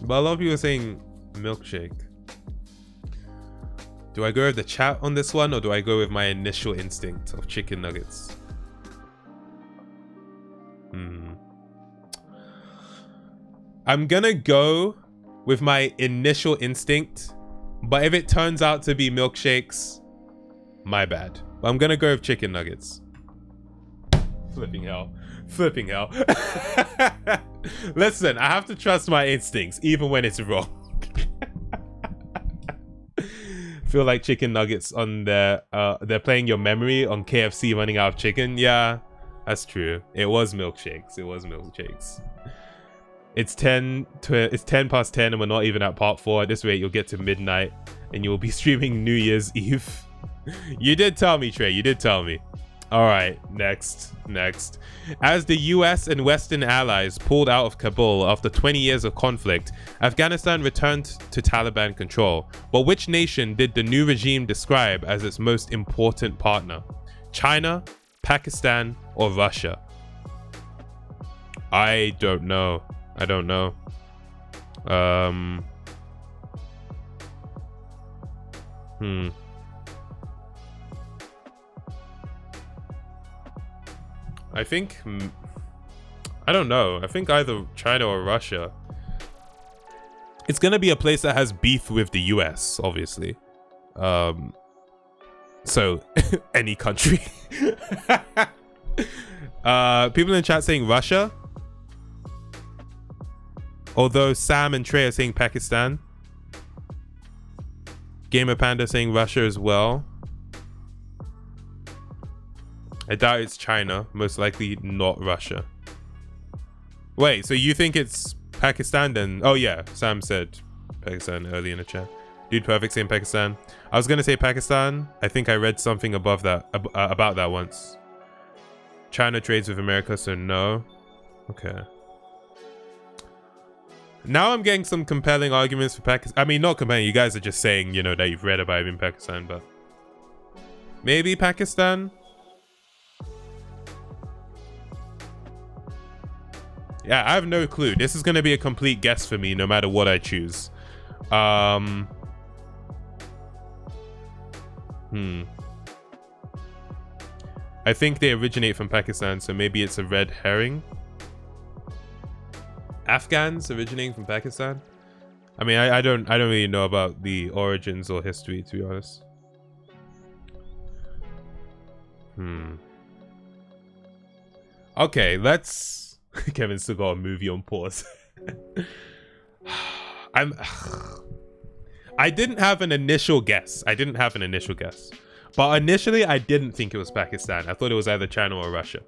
[SPEAKER 1] But a lot of people are saying milkshake. Do I go with the chat on this one, or do I go with my initial instinct of chicken nuggets? I'm gonna go with my initial instinct, but if it turns out to be milkshakes, my bad. But I'm gonna go with chicken nuggets. Flipping hell. Flipping hell. Listen, I have to trust my instincts, even when it's wrong. Feel like chicken nuggets on their they're playing your memory on KFC running out of chicken. Yeah, that's true. It was milkshakes. It was milkshakes. It's 10 past 10 and we're not even at part 4. At this rate, you'll get to midnight and you'll be streaming New Year's Eve. You did tell me, Trey. You did tell me. All right, next. As the US and Western allies pulled out of Kabul after 20 years of conflict, Afghanistan returned to Taliban control. But which nation did the new regime describe as its most important partner? China, Pakistan, or Russia? I don't know. I think, I don't know. I think either China or Russia. It's gonna be a place that has beef with the US, obviously. So any country. People in the chat saying Russia. Although Sam and Trey are saying Pakistan. Gamer Panda saying Russia as well. I doubt it's China. Most likely not Russia. Wait, so you think it's Pakistan then? Oh yeah, Sam said Pakistan early in the chat. Dude Perfect saying Pakistan. I was gonna say Pakistan. I think I read something above that about that once. China trades with America, so no. Okay. Now I'm getting some compelling arguments for Pakistan. I mean, not compelling. You guys are just saying, you know, that you've read about it in Pakistan, but maybe Pakistan. Yeah, I have no clue. This is gonna be a complete guess for me, no matter what I choose. I think they originate from Pakistan, so maybe it's a red herring. Afghans originating from Pakistan? I mean, I don't really know about the origins or history, to be honest. Okay, let's... Kevin's still got a movie on pause. I didn't have an initial guess. But initially, I didn't think it was Pakistan. I thought it was either China or Russia.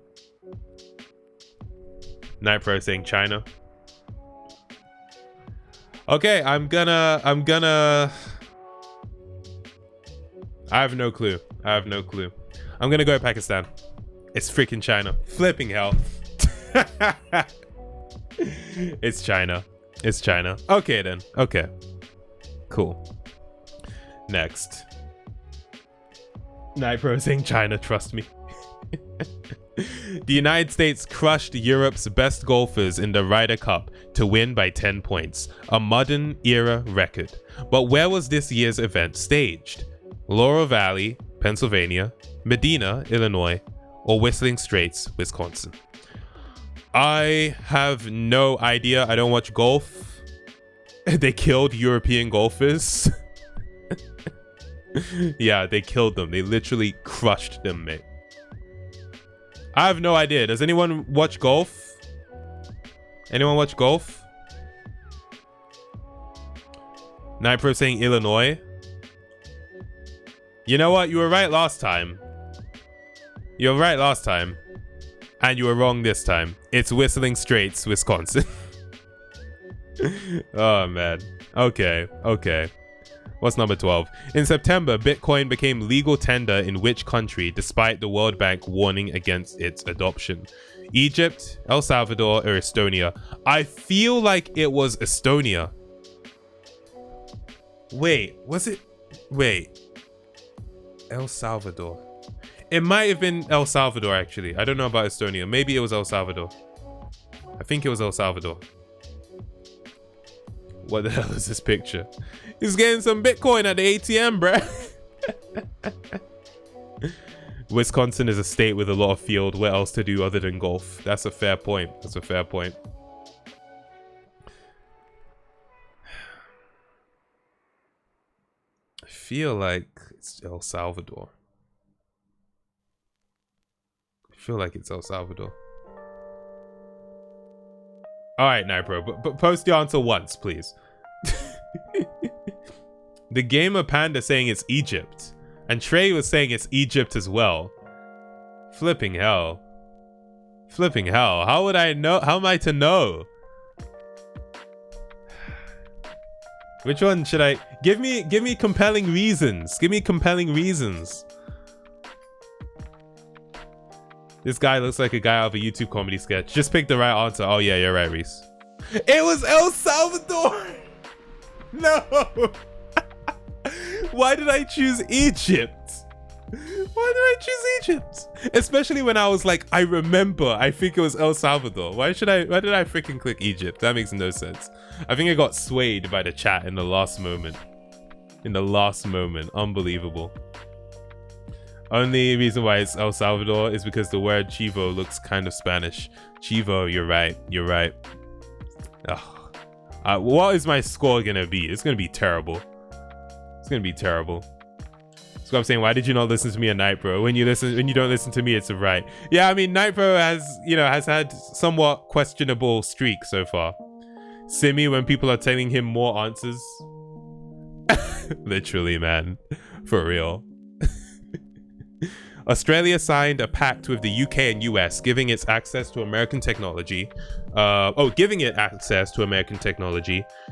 [SPEAKER 1] Night Pro saying China. Okay, I have no clue. I'm gonna go Pakistan. It's freaking China. Flipping hell. It's China. Okay then. Okay. Cool. Next. Night Pro saying China, trust me. The United States crushed Europe's best golfers in the Ryder Cup to win by 10 points, a modern era record. But where was this year's event staged? Laurel Valley, Pennsylvania, Medina, Illinois, or Whistling Straits, Wisconsin? I have no idea. I don't watch golf. They killed European golfers. Yeah, they killed them. They literally crushed them, mate. I have no idea. Does anyone watch golf? Night Pro saying Illinois. You know what? You were right last time. And you were wrong this time. It's Whistling Straits, Wisconsin. Oh, man. Okay. What's number 12? In September, Bitcoin became legal tender in which country, despite the World Bank warning against its adoption? Egypt, El Salvador, or Estonia? I feel like it was Estonia. Wait, was it? Wait. El Salvador. It might have been El Salvador, actually. I don't know about Estonia. Maybe it was El Salvador. I think it was El Salvador. What the hell is this picture? He's getting some Bitcoin at the ATM, bruh. Wisconsin is a state with a lot of field. What else to do other than golf? That's a fair point. I feel like it's El Salvador. All right, Nipro, but post the answer once, please. The Gamer Panda saying it's Egypt, and Trey was saying it's Egypt as well. Flipping hell. How would I know? How am I to know? Which one should I give me compelling reasons. This guy looks like a guy out of a YouTube comedy sketch. Just pick the right answer. Oh yeah, you're right, Reese. It was El Salvador. No. Why did I choose Egypt? Especially when I was like, I think it was El Salvador. Why did I freaking click Egypt? That makes no sense. I think I got swayed by the chat in the last moment. Unbelievable. Only reason why it's El Salvador is because the word chivo looks kind of Spanish. Chivo, you're right. What is my score gonna be? It's gonna be terrible. That's what I'm saying. Why did you not listen to me at Night Bro? When you don't listen to me, it's a right. Yeah, I mean, Night Bro has had somewhat questionable streak so far. Simi, when people are telling him more answers. Literally, man. For real. Australia signed a pact with the UK and US, giving it access to American technology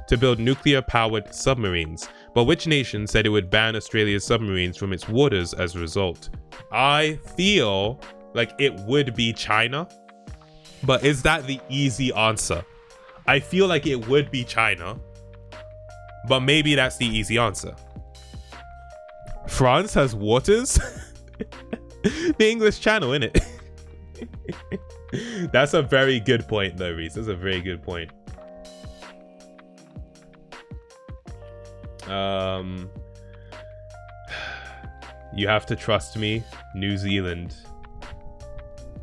[SPEAKER 1] to build nuclear-powered submarines. But which nation said it would ban Australia's submarines from its waters as a result? I feel like it would be China, but is that the easy answer? I feel like it would be China, but maybe that's the easy answer. France has waters? The English Channel, innit? That's a very good point though, Reese. That's a very good point. You have to trust me, New Zealand.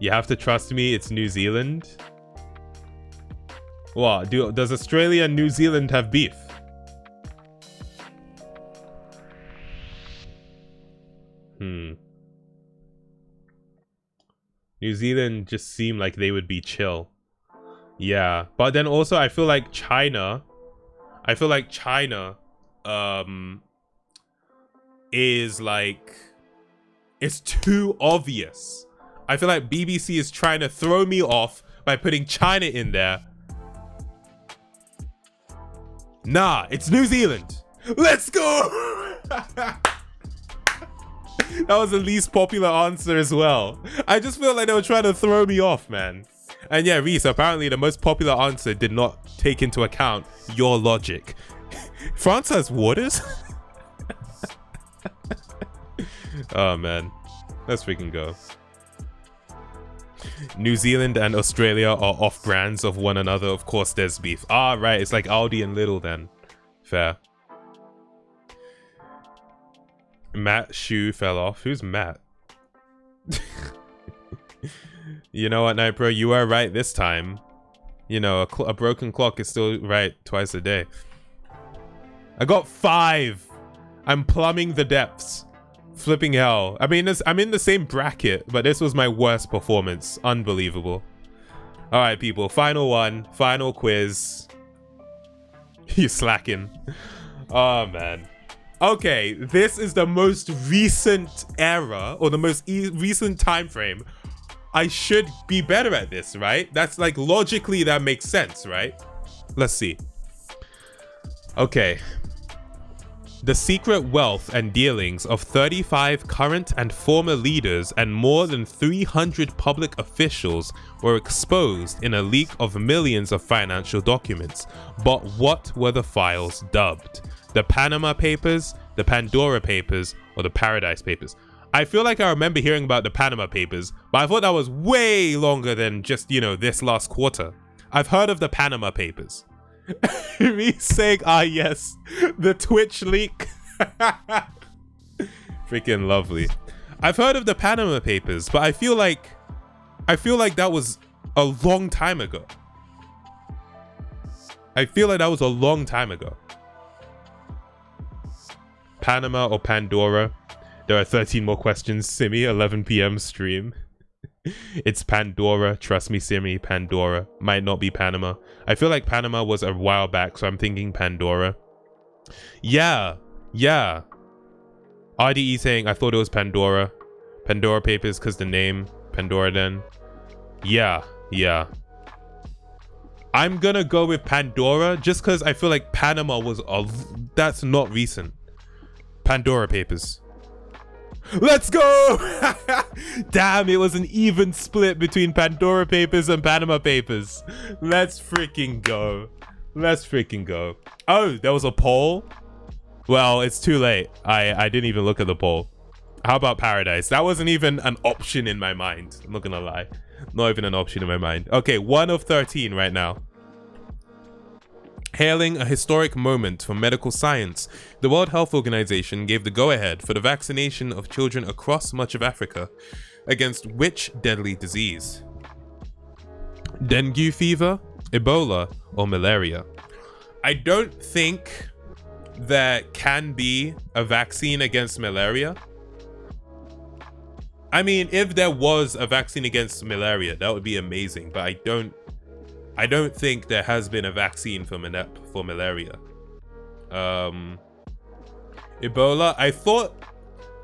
[SPEAKER 1] You have to trust me, it's New Zealand. What? Does Australia and New Zealand have beef? New Zealand just seemed like they would be chill. Yeah, but then also I feel like China is like, it's too obvious. I feel like BBC is trying to throw me off by putting China in there. Nah, it's New Zealand. Let's go. That was the least popular answer as well. I just feel like they were trying to throw me off, man. And yeah, Reese, apparently the most popular answer did not take into account your logic. France has waters? Oh, man. Let's freaking go. New Zealand and Australia are off brands of one another. Of course, there's beef. Ah, right. It's like Aldi and Lidl then. Fair. Matt's shoe fell off. Who's Matt? You know what, Night Bro? You are right this time. You know, a broken clock is still right twice a day. I got 5. I'm plumbing the depths. Flipping hell. I mean, I'm in the same bracket, but this was my worst performance. Unbelievable. All right, people. Final one. Final quiz. You slacking. Oh, man. Okay, this is the most recent era, or the most recent time frame. I should be better at this, right? That's like, logically, that makes sense, right? Let's see. Okay. The secret wealth and dealings of 35 current and former leaders and more than 300 public officials were exposed in a leak of millions of financial documents. But what were the files dubbed? The Panama Papers, the Pandora Papers, or the Paradise Papers? I feel like I remember hearing about the Panama Papers, but I thought that was way longer than just, you know, this last quarter. I've heard of the Panama Papers. Me saying, ah yes, the Twitch leak. Freaking lovely. I've heard of the Panama Papers, but I feel like that was a long time ago. I feel like that was a long time ago. Panama or Pandora? There are 13 more questions. Simi, 11 p.m. stream. It's Pandora. Trust me, Simi. Pandora. Might not be Panama. I feel like Panama was a while back, so I'm thinking Pandora. Yeah. Yeah. RDE saying, I thought it was Pandora. Pandora Papers, because the name. Pandora then. Yeah. Yeah. I'm gonna go with Pandora, just because I feel like Panama was... that's not recent. Pandora Papers. Let's go! Damn, it was an even split between Pandora Papers and Panama Papers. Let's freaking go. Let's freaking go. Oh, there was a poll? Well, it's too late. I didn't even look at the poll. How about Paradise? That wasn't even an option in my mind. I'm not gonna lie. Not even an option in my mind. Okay, 1 of 13 right now. Hailing a historic moment for medical science, the World Health Organization gave the go-ahead for the vaccination of children across much of Africa against which deadly disease? Dengue fever, Ebola, or malaria? I don't think there can be a vaccine against malaria. I mean, if there was a vaccine against malaria, that would be amazing, but I don't think there has been a vaccine for malaria. Ebola, I thought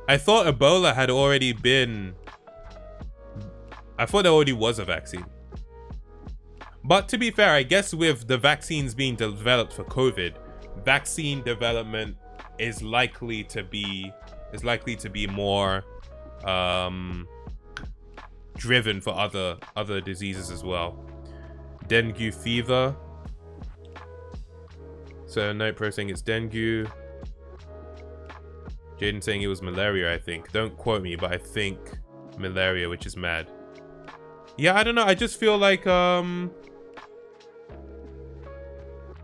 [SPEAKER 1] Ebola had already been I thought there already was a vaccine. But to be fair, I guess with the vaccines being developed for COVID, vaccine development is likely to be more driven for other diseases as well. Dengue fever. So Night Pro saying it's dengue. Jaden saying it was malaria, I think. Don't quote me, but I think malaria, which is mad. Yeah, I don't know. I just feel like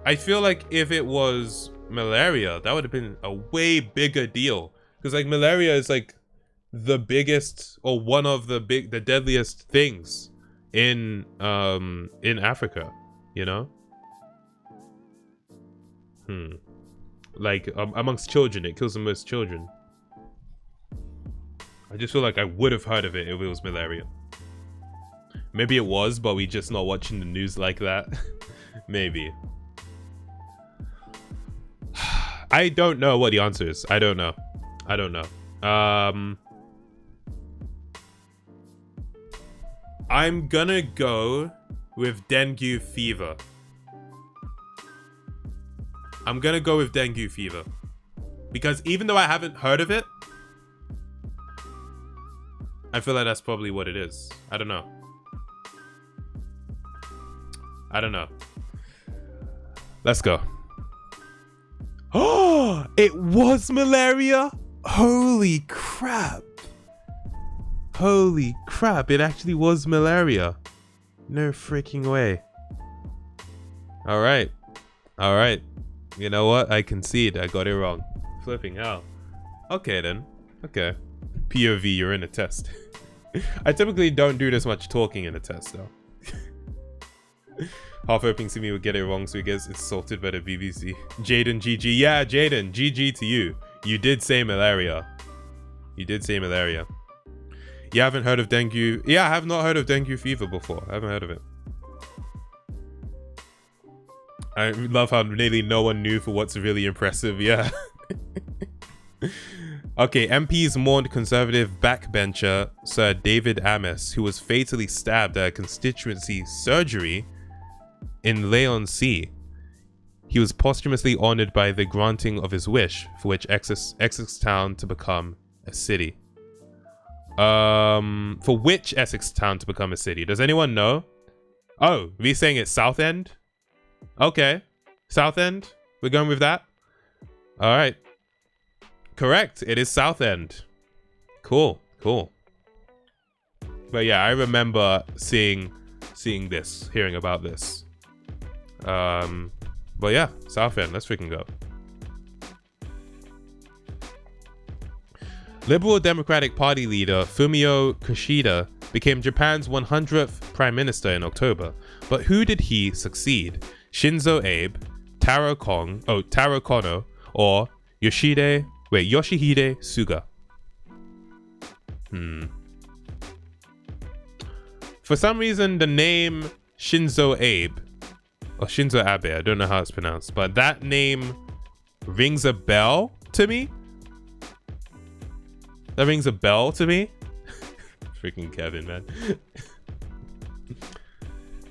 [SPEAKER 1] I feel like if it was malaria, that would have been a way bigger deal. Because like malaria is like the biggest or one of the deadliest things in Africa, you know? Like amongst children, it kills the most children. I just feel like I would have heard of it if it was malaria. Maybe it was, but we just not watching the news like that. Maybe. I don't know what the answer is. I don't know. I'm gonna go with dengue fever. Because even though I haven't heard of it, I feel like that's probably what it is. I don't know. Let's go. Oh, it was malaria? Holy crap. It actually was malaria. No freaking way. All right. You know what? I concede. I got it wrong. Flipping hell. Okay then. Okay. POV, you're in a test. I typically don't do this much talking in a test though. Half hoping Simi would get it wrong so he gets insulted by the BBC. Jaden, GG. Yeah, Jaden, GG to you. You did say malaria. You haven't heard of dengue? Yeah, I have not heard of dengue fever before. I haven't heard of it. I love how nearly no one knew for what's really impressive. Yeah. Okay, MPs mourned Conservative backbencher Sir David Ames, who was fatally stabbed at a constituency surgery in Leigh-on-Sea. He was posthumously honoured by the granting of his wish, for which Essex Town to become a city. For which Essex Town to become a city? Does anyone know? Oh, we saying it's Southend? Okay, Southend. We're going with that. All right. Correct. It is Southend. Cool. But yeah, I remember seeing this, hearing about this. But yeah, Southend. Let's freaking go. Liberal Democratic Party leader Fumio Kishida became Japan's 100th prime minister in October. But who did he succeed? Shinzo Abe, Taro Kono, or Yoshihide Suga? For some reason, the name Shinzo Abe, or Shinzo Abe, I don't know how it's pronounced, but that name rings a bell to me. Freaking Kevin, man.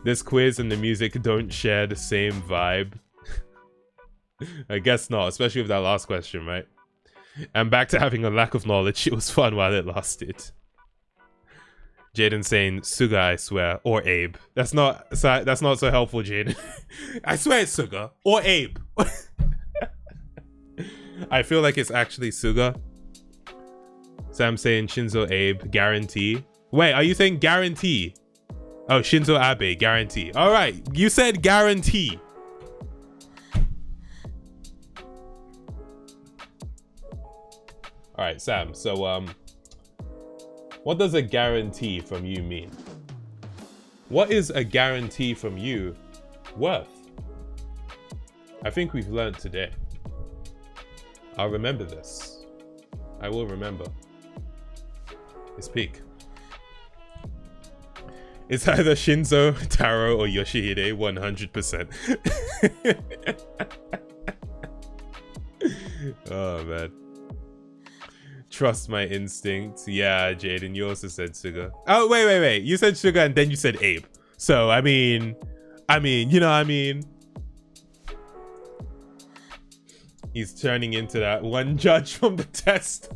[SPEAKER 1] This quiz and the music don't share the same vibe. I guess not, especially with that last question, right? And back to having a lack of knowledge. It was fun while it lasted. Jaden saying Suga, I swear, or Abe. That's not so helpful, Jaden. I swear it's Suga or Abe. I feel like it's actually Suga. Sam saying Shinzo Abe, guarantee. Wait, are you saying guarantee? Oh, Shinzo Abe, guarantee. All right, you said guarantee. All right, Sam. So, what does a guarantee from you mean? What is a guarantee from you worth? I think we've learned today. I'll remember this. I will remember. It's peak. It's either Shinzo, Taro, or Yoshihide, 100%. Oh, man. trust my instincts. Yeah, Jaden, you also said sugar. Oh, wait. You said sugar and then you said ape. So, I mean, you know what I mean? He's turning into that one judge from the test.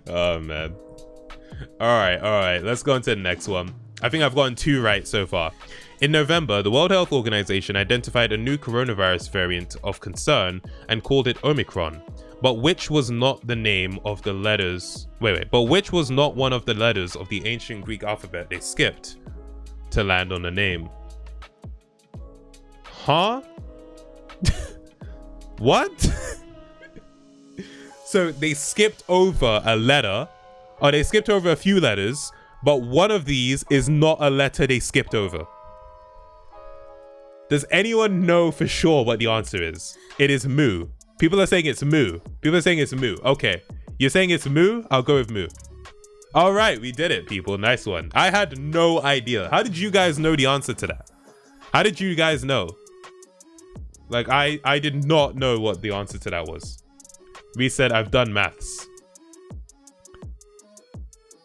[SPEAKER 1] Oh, man. All right. Let's go on to the next one. I think I've gotten 2 right so far. In November, the World Health Organization identified a new coronavirus variant of concern and called it Omicron. But which was not the name of the letters... But which was not one of the letters of the ancient Greek alphabet they skipped to land on the name? Huh? What? So they skipped over a letter, or they skipped over a few letters, but one of these is not a letter they skipped over. Does anyone know for sure what the answer is? It is mu. People are saying it's mu. Okay. You're saying it's mu? I'll go with mu. All right, we did it, people. Nice one. I had no idea. How did you guys know the answer to that? How did you guys know? Like, I did not know what the answer to that was. We said I've done maths.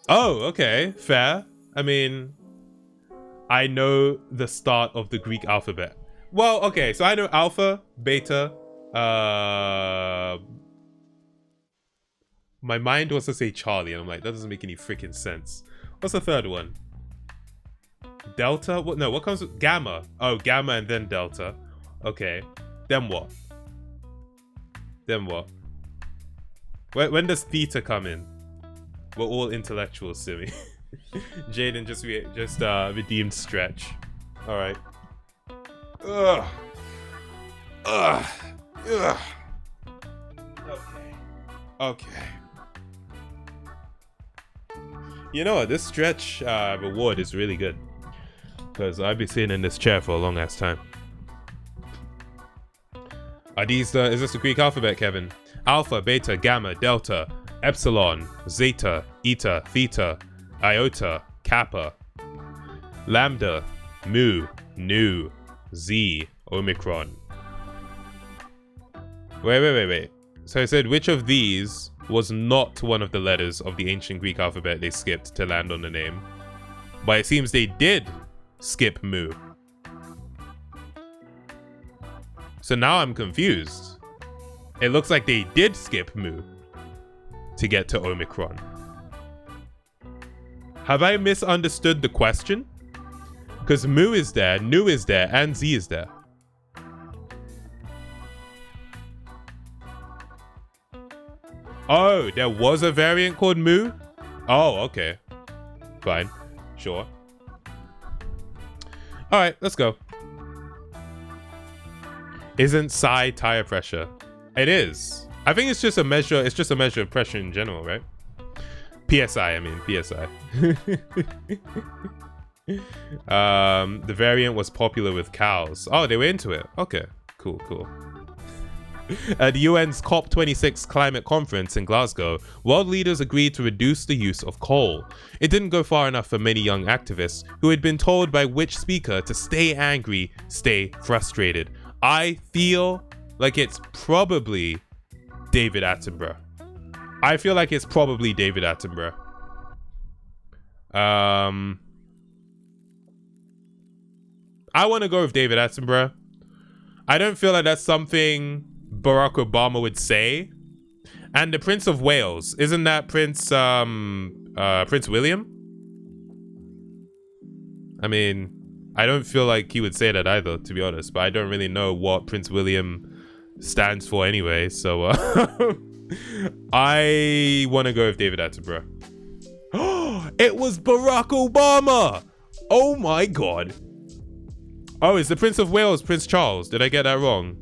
[SPEAKER 1] Oh, okay. Fair. I mean, I know the start of the Greek alphabet. Well, okay. So I know alpha, beta. My mind wants to say Charlie, and I'm like, that doesn't make any freaking sense. What's the third one? Delta? What? No, what comes with gamma? Oh, gamma and then delta. Okay. Then what? When does theta come in? We're all intellectuals, Simi. Jaden just redeemed stretch. All right. Ugh. Okay. You know what? This stretch reward is really good, because I've been sitting in this chair for a long ass time. Are these is this the Greek alphabet, Kevin? Alpha, beta, gamma, delta, epsilon, zeta, eta, theta, iota, kappa, lambda, mu, nu, z, omicron. Wait. So I said, which of these was not one of the letters of the ancient Greek alphabet they skipped to land on the name? But it seems they did skip mu. So now I'm confused. It looks like they did skip mu to get to Omicron. Have I misunderstood the question? Because mu is there, nu is there, and z is there. Oh, there was a variant called mu? Oh, okay. Fine. Sure. Alright, let's go. Isn't psi tire pressure? It is. I think it's just a measure. It's just a measure of pressure in general, right? PSI. I mean PSI. The variant was popular with cows. Oh, they were into it. Okay. Cool. At the UN's COP26 climate conference in Glasgow, world leaders agreed to reduce the use of coal. It didn't go far enough for many young activists who had been told by which speaker to stay angry, stay frustrated. I feel like it's probably David Attenborough. I want to go with David Attenborough. I don't feel like that's something Barack Obama would say. And the Prince of Wales, isn't that Prince William? I mean, I don't feel like he would say that either, to be honest, but I don't really know what Prince William stands for anyway, so I want to go with David Attenborough. It was Barack Obama! Oh my god. Oh, is the Prince of Wales Prince Charles? Did I get that wrong?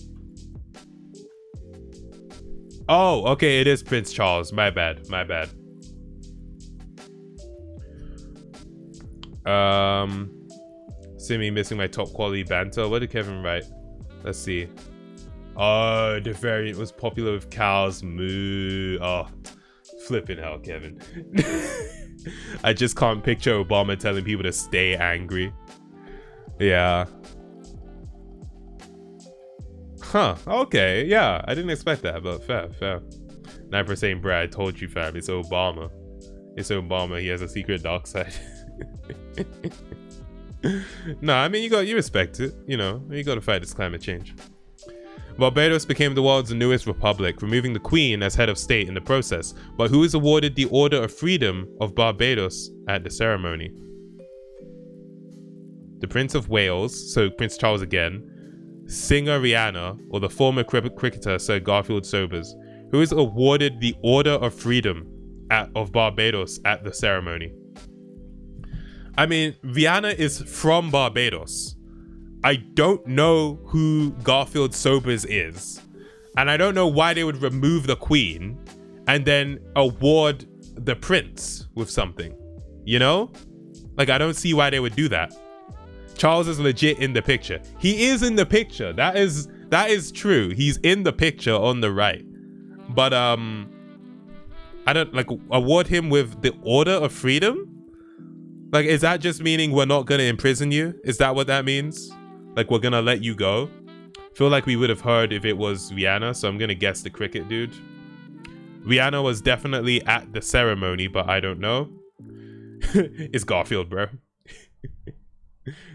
[SPEAKER 1] Oh, okay, it is Prince Charles. My bad. Simi missing my top quality banter. What did Kevin write? Let's see. Oh, the variant was popular with cows. Moo. Oh, flipping hell, Kevin. I just can't picture Obama telling people to stay angry. Yeah. Huh. Okay. Yeah. I didn't expect that, but fair. Sniper saying, bruh, I told you, fam. It's Obama. It's Obama. He has a secret dark side. No, I mean, you respect it. You know, you got to fight this climate change. Barbados became the world's newest republic, removing the Queen as head of state in the process. But who is awarded the Order of Freedom of Barbados at the ceremony? The Prince of Wales, so Prince Charles again, singer Rihanna, or the former cricketer Sir Garfield Sobers, who is awarded the Order of Freedom of Barbados at the ceremony. I mean, Rihanna is from Barbados. I don't know who Garfield Sobers is, and I don't know why they would remove the Queen and then award the Prince with something, you know? Like, I don't see why they would do that. Charles is legit in the picture. He is in the picture. That is true. He's in the picture on the right. But I don't like award him with the Order of Freedom. Like, is that just meaning we're not gonna imprison you? Is that what that means? Like, we're gonna let you go? Feel like we would have heard if it was Rihanna, so I'm gonna guess the cricket dude. Rihanna was definitely at the ceremony, but I don't know. It's Garfield, bro.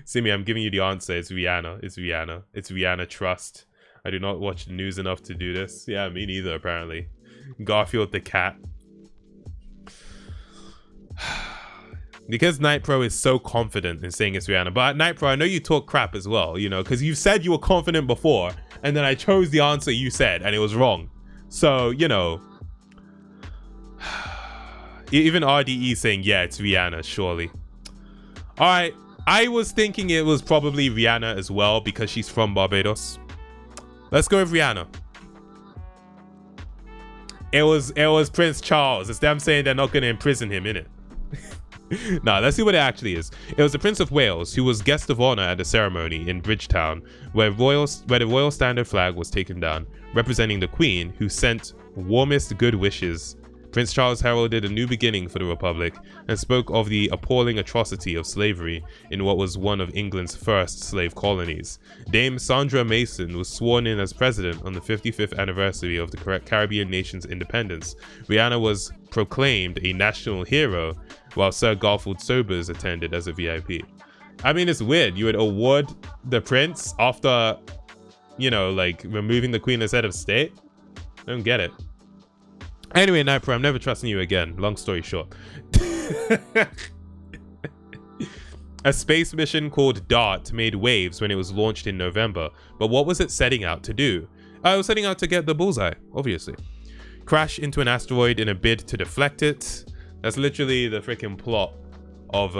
[SPEAKER 1] Simi, I'm giving you the answer. It's Rihanna. It's Rihanna. It's Rihanna, trust. I do not watch the news enough to do this. Yeah, me neither, apparently. Garfield the cat. Because Night Pro is so confident in saying it's Rihanna. But Night Pro, I know you talk crap as well, you know, because you said you were confident before, and then I chose the answer you said, and it was wrong. So, you know. Even RDE saying, yeah, it's Rihanna, surely. Alright. I was thinking it was probably Rihanna as well because she's from Barbados. Let's go with Rihanna. It was Prince Charles. It's them saying they're not going to imprison him, innit? Nah, let's see what it actually is. It was the Prince of Wales who was guest of honor at the ceremony in Bridgetown, where the royal standard flag was taken down, representing the Queen, who sent warmest good wishes. Prince Charles heralded a new beginning for the Republic and spoke of the appalling atrocity of slavery in what was one of England's first slave colonies. Dame Sandra Mason was sworn in as president on the 55th anniversary of the Caribbean nation's independence. Rihanna was proclaimed a national hero, while Sir Garfield Sobers attended as a VIP. I mean, it's weird. You would award the prince after, you know, like removing the Queen as head of state? I don't get it. Anyway, Night Pro, I'm never trusting you again. Long story short. A space mission called DART made waves when it was launched in November. But what was it setting out to do? It was setting out to get the bullseye, obviously. Crash into an asteroid in a bid to deflect it. That's literally the freaking plot of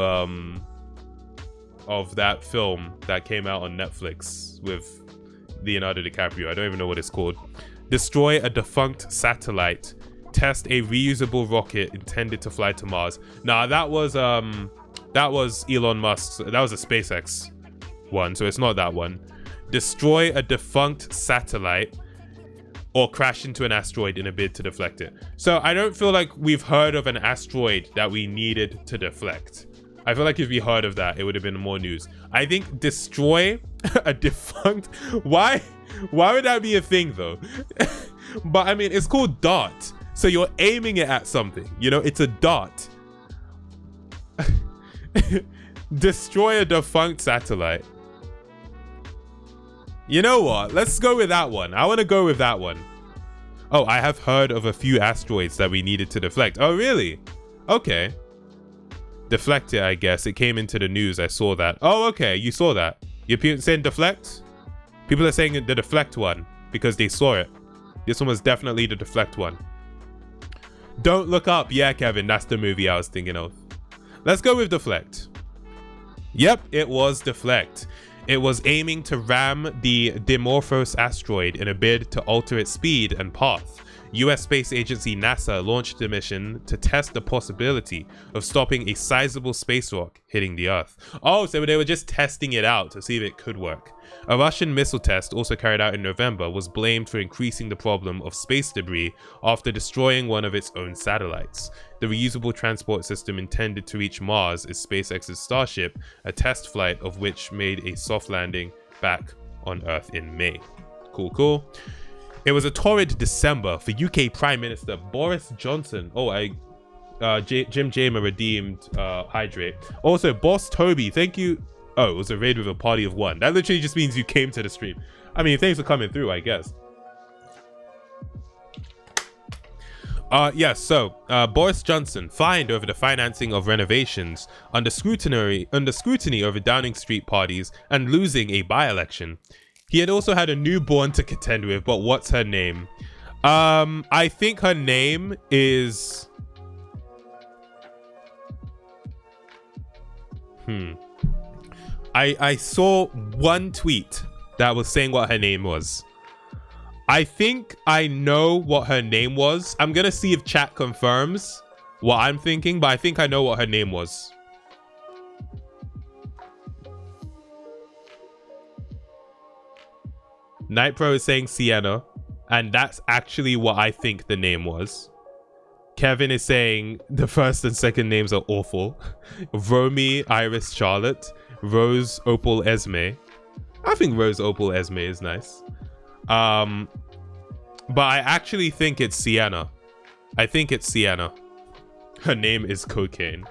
[SPEAKER 1] that film that came out on Netflix with Leonardo DiCaprio. I don't even know what it's called. Destroy a defunct satellite. Test a reusable rocket intended to fly to Mars. Nah, that was Elon Musk's. That was a SpaceX one, so it's not that one. Destroy a defunct satellite or crash into an asteroid in a bid to deflect it. So I don't feel like we've heard of an asteroid that we needed to deflect. I feel like if we heard of that, it would have been more news. I think destroy a defunct. Why would that be a thing though? But I mean, it's called DART. So you're aiming it at something, you know, it's a dart. Destroy a defunct satellite. You know what? Let's go with that one. I want to go with that one. Oh, I have heard of a few asteroids that we needed to deflect. Oh, really? Okay. Deflect it, I guess. It came into the news. I saw that. Oh, okay. You saw that. You're saying deflect? People are saying the deflect one because they saw it. This one was definitely the deflect one. Don't Look Up. Yeah, Kevin, that's the movie I was thinking of. Let's go with deflect. Yep, it was deflect. It was aiming to ram the Dimorphos asteroid in a bid to alter its speed and path. US space agency NASA launched the mission to test the possibility of stopping a sizable space rock hitting the Earth. Oh, so they were just testing it out to see if it could work. A Russian missile test, also carried out in November, was blamed for increasing the problem of space debris after destroying one of its own satellites. The reusable transport system intended to reach Mars is SpaceX's Starship, a test flight of which made a soft landing back on Earth in May. Cool, cool. It was a torrid December for UK Prime Minister Boris Johnson. Oh, Jim Jamer redeemed Hydrate. Also, Boss Toby, thank you. Oh, it was a raid with a party of one. That literally just means you came to the stream. I mean, thanks for coming through, I guess. Yes, so Boris Johnson fined over the financing of renovations, under scrutiny over Downing Street parties, and losing a by-election. He had also had a newborn to contend with, but what's her name? I think her name is... I saw one tweet that was saying what her name was. I think I know what her name was. I'm gonna see if chat confirms what I'm thinking, but I think I know what her name was. Night Pro is saying Sienna, and that's actually what I think the name was. Kevin is saying the first and second names are awful. Romy, Iris, Charlotte, Rose, Opal, Esme. I think Rose, Opal, Esme is nice. But I actually think it's Sienna. I think it's Sienna. Her name is Cocaine.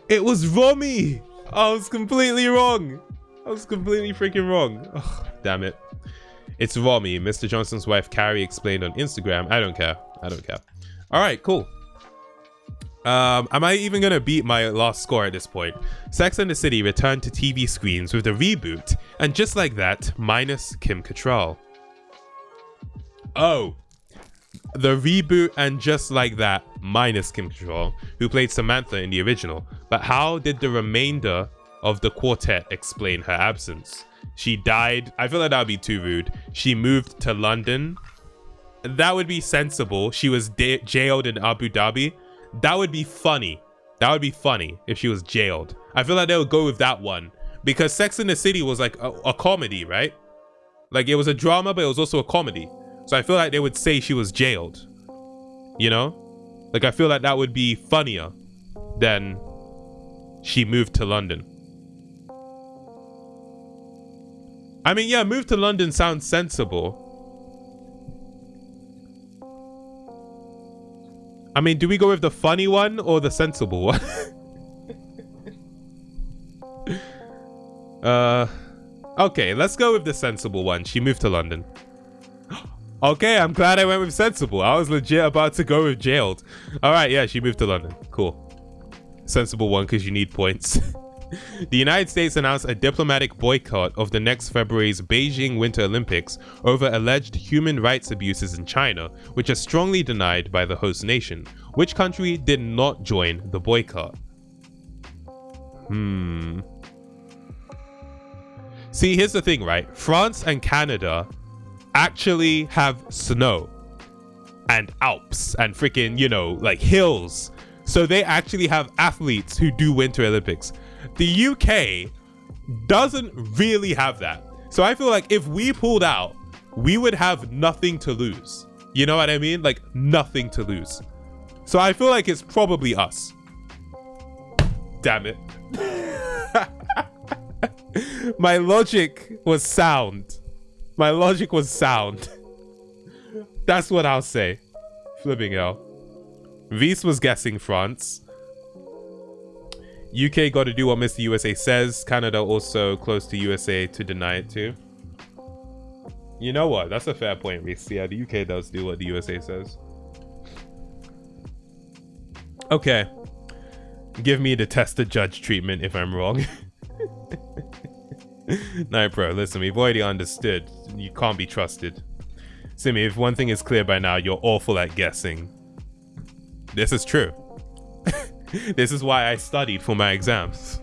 [SPEAKER 1] It was Romy! I was completely wrong. I was completely freaking wrong. Ugh, damn it. It's Romy. Mr. Johnson's wife Carrie explained on Instagram. I don't care. I don't care. All right, cool. Am I even gonna beat my last score at this point? Sex and the City returned to TV screens with a reboot, and just like that, minus Kim Cattrall. Oh, the reboot, and just like that, minus Kim Cattrall, who played Samantha in the original. But how did the remainder of the quartet explain her absence? She died. I feel like that would be too rude. She moved to London. That would be sensible. She was jailed in Abu Dhabi. That would be funny. That would be funny if she was jailed. I feel like they would go with that one, because Sex and the City was like a comedy, right? Like, it was a drama, but it was also a comedy. So I feel like they would say she was jailed. You know? Like, I feel like that would be funnier than she moved to London. I mean, yeah, move to London sounds sensible. I mean, do we go with the funny one or the sensible one? Okay, let's go with the sensible one. She moved to London. Okay, I'm glad I went with sensible. I was legit about to go with jailed. All right, yeah, she moved to London. Cool. Sensible one, because you need points. The United States announced a diplomatic boycott of the next February's Beijing Winter Olympics over alleged human rights abuses in China, which are strongly denied by the host nation. Which country did not join the boycott? See, here's the thing, right? France and Canada actually have snow and Alps and freaking, you know, like hills. So they actually have athletes who do Winter Olympics. The UK doesn't really have that. So I feel like if we pulled out, we would have nothing to lose. You know what I mean? Like, nothing to lose. So I feel like it's probably us. Damn it. My logic was sound. My logic was sound. That's what I'll say. Flipping hell. Reese was guessing France. UK got to do what Mr. USA says. Canada also close to USA to deny it too. You know what? That's a fair point, Reese. Yeah, the UK does do what the USA says. Okay. Give me the test the judge treatment if I'm wrong. No, bro, listen, we've already understood. You can't be trusted. Simi, if one thing is clear by now, you're awful at guessing. This is true. This is why I studied for my exams.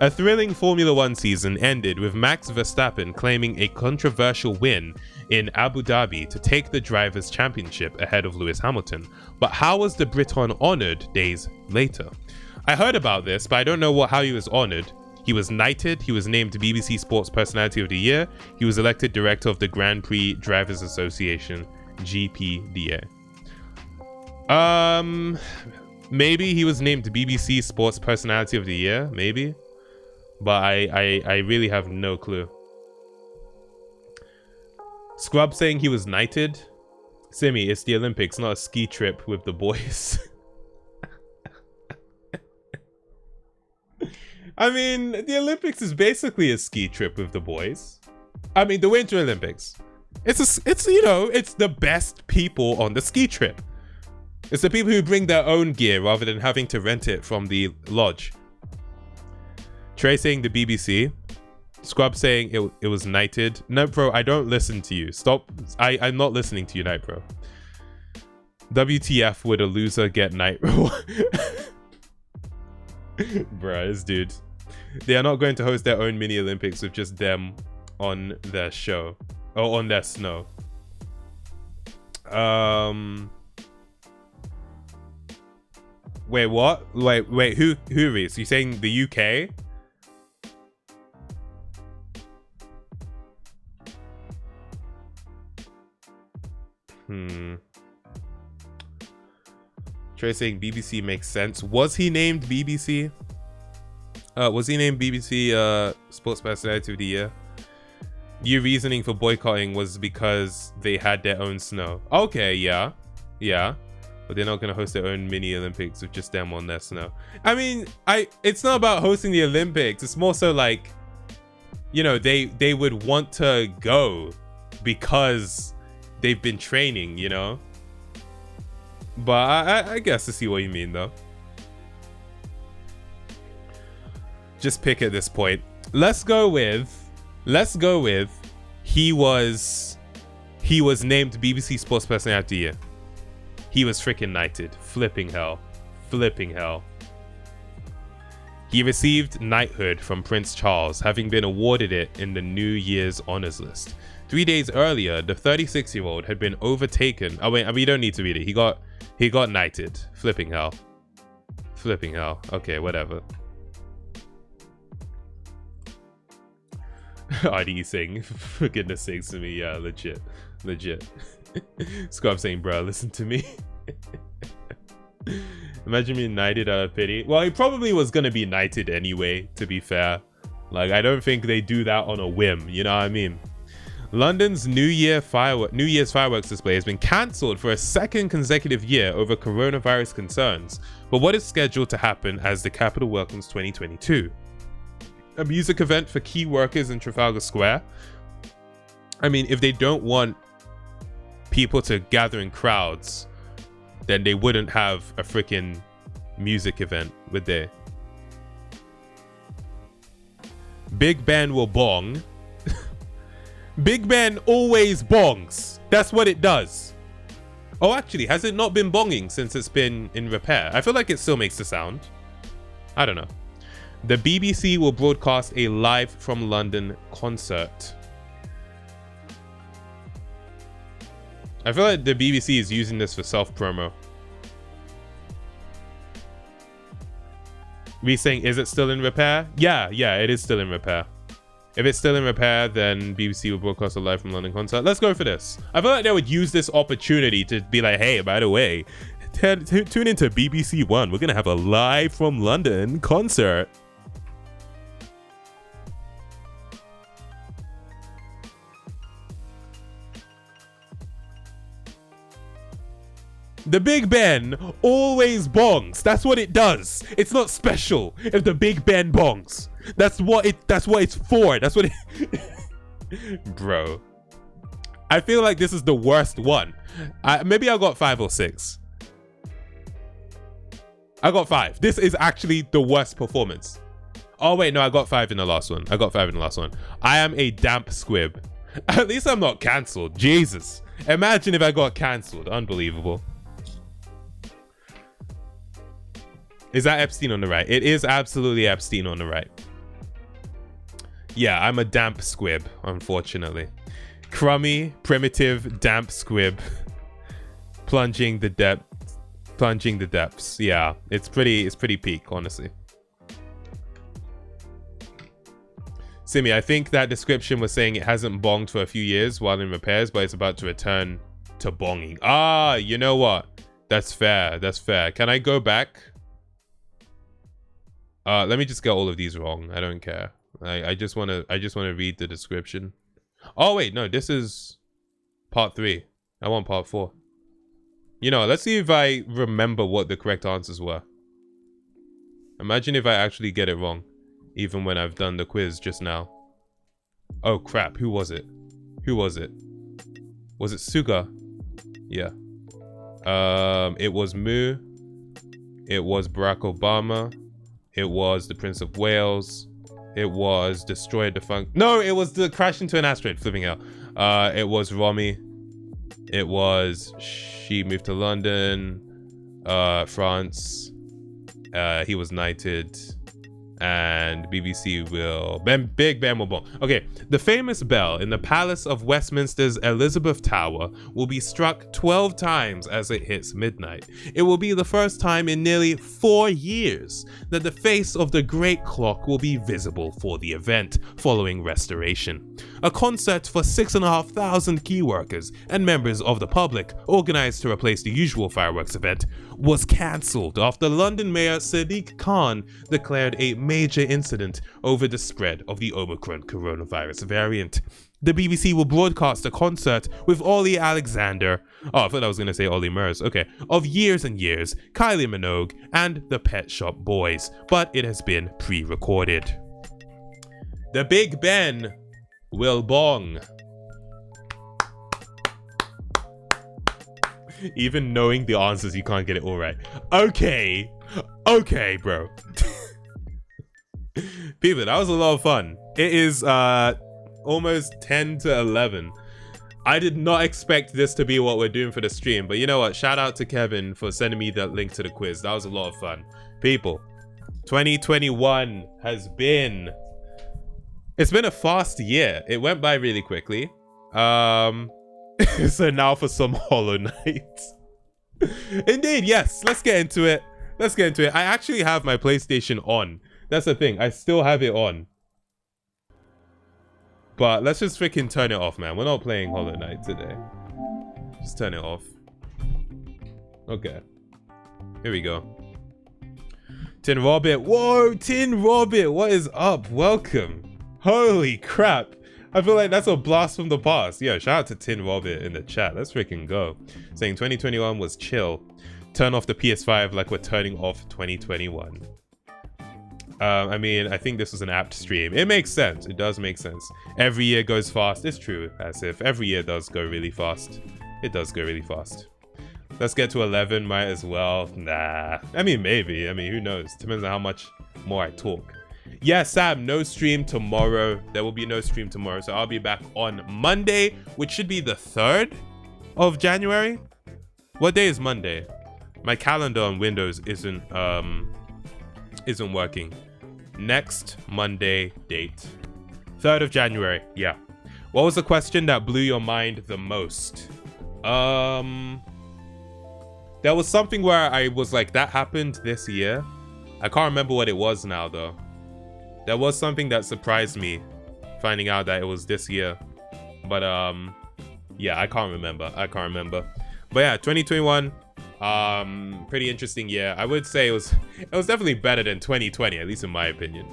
[SPEAKER 1] A thrilling Formula One season ended with Max Verstappen claiming a controversial win in Abu Dhabi to take the Drivers' Championship ahead of Lewis Hamilton. But how was the Briton honoured days later? I heard about this, but I don't know how he was honoured. He was knighted, he was named BBC Sports Personality of the Year, he was elected Director of the Grand Prix Drivers Association, GPDA. Maybe he was named BBC Sports Personality of the Year, maybe. But I really have no clue. Scrub saying he was knighted. Simi, it's the Olympics, not a ski trip with the boys. I mean, the Olympics is basically a ski trip with the boys. I mean, the Winter Olympics. It's you know, it's the best people on the ski trip. It's the people who bring their own gear rather than having to rent it from the lodge. Trey saying the BBC. Scrub saying it was knighted. No, bro, I don't listen to you. Stop. I'm not listening to you, Night Bro. WTF would a loser get Night Bro? Bruh, this dude. They are not going to host their own mini Olympics with just them on their show. Or on their snow. Wait, what? Wait, who is? You saying the UK? Trey saying BBC makes sense. Was he named BBC? Was he named BBC Sports Personality of the Year? Your reasoning for boycotting was because they had their own snow. Okay, yeah. But they're not gonna host their own mini Olympics with just them on their snow. I mean, it's not about hosting the Olympics. It's more so like, you know, they would want to go because they've been training, you know. But I guess to see what you mean though. Just pick at this point. Let's go with he was named BBC Sports Personality of the Year. He was freaking knighted. Flipping hell. He received knighthood from Prince Charles, having been awarded it in the New Year's honors list. 3 days earlier, the 36-year-old had been overtaken. Oh wait, we don't need to read it. He got knighted. Flipping hell. Okay, whatever. RD saying, for goodness sakes to me, yeah, legit. Scrub saying, bro, listen to me. Imagine being knighted out of pity. Well, he probably was gonna be knighted anyway, to be fair. Like, I don't think they do that on a whim, you know what I mean? London's New Year's fireworks display has been cancelled for a second consecutive year over coronavirus concerns. But what is scheduled to happen as the capital welcomes 2022? A music event for key workers in Trafalgar Square. I mean, if they don't want people to gather in crowds, then they wouldn't have a freaking music event, would they? Big Ben will bong. Big Ben always bongs. That's what it does. Oh, actually, has it not been bonging since it's been in repair? I feel like it still makes the sound. I don't know. The BBC will broadcast a live from London concert. I feel like the BBC is using this for self-promo. We saying, is it still in repair? Yeah, it is still in repair. If it's still in repair, then BBC will broadcast a live from London concert. Let's go for this. I feel like they would use this opportunity to be like, hey, by the way, tune into BBC One. We're going to have a live from London concert. The Big Ben always bongs. That's what it does. It's not special if the Big Ben bongs. That's what it's for. That's what it Bro. I feel like this is the worst one. Maybe I got 5 or 6. I got 5. This is actually the worst performance. Oh wait, no, I got 5 in the last one. I am a damp squib. At least I'm not cancelled. Jesus. Imagine if I got cancelled. Unbelievable. Is that Epstein on the right? It is absolutely Epstein on the right. Yeah, I'm a damp squib, unfortunately. Crummy, primitive, damp squib. Plunging the depths. Yeah, it's pretty peak, honestly. Simi, I think that description was saying it hasn't bonged for a few years while in repairs, but it's about to return to bonging. Ah, you know what? That's fair. Can I go back? Let me just get all of these wrong. I don't care. I just want to read the description. Oh wait, no, this is Part 3. I want part 4. You know, let's see if I remember what the correct answers were. Imagine if I actually get it wrong, even when I've done the quiz just now. Oh crap, who was it? Who was it? Was it Suga? Yeah. It was Mu. It was Barack Obama. It was the Prince of Wales. It was Destroy a Defunct. No, it was the Crash into an Asteroid, flipping out. It was Romy. It was She Moved to London. France. He Was Knighted. And BBC will... Big Ben will bomb. Okay, the famous bell in the Palace of Westminster's Elizabeth Tower will be struck 12 times as it hits midnight. It will be the first time in nearly 4 years that the face of the great clock will be visible for the event following restoration. A concert for 6,500 key workers and members of the public, organized to replace the usual fireworks event, was cancelled after London Mayor Sadiq Khan declared a major incident over the spread of the Omicron coronavirus variant. The BBC will broadcast a concert with Ollie Alexander, I thought I was going to say Ollie Murs, okay, of Years and Years, Kylie Minogue, and the Pet Shop Boys, but it has been pre-recorded. The Big Ben will bong. Even knowing the answers, you can't get it all right. Okay, bro. People, that was a lot of fun. It is almost 10 to 11. I did not expect this to be what we're doing for the stream, but you know what? Shout out to Kevin for sending me that link to the quiz. That was a lot of fun. People, 2021 has been... It's been a fast year. It went by really quickly. So now for some Hollow Knight. Indeed, yes. Let's get into it. I actually have my PlayStation on. That's the thing. I still have it on. But let's just freaking turn it off, man. We're not playing Hollow Knight today. Just turn it off. Okay. Here we go. Tin Robbit. Whoa, Tin Robbit. What is up? Welcome. Holy crap. I feel like that's a blast from the past. Yeah, shout out to Tin Robbit in the chat. Let's freaking go. Saying 2021 was chill. Turn off the PS5 like we're turning off 2021. I mean, I think this was an apt stream. It makes sense. It does make sense. Every year goes fast. It's true. As if every year does go really fast. It does go really fast. Let's get to 11. Might as well. Nah. I mean, maybe. I mean, who knows? Depends on how much more I talk. Yeah, Sam, no stream tomorrow. There will be no stream tomorrow. So I'll be back on Monday, which should be the 3rd of January. What day is Monday? My calendar on Windows isn't working. Next Monday date. 3rd of January. Yeah. What was the question that blew your mind the most? There was something where I was like, that happened this year. I can't remember what it was now though. There was something that surprised me finding out that it was this year. But yeah, I can't remember. But yeah, 2021, pretty interesting year. I would say it was definitely better than 2020, at least in my opinion.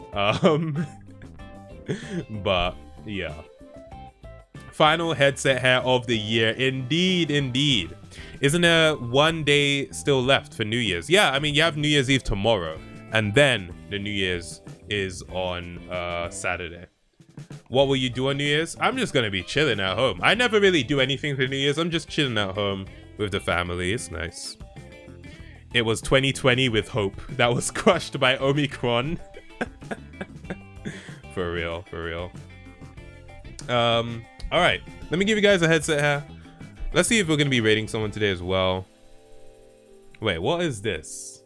[SPEAKER 1] But yeah. Final headset hair of the year. Indeed. Isn't there one day still left for New Year's? Yeah, I mean, you have New Year's Eve tomorrow, and then the New Year's is on Saturday. What will you do on New Year's? I'm just gonna be chilling at home. I never really do anything for New Year's. I'm just chilling at home with the family. It's nice. It was 2020 with hope that was crushed by Omicron. For real. All right, let me give you guys a headset here. Let's see if we're gonna be rating someone today as well. Wait, what is this?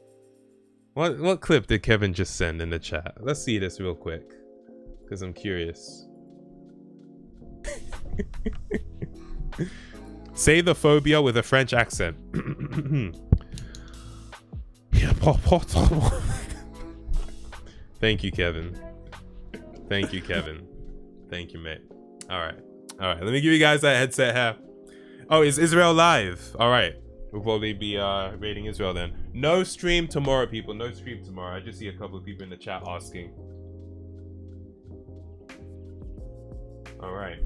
[SPEAKER 1] What clip did Kevin just send in the chat? Let's see this real quick, because I'm curious. Say the phobia with a French accent. Thank you, Kevin. Thank you, mate. All right. Let me give you guys that headset here. Oh, is Israel live? All right. We'll probably be rating Israel then. No stream tomorrow, people. No stream tomorrow. I just see a couple of people in the chat asking. All right.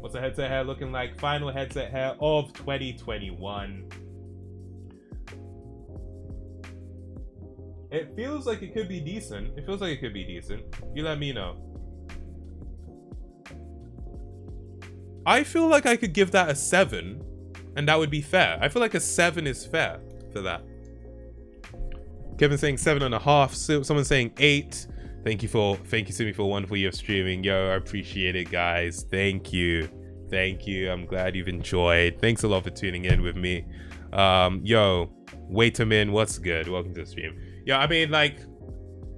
[SPEAKER 1] What's the headset hair looking like? Final headset hair of 2021. It feels like it could be decent. It feels like it could be decent. You let me know. I feel like I could give that a 7, and that would be fair. I feel like a 7 is fair for that. Kevin saying 7.5. Someone saying 8. Thank you, Simi, for a wonderful year of streaming. Yo, I appreciate it, guys. Thank you. I'm glad you've enjoyed. Thanks a lot for tuning in with me. Yo, wait a minute. What's good? Welcome to the stream. Yeah, I mean, like,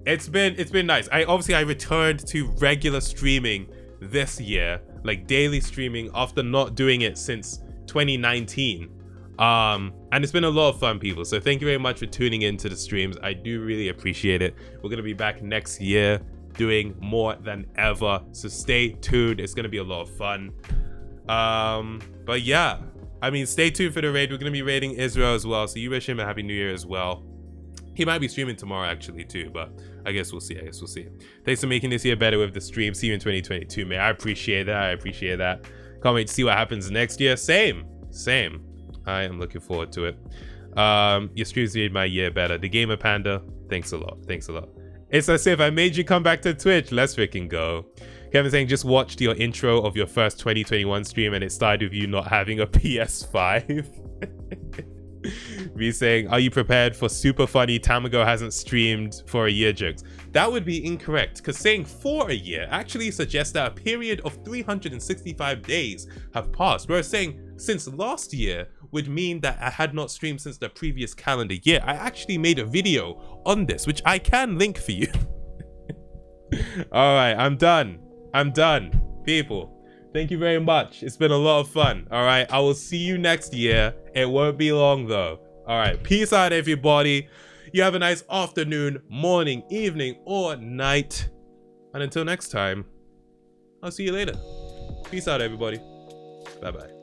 [SPEAKER 1] it's been nice. I returned to regular streaming this year, like daily streaming, after not doing it since 2019. And it's been a lot of fun, people. So thank you very much for tuning into the streams. I do really appreciate it. We're gonna be back next year doing more than ever. So stay tuned. It's gonna be a lot of fun. But yeah, I mean, stay tuned for the raid. We're gonna be raiding Israel as well. So you wish him a happy new year as well. He might be streaming tomorrow actually too, but I guess we'll see. Thanks for making this year better with the stream. See you in 2022, man. I appreciate that. Can't wait to see what happens next year. Same. I am looking forward to it. Your streams made my year better. The Gamer Panda, thanks a lot. It's as if I made you come back to Twitch. Let's freaking go. Kevin saying, just watched your intro of your first 2021 stream and it started with you not having a PS5. Me saying, are you prepared for super funny Tamago hasn't streamed for a year jokes? That would be incorrect, because saying for a year actually suggests that a period of 365 days have passed, whereas saying since last year would mean that I had not streamed since the previous calendar year. I actually made a video on this, which I can link for you. All right, I'm done, people. Thank you very much. It's been a lot of fun. All right, I will see you next year. It won't be long though. All right, peace out, everybody. You have a nice afternoon, morning, evening, or night. And until next time, I'll see you later. Peace out, everybody. Bye-bye.